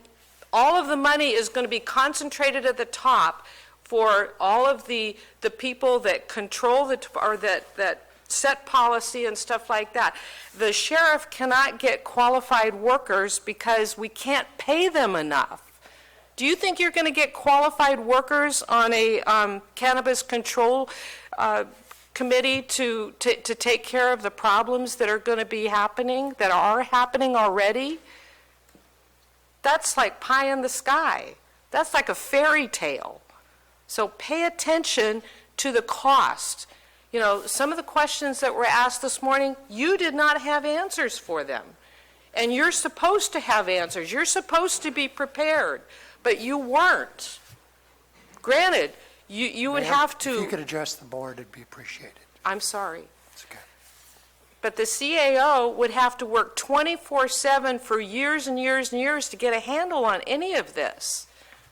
all of the money is going to be concentrated at the top for all of the people that control that set policy and stuff like that. The sheriff cannot get qualified workers because we can't pay them enough. Do you think you're going to get qualified workers on a cannabis control committee to take care of the problems that are going to be happening, that are happening already? That's like pie in the sky. That's like a fairy tale. So pay attention to the cost. Some of the questions that were asked this morning, you did not have answers for them. And you're supposed to have answers. You're supposed to be prepared, but you weren't. Granted, you would have to... If you could address the board, it'd be appreciated. I'm sorry. It's okay. But the CAO would have to work 24/7 for years and years and years to get a handle on any of this.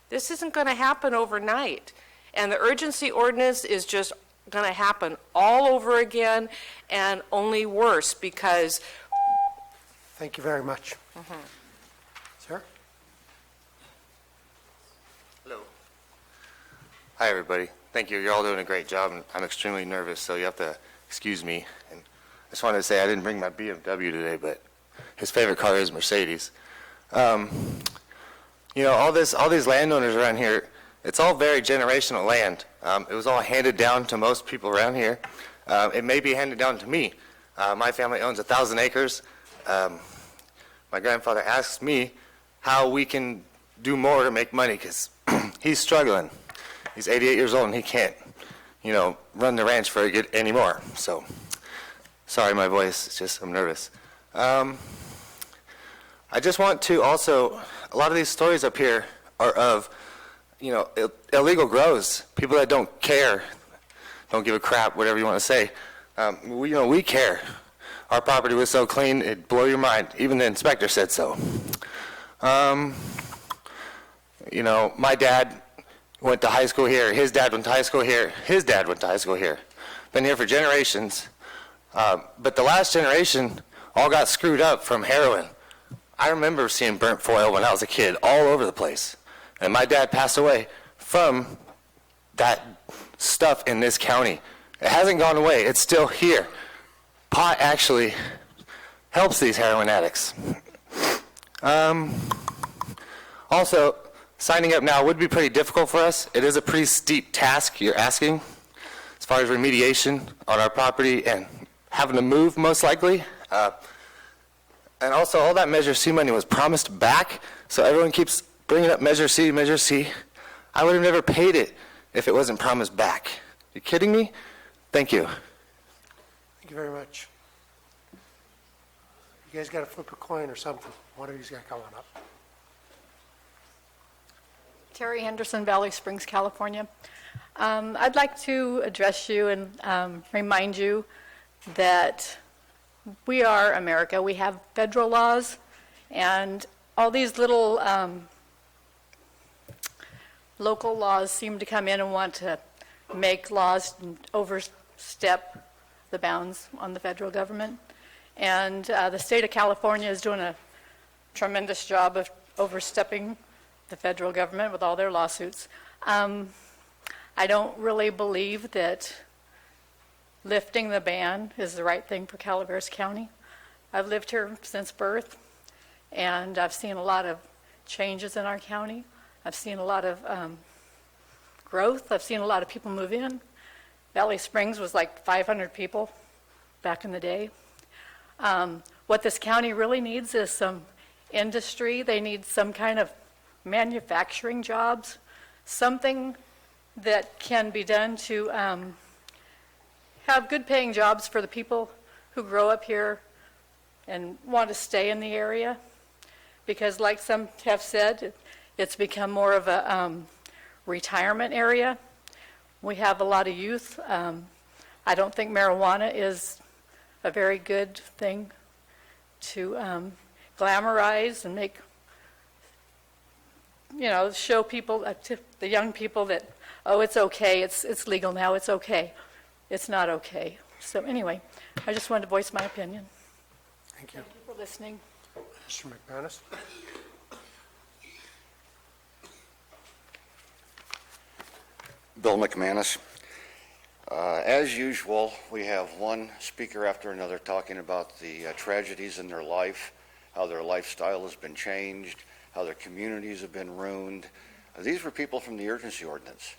This isn't going to happen overnight. And the urgency ordinance is just going to happen all over again, and only worse because... Thank you very much. Sir? Hello. Hi, everybody. Thank you. You're all doing a great job, and I'm extremely nervous, so you have to excuse me. And I just wanted to say I didn't bring my BMW today, but his favorite car is Mercedes. All these landowners around here, it's all very generational land. It was all handed down to most people around here. It may be handed down to me. My family owns 1,000 acres. My grandfather asks me how we can do more to make money because he's struggling. He's 88 years old and he can't, run the ranch very good anymore. So, sorry, my voice. It's just I'm nervous. I just want to also, a lot of these stories up here are of illegal grows, people that don't care, don't give a crap, whatever you want to say. We care. Our property was so clean, it'd blow your mind. Even the inspector said so. My dad went to high school here. His dad went to high school here. His dad went to high school here. Been here for generations. But the last generation all got screwed up from heroin. I remember seeing burnt foil when I was a kid all over the place. And my dad passed away from that stuff in this county. It hasn't gone away. It's still here. Pot actually helps these heroin addicts. Also, signing up now would be pretty difficult for us. It is a pretty steep task you're asking. as far as remediation on our property and having to move most likely. And also all that Measure C money was promised back, so everyone keeps bringing up Measure C, Measure C. I would have never paid it if it wasn't promised back. You kidding me? Thank you. Thank you very much. You guys got to flip a coin or something. One of you's got to come on up. Terry Henderson, Valley Springs, California. I'd like to address you and remind you that we are America. We have federal laws, and all these little local laws seem to come in and want to make laws and overstep the bounds on the federal government. And the state of California is doing a tremendous job of overstepping the federal government with all their lawsuits. I don't really believe that lifting the ban is the right thing for Calaveras County. I've lived here since birth, and I've seen a lot of changes in our county. I've seen a lot of growth. I've seen a lot of people move in. Valley Springs was like 500 people back in the day. What this county really needs is some industry. They need some kind of manufacturing jobs, something that can be done to have good paying jobs for the people who grow up here and want to stay in the area. Because like some have said, it's become more of a retirement area. We have a lot of youth. I don't think marijuana is a very good thing to glamorize and make, show people, to the young people that, oh, it's okay, it's legal now, it's okay. It's not okay. So anyway, I just wanted to voice my opinion. Thank you. Thank you for listening. Mr. McManus? Bill McManus. As usual, we have one speaker after another talking about the tragedies in their life, how their lifestyle has been changed, how their communities have been ruined. These were people from the urgency ordinance.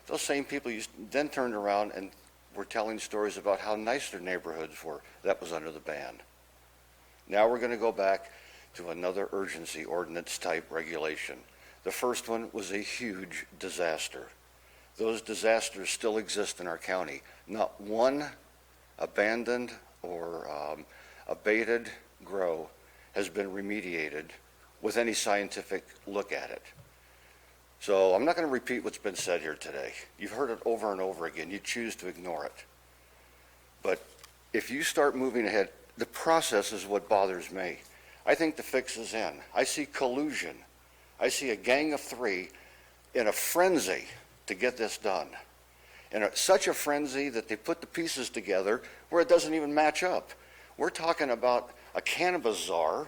Those same people then turned around and were telling stories about how nice their neighborhoods were. That was under the ban. Now we're going to go back to another urgency ordinance type regulation. The first one was a huge disaster. Those disasters still exist in our county. Not one abandoned or abated grow has been remediated with any scientific look at it. So I'm not going to repeat what's been said here today. You've heard it over and over again. You choose to ignore it. But if you start moving ahead, the process is what bothers me. I think the fix is in. I see collusion. I see a gang of three in a frenzy to get this done. And it's such a frenzy that they put the pieces together where it doesn't even match up. We're talking about a cannabis czar,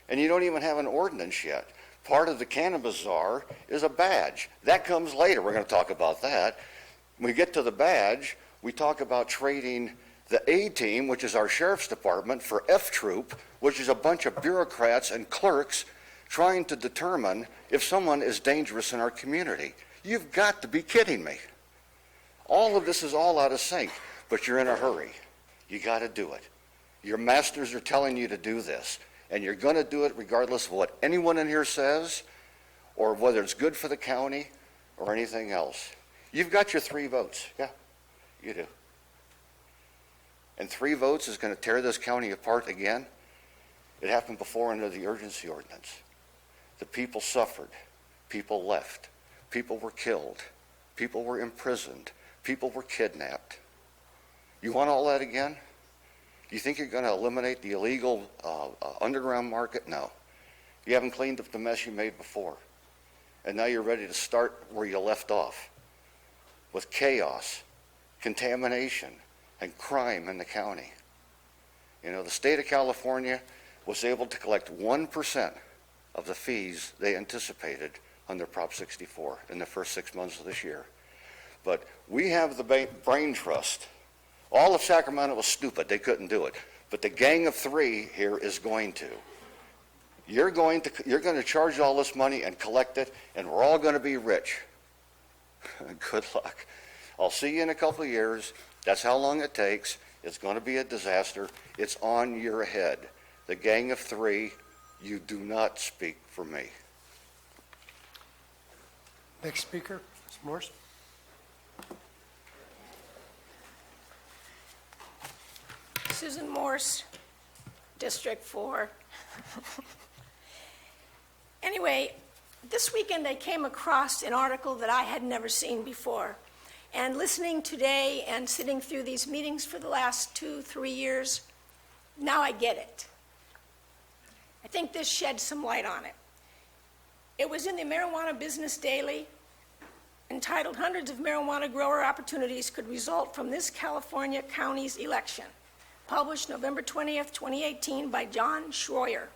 and you don't even have an ordinance yet. Part of the cannabis czar is a badge. That comes later. We're going to talk about that. When we get to the badge, we talk about trading the A team, which is our sheriff's department, for F troop, which is a bunch of bureaucrats and clerks trying to determine if someone is dangerous in our community. You've got to be kidding me. All of this is all out of sync, but you're in a hurry. You got to do it. Your masters are telling you to do this, and you're going to do it regardless of what anyone in here says or whether it's good for the county or anything else. You've got your 3 votes. Yeah, you do. And 3 votes is going to tear this county apart again. It happened before under the urgency ordinance. The people suffered. People left. People were killed. People were imprisoned. People were kidnapped. You want all that again? You think you're going to eliminate the illegal underground market? No. You haven't cleaned up the mess you made before. And now you're ready to start where you left off, with chaos, contamination, and crime in the county. The state of California was able to collect 1% of the fees they anticipated under Prop 64 in the first 6 months of this year. But we have the brain trust. All of Sacramento was stupid. They couldn't do it. But the gang of 3 here is going to. You're going to charge all this money and collect it, and we're all going to be rich. Good luck. I'll see you in a couple of years. That's how long it takes. It's going to be a disaster. It's on your head. The Gang of Three, you do not speak for me. Next speaker, Ms. Morse. Susan Morse, District 4. Anyway, this weekend I came across an article that I had never seen before. And listening today and sitting through these meetings for the last 2-3 years, now I get it. I think this sheds some light on it. It was in the Marijuana Business Daily, entitled "Hundreds of Marijuana Grower Opportunities Could Result from This California County's Election," published November 20th, 2018 by John Schroyer.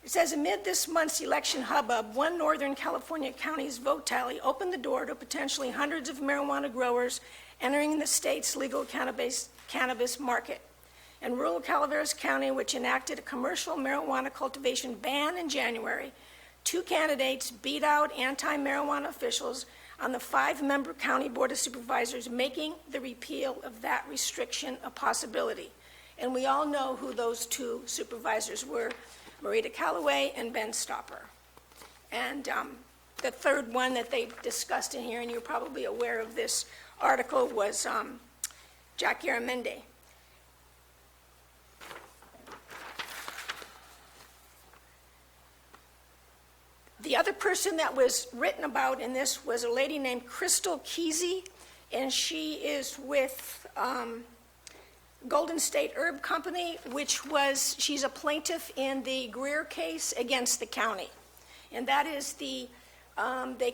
It says, amid this month's election hubbub, one Northern California county's vote tally opened the door to potentially hundreds of marijuana growers entering the state's legal cannabis market. In rural Calaveras County, which enacted a commercial marijuana cultivation ban in January, 2 candidates beat out anti-marijuana officials on the 5-member County Board of Supervisors, making the repeal of that restriction a possibility. And we all know who those 2 supervisors were, Marita Callaway and Ben Stopper. And the third one that they discussed in here, and you're probably aware of this article, was Jack Garamendi. The other person that was written about in this was a lady named Crystal Kesey, and she is with Golden State Herb Company, she's a plaintiff in the Greer case against the county. And that is they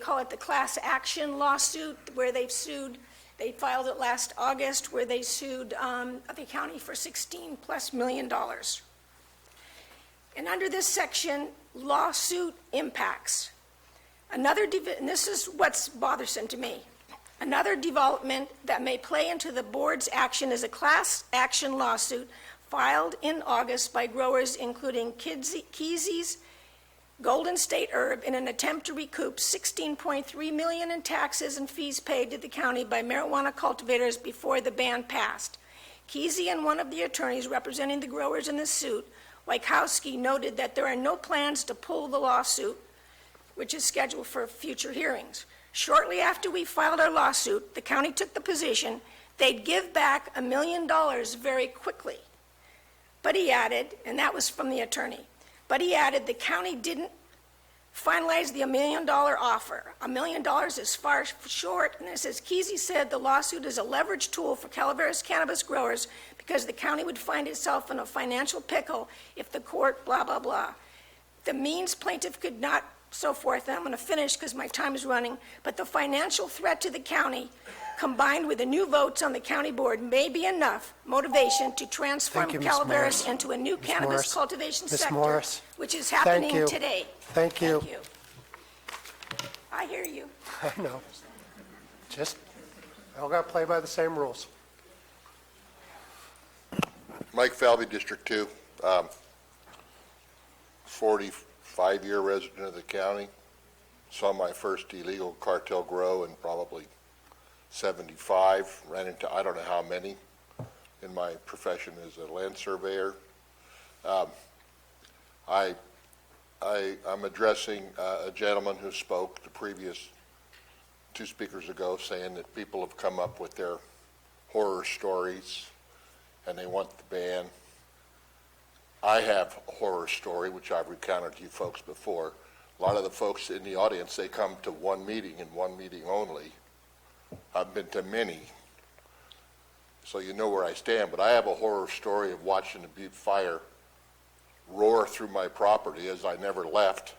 call it the class action lawsuit, where they filed it last August, where they sued the county for $16+ million. And under this section, lawsuit impacts. And this is what's bothersome to me. Another development that may play into the board's action is a class action lawsuit filed in August by growers including Kesey's, Golden State Herb, in an attempt to recoup $16.3 million in taxes and fees paid to the county by marijuana cultivators before the ban passed. Kesey and one of the attorneys representing the growers in the suit, Wykowski, noted that there are no plans to pull the lawsuit, which is scheduled for future hearings. Shortly after we filed our lawsuit, the county took the position they'd give back $1 million very quickly. But he added, and that was from the attorney, but he added the county didn't finalize the $1 million offer. $1 million is far short, and it says, Kesey said the lawsuit is a leverage tool for Calaveras cannabis growers because the county would find itself in a financial pickle if the court blah, blah, blah. The means plaintiff could not, so forth, and I'm going to finish because my time is running, but the financial threat to the county, combined with the new votes on the county board, may be enough motivation to transform Calaveras into a new cannabis cultivation sector, which is happening today. Thank you. Thank you. I hear you. I know. We all got to play by the same rules. Mike Falvey, District 2, 45-year resident of the county. Saw my first illegal cartel grow in probably 75. Ran into I don't know how many in my profession as a land surveyor. I'm addressing a gentleman who spoke the previous 2 speakers ago, saying that people have come up with their horror stories and they want the ban. I have a horror story, which I've recounted to you folks before. A lot of the folks in the audience, they come to one meeting and one meeting only. I've been to many, so you know where I stand, but I have a horror story of watching the Butte fire roar through my property as I never left.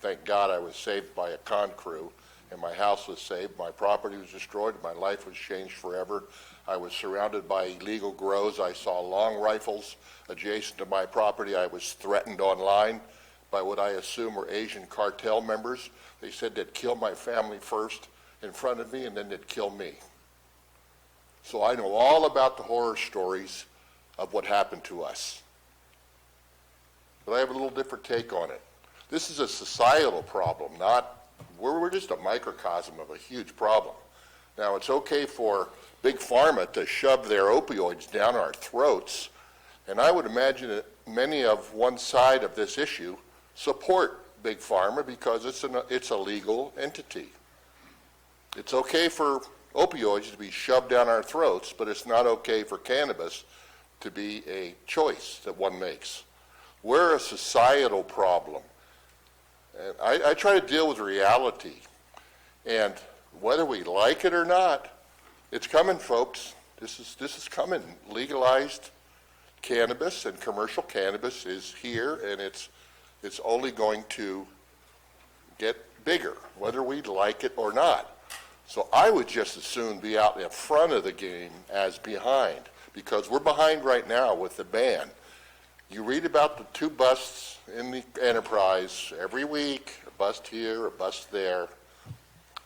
Thank God I was saved by a con crew, and my house was saved. My property was destroyed. My life was changed forever. I was surrounded by illegal grows. I saw long rifles adjacent to my property. I was threatened online by what I assume were Asian cartel members. They said they'd kill my family first in front of me, and then they'd kill me. So I know all about the horror stories of what happened to us. But I have a little different take on it. This is a societal problem, we're just a microcosm of a huge problem. Now, it's okay for Big Pharma to shove their opioids down our throats, and I would imagine that many of one side of this issue support Big Pharma because it's a legal entity. It's okay for opioids to be shoved down our throats, but it's not okay for cannabis to be a choice that one makes. We're a societal problem. And I try to deal with reality. And whether we like it or not, it's coming, folks. This is coming. Legalized cannabis and commercial cannabis is here, and it's only going to get bigger, whether we like it or not. So I would just as soon be out in front of the game as behind, because we're behind right now with the ban. You read about the 2 busts in the enterprise every week, a bust here, a bust there.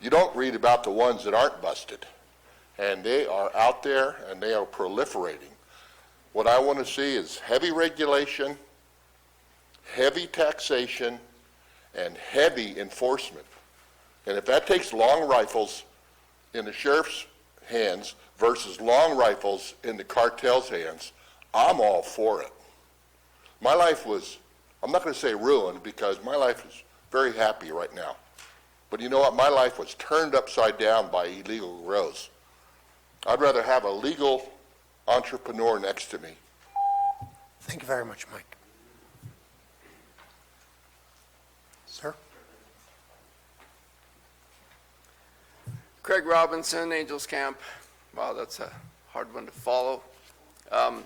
You don't read about the ones that aren't busted, and they are out there and they are proliferating. What I want to see is heavy regulation, heavy taxation, and heavy enforcement. And if that takes long rifles in the sheriff's hands versus long rifles in the cartel's hands, I'm all for it. My life was, I'm not going to say ruined, because my life is very happy right now. But you know what? My life was turned upside down by illegal grows. I'd rather have a legal entrepreneur next to me. Thank you very much, Mike. Sir? Craig Robinson, Angels Camp. Wow, that's a hard one to follow. I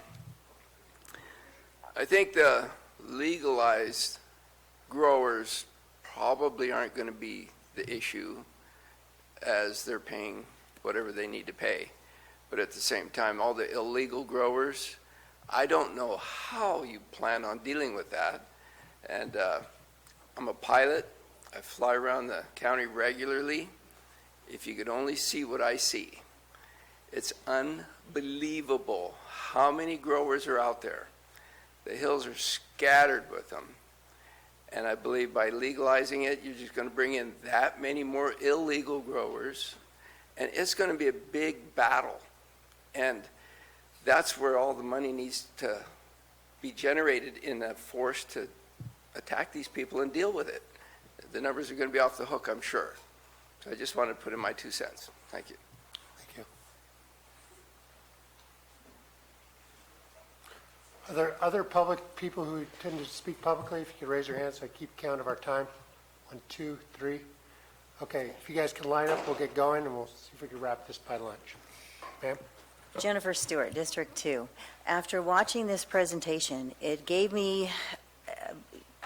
think the legalized growers probably aren't going to be the issue, as they're paying whatever they need to pay. But at the same time, all the illegal growers, I don't know how you plan on dealing with that. And I'm a pilot. I fly around the county regularly. If you could only see what I see, it's unbelievable how many growers are out there. The hills are scattered with them. And I believe by legalizing it, you're just going to bring in that many more illegal growers, and it's going to be a big battle. And that's where all the money needs to be generated in a force to attack these people and deal with it. The numbers are going to be off the hook, I'm sure. So I just wanted to put in my 2 cents. Thank you. Thank you. Are there other public people who tend to speak publicly? If you could raise your hands so I keep count of our time. 1, 2, 3. Okay, if you guys can line up, we'll get going, and we'll see if we can wrap this by lunch. Ma'am? Jennifer Stewart, District 2. After watching this presentation, it gave me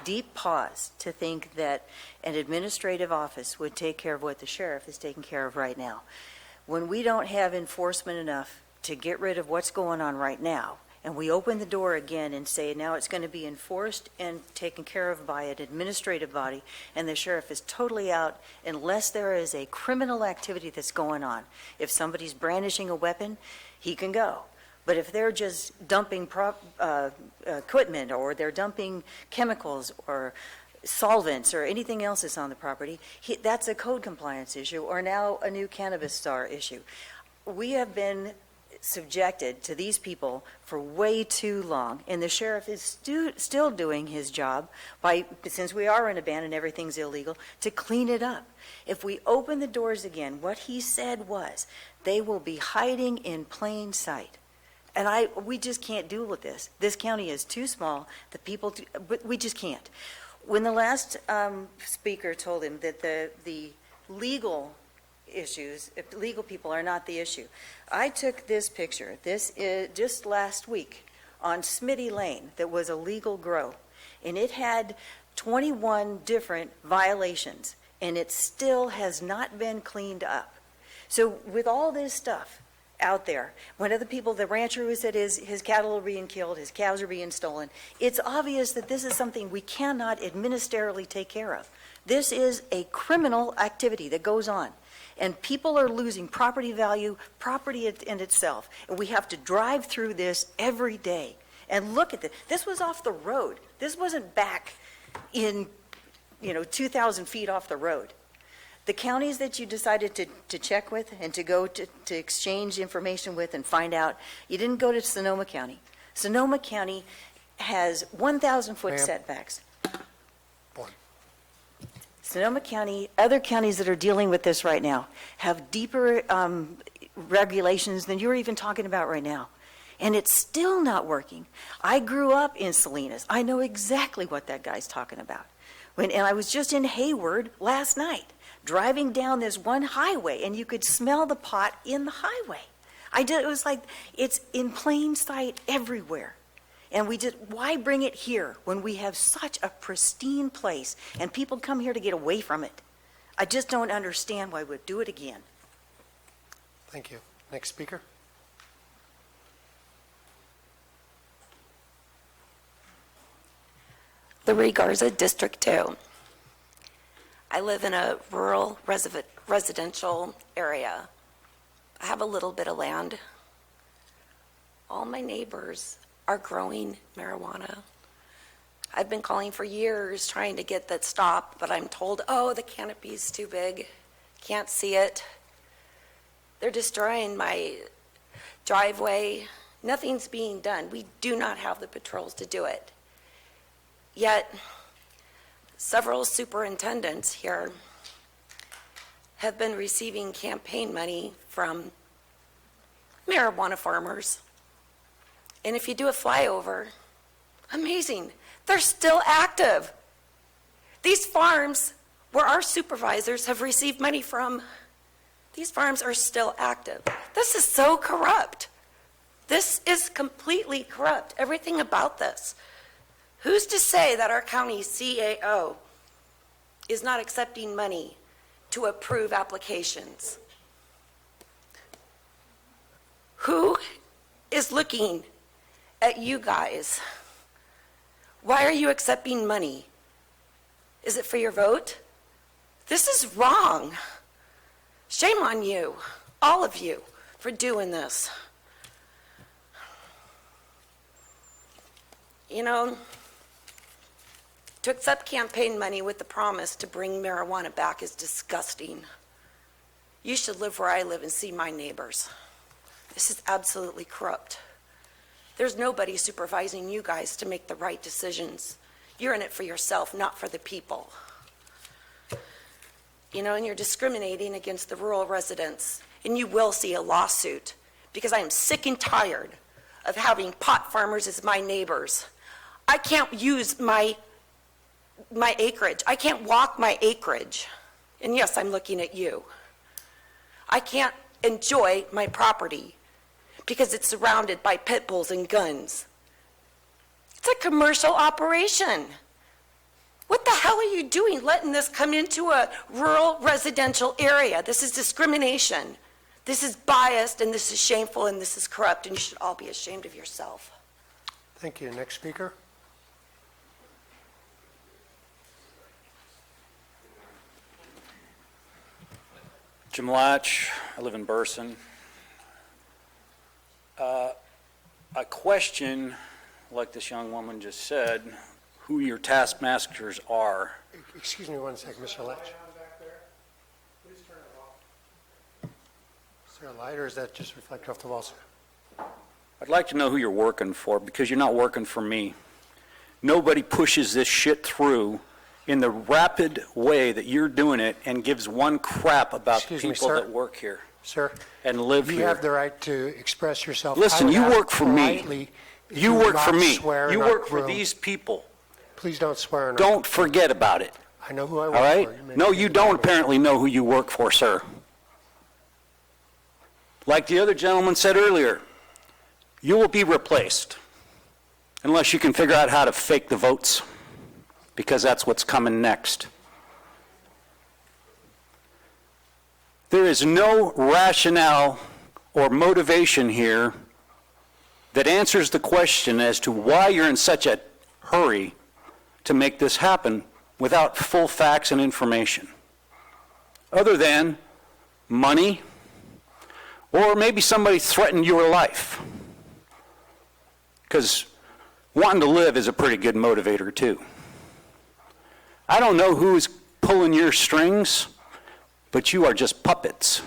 deep pause to think that an administrative office would take care of what the sheriff is taking care of right now. When we don't have enforcement enough to get rid of what's going on right now, and we open the door again and say now it's going to be enforced and taken care of by an administrative body, and the sheriff is totally out unless there is a criminal activity that's going on. If somebody's brandishing a weapon, he can go. But if they're just dumping equipment, or they're dumping chemicals or solvents or anything else that's on the property, that's a code compliance issue, or now a new cannabis STAR issue. We have been subjected to these people for way too long, and the sheriff is still doing his job by, since we are in a ban and everything's illegal, to clean it up. If we open the doors again, what he said was they will be hiding in plain sight. And we just can't deal with this. This county is too small. But we just can't. When the last speaker told him that the legal issues, if legal people are not the issue, I took this picture. This is just last week on Smitty Lane that was a legal grow, and it had 21 different violations, and it still has not been cleaned up. So with all this stuff out there, one of the people, the rancher who said his cattle are being killed, his cows are being stolen, it's obvious that this is something we cannot administratively take care of. This is a criminal activity that goes on, and people are losing property value, property in itself, and we have to drive through this every day and look at this. This was off the road. This wasn't back in 2,000 feet off the road. The counties that you decided to check with and to go to exchange information with and find out, you didn't go to Sonoma County. Sonoma County has 1,000-foot Ma'am. setbacks. Board. Sonoma County, other counties that are dealing with this right now, have deeper regulations than you're even talking about right now. And it's still not working. I grew up in Salinas. I know exactly what that guy's talking about. And I was just in Hayward last night, driving down this one highway, and you could smell the pot in the highway. It was like, it's in plain sight everywhere. And why bring it here when we have such a pristine place and people come here to get away from it? I just don't understand why we'd do it again. Thank you. Next speaker. Larry Garza, District 2. I live in a rural residential area. I have a little bit of land. All my neighbors are growing marijuana. I've been calling for years trying to get that stopped, but I'm told, oh, the canopy's too big, can't see it. They're destroying my driveway. Nothing's being done. We do not have the patrols to do it. Yet, several superintendents here have been receiving campaign money from marijuana farmers. And if you do a flyover, amazing, they're still active. These farms where our supervisors have received money from, these farms are still active. This is so corrupt. This is completely corrupt, everything about this. Who's to say that our county CAO is not accepting money to approve applications? Who is looking at you guys? Why are you accepting money? Is it for your vote? This is wrong. Shame on you, all of you, for doing this. You know, to accept campaign money with the promise to bring marijuana back is disgusting. You should live where I live and see my neighbors. This is absolutely corrupt. There's nobody supervising you guys to make the right decisions. You're in it for yourself, not for the people. You know, and you're discriminating against the rural residents, and you will see a lawsuit, because I am sick and tired of having pot farmers as my neighbors. I can't use my acreage. I can't walk my acreage. And yes, I'm looking at you. I can't enjoy my property because it's surrounded by pit bulls and guns. It's a commercial operation. What the hell are you doing letting this come into a rural residential area? This is discrimination. This is biased, and this is shameful, and this is corrupt, and you should all be ashamed of yourself. Thank you. Next speaker. Jim Latch, I live in Burson. A question, like this young woman just said, who your taskmasters are. Excuse me one second, Mr. Latch. Is there a light, or is that just reflected off the walls? I'd like to know who you're working for, because you're not working for me. Nobody pushes this shit through in the rapid way that you're doing it and gives one crap about the people that work here. Sir, and live you here. have the right to express yourself. Listen, you work for me. You work for me. You You work for these people. Please don't swear. Don't forget about it. I know who I All work right? for. No, you don't apparently know who you work for, sir. Like the other gentleman said earlier, you will be replaced unless you can figure out how to fake the votes, because that's what's coming next. There is no rationale or motivation here that answers the question as to why you're in such a hurry to make this happen without full facts and information, other than money, or maybe somebody threatened your life. Because wanting to live is a pretty good motivator too. I don't know who's pulling your strings, but you are just puppets,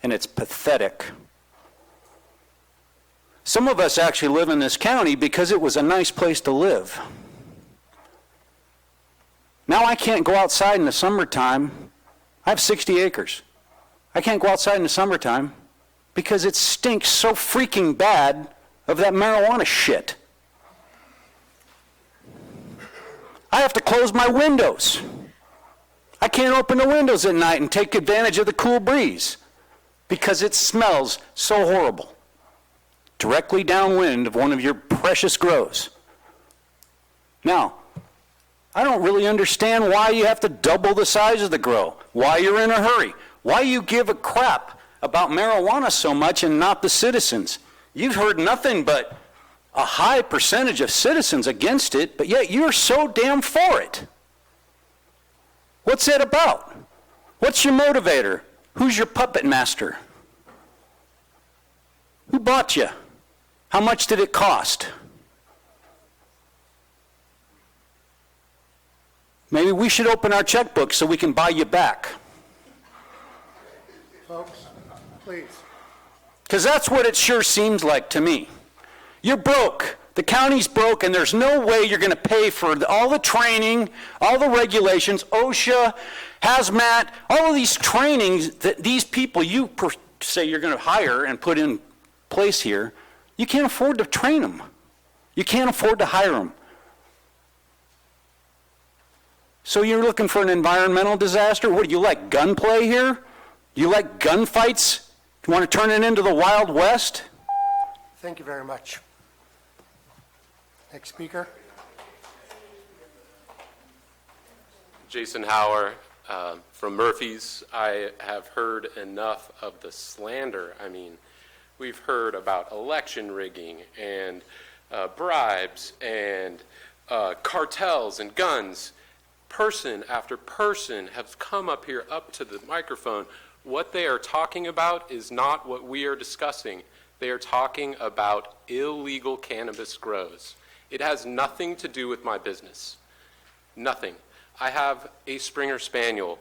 and it's pathetic. Some of us actually live in this county because it was a nice place to live. Now I can't go outside in the summertime. I have 60 acres. I can't go outside in the summertime because it stinks so freaking bad of that marijuana shit. I have to close my windows. I can't open the windows at night and take advantage of the cool breeze because it smells so horrible. Directly downwind of one of your precious grows. Now, I don't really understand why you have to double the size of the grow, why you're in a hurry, why you give a crap about marijuana so much and not the citizens. You've heard nothing but a high percentage of citizens against it, but yet you're so damn for it. What's it about? What's your motivator? Who's your puppet master? Who bought you? How much did it cost? Maybe we should open our checkbook so we can buy you back. Folks, please. Because that's what it sure seems like to me. You're broke. The county's broke, and there's no way you're going to pay for all the training, all the regulations, OSHA, hazmat, all of these trainings that these people you say you're going to hire and put in place here. You can't afford to train them. You can't afford to hire them. So you're looking for an environmental disaster? What, do you like gunplay here? You like gunfights? You want to turn it into the Wild West? Thank you very much. Next speaker. Jason Hauer from Murphy's. I have heard enough of the slander. I mean, we've heard about election rigging and bribes and cartels and guns. Person after person has come up here up to the microphone. What they are talking about is not what we are discussing. They are talking about illegal cannabis grows. It has nothing to do with my business. Nothing. I have a Springer Spaniel,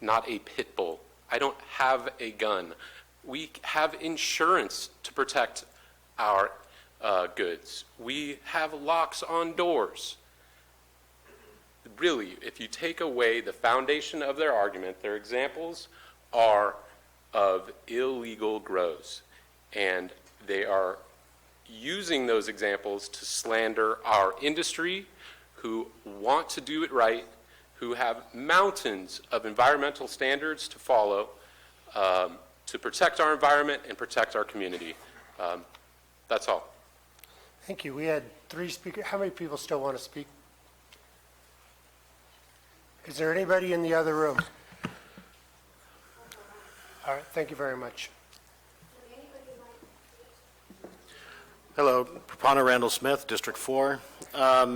not a pit bull. I don't have a gun. We have insurance to protect our goods. We have locks on doors. Really, if you take away the foundation of their argument, their examples are of illegal grows. And they are using those examples to slander our industry, who want to do it right, who have mountains of environmental standards to follow to protect our environment and protect our community. That's all. Thank you. We had 3 speakers. How many people still want to speak? Is there anybody in the other room? All right, thank you very much. Hello, Prapana Randall Smith, District 4.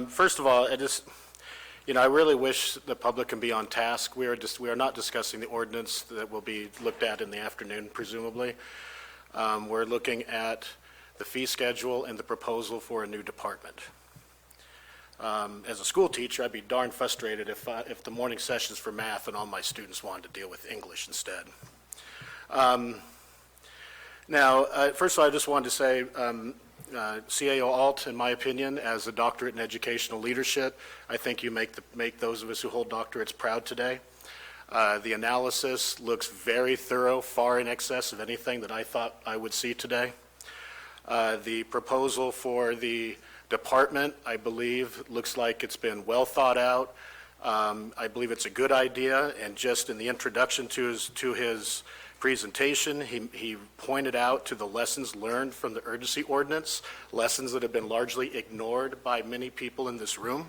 First of all, I really wish the public can be on task. We are not discussing the ordinance that will be looked at in the afternoon, presumably. We're looking at the fee schedule and the proposal for a new department. As a school teacher, I'd be darn frustrated if the morning sessions for math and all my students wanted to deal with English instead. First of all, I just wanted to say, CAO Alt, in my opinion, as a doctorate in educational leadership, I think you make those of us who hold doctorates proud today. The analysis looks very thorough, far in excess of anything that I thought I would see today. The proposal for the department, I believe, looks like it's been well thought out. I believe it's a good idea, and just in the introduction to his presentation, he pointed out to the lessons learned from the urgency ordinance, lessons that have been largely ignored by many people in this room.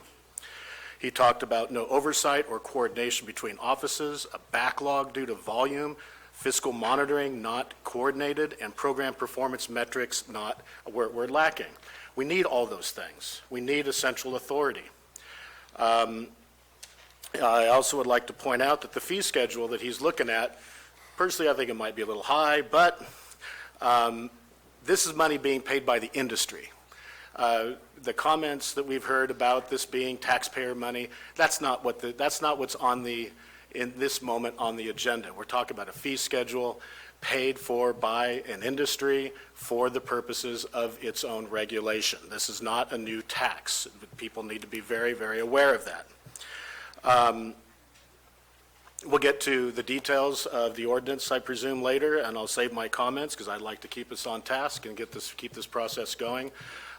He talked about no oversight or coordination between offices, a backlog due to volume, fiscal monitoring not coordinated, and program performance metrics were lacking. We need all those things. We need a central authority. I also would like to point out that the fee schedule that he's looking at, personally, I think it might be a little high, but this is money being paid by the industry. The comments that we've heard about this being taxpayer money, that's not what's on the in this moment on the agenda. We're talking about a fee schedule paid for by an industry for the purposes of its own regulation. This is not a new tax. People need to be very, very aware of that. We'll get to the details of the ordinance, I presume, later, and I'll save my comments because I'd like to keep us on task and keep this process going.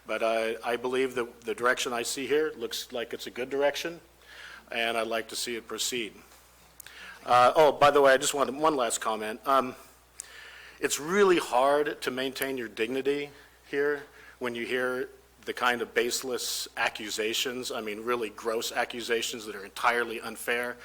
But I believe that the direction I see here looks like it's a good direction, and I'd like to see it proceed. By the way, I just wanted one last comment. It's really hard to maintain your dignity here when you hear the kind of baseless accusations, I mean really gross accusations that are entirely unfair.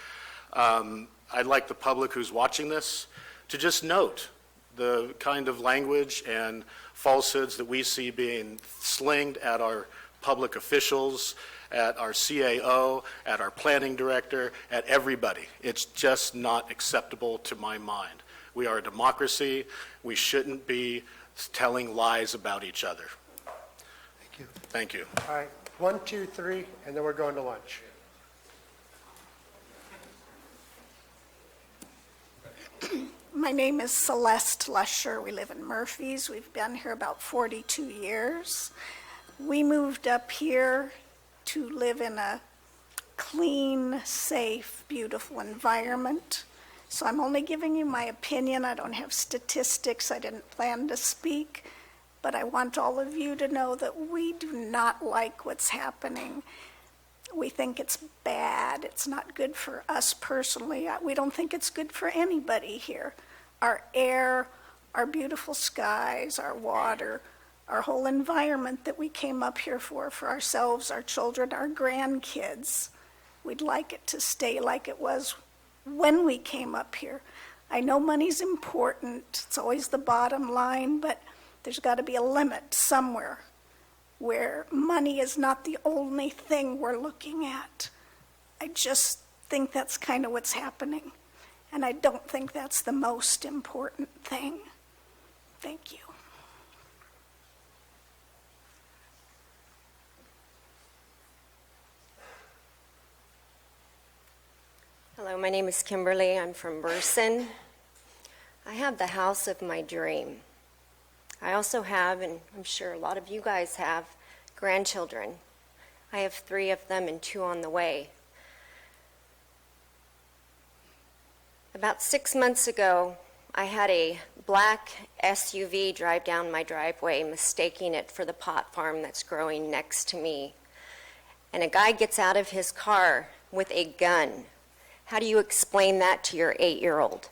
I'd like the public who's watching this to just note the kind of language and falsehoods that we see being slinged at our public officials, at our CAO, at our planning director, at everybody. It's just not acceptable to my mind. We are a democracy. We shouldn't be telling lies about each other. Thank you. Thank you. All right, 1, 2, 3, and then we're going to lunch. My name is Celeste Lusher. We live in Murphy's. We've been here about 42 years. We moved up here to live in a clean, safe, beautiful environment. So I'm only giving you my opinion. I don't have statistics. I didn't plan to speak. But I want all of you to know that we do not like what's happening. We think it's bad. It's not good for us personally. We don't think it's good for anybody here. Our air, our beautiful skies, our water, our whole environment that we came up here for ourselves, our children, our grandkids. We'd like it to stay like it was when we came up here. I know money's important. It's always the bottom line, but there's got to be a limit somewhere where money is not the only thing we're looking at. I just think that's kind of what's happening. And I don't think that's the most important thing. Thank you. Hello, my name is Kimberly. I'm from Burson. I have the house of my dream. I also have, and I'm sure a lot of you guys have, grandchildren. I have 3 of them and 2 on the way. About 6 months ago, I had a black SUV drive down my driveway, mistaking it for the pot farm that's growing next to me. And a guy gets out of his car with a gun. How do you explain that to your 8-year-old?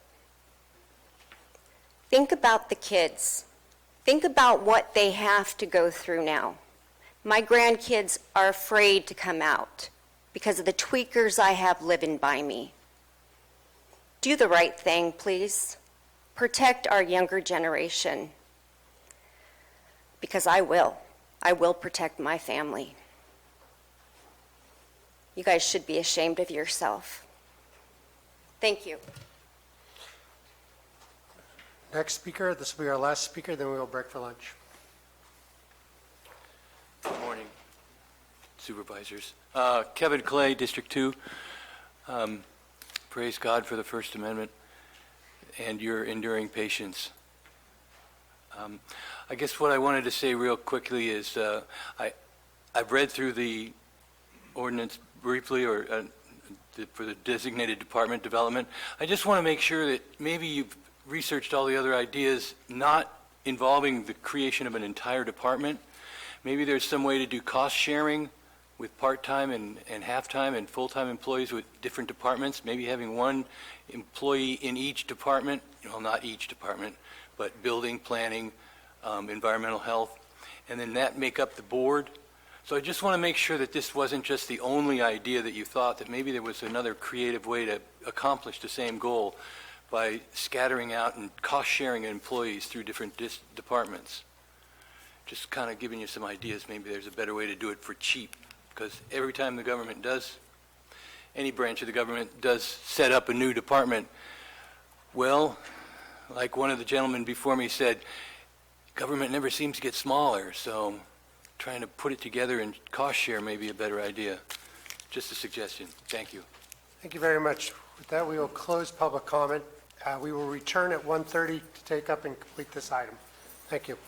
Think about the kids. Think about what they have to go through now. My grandkids are afraid to come out because of the tweakers I have living by me. Do the right thing, please. Protect our younger generation. Because I will. I will protect my family. You guys should be ashamed of yourself. Thank you. Next speaker, this will be our last speaker, then we will break for lunch. Good morning, supervisors. Kevin Clay, District 2. Praise God for the First Amendment and your enduring patience. I guess what I wanted to say real quickly is I've read through the ordinance briefly, or for the designated department development. I just want to make sure that maybe you've researched all the other ideas not involving the creation of an entire department. Maybe there's some way to do cost sharing with part-time and half-time and full-time employees with different departments, maybe having one employee in each department, well, not each department, but building, planning, environmental health, and then that make up the board. So I just want to make sure that this wasn't just the only idea that you thought, that maybe there was another creative way to accomplish the same goal by scattering out and cost-sharing employees through different departments. Just kind of giving you some ideas. Maybe there's a better way to do it for cheap, because every time the government does, any branch of the government does set up a new department, well, like one of the gentlemen before me said, government never seems to get smaller, so trying to put it together and cost share may be a better idea. Just a suggestion. Thank you. Thank you very much. With that, we will close public comment. We will return at 1:30 to take up and complete this item. Thank you.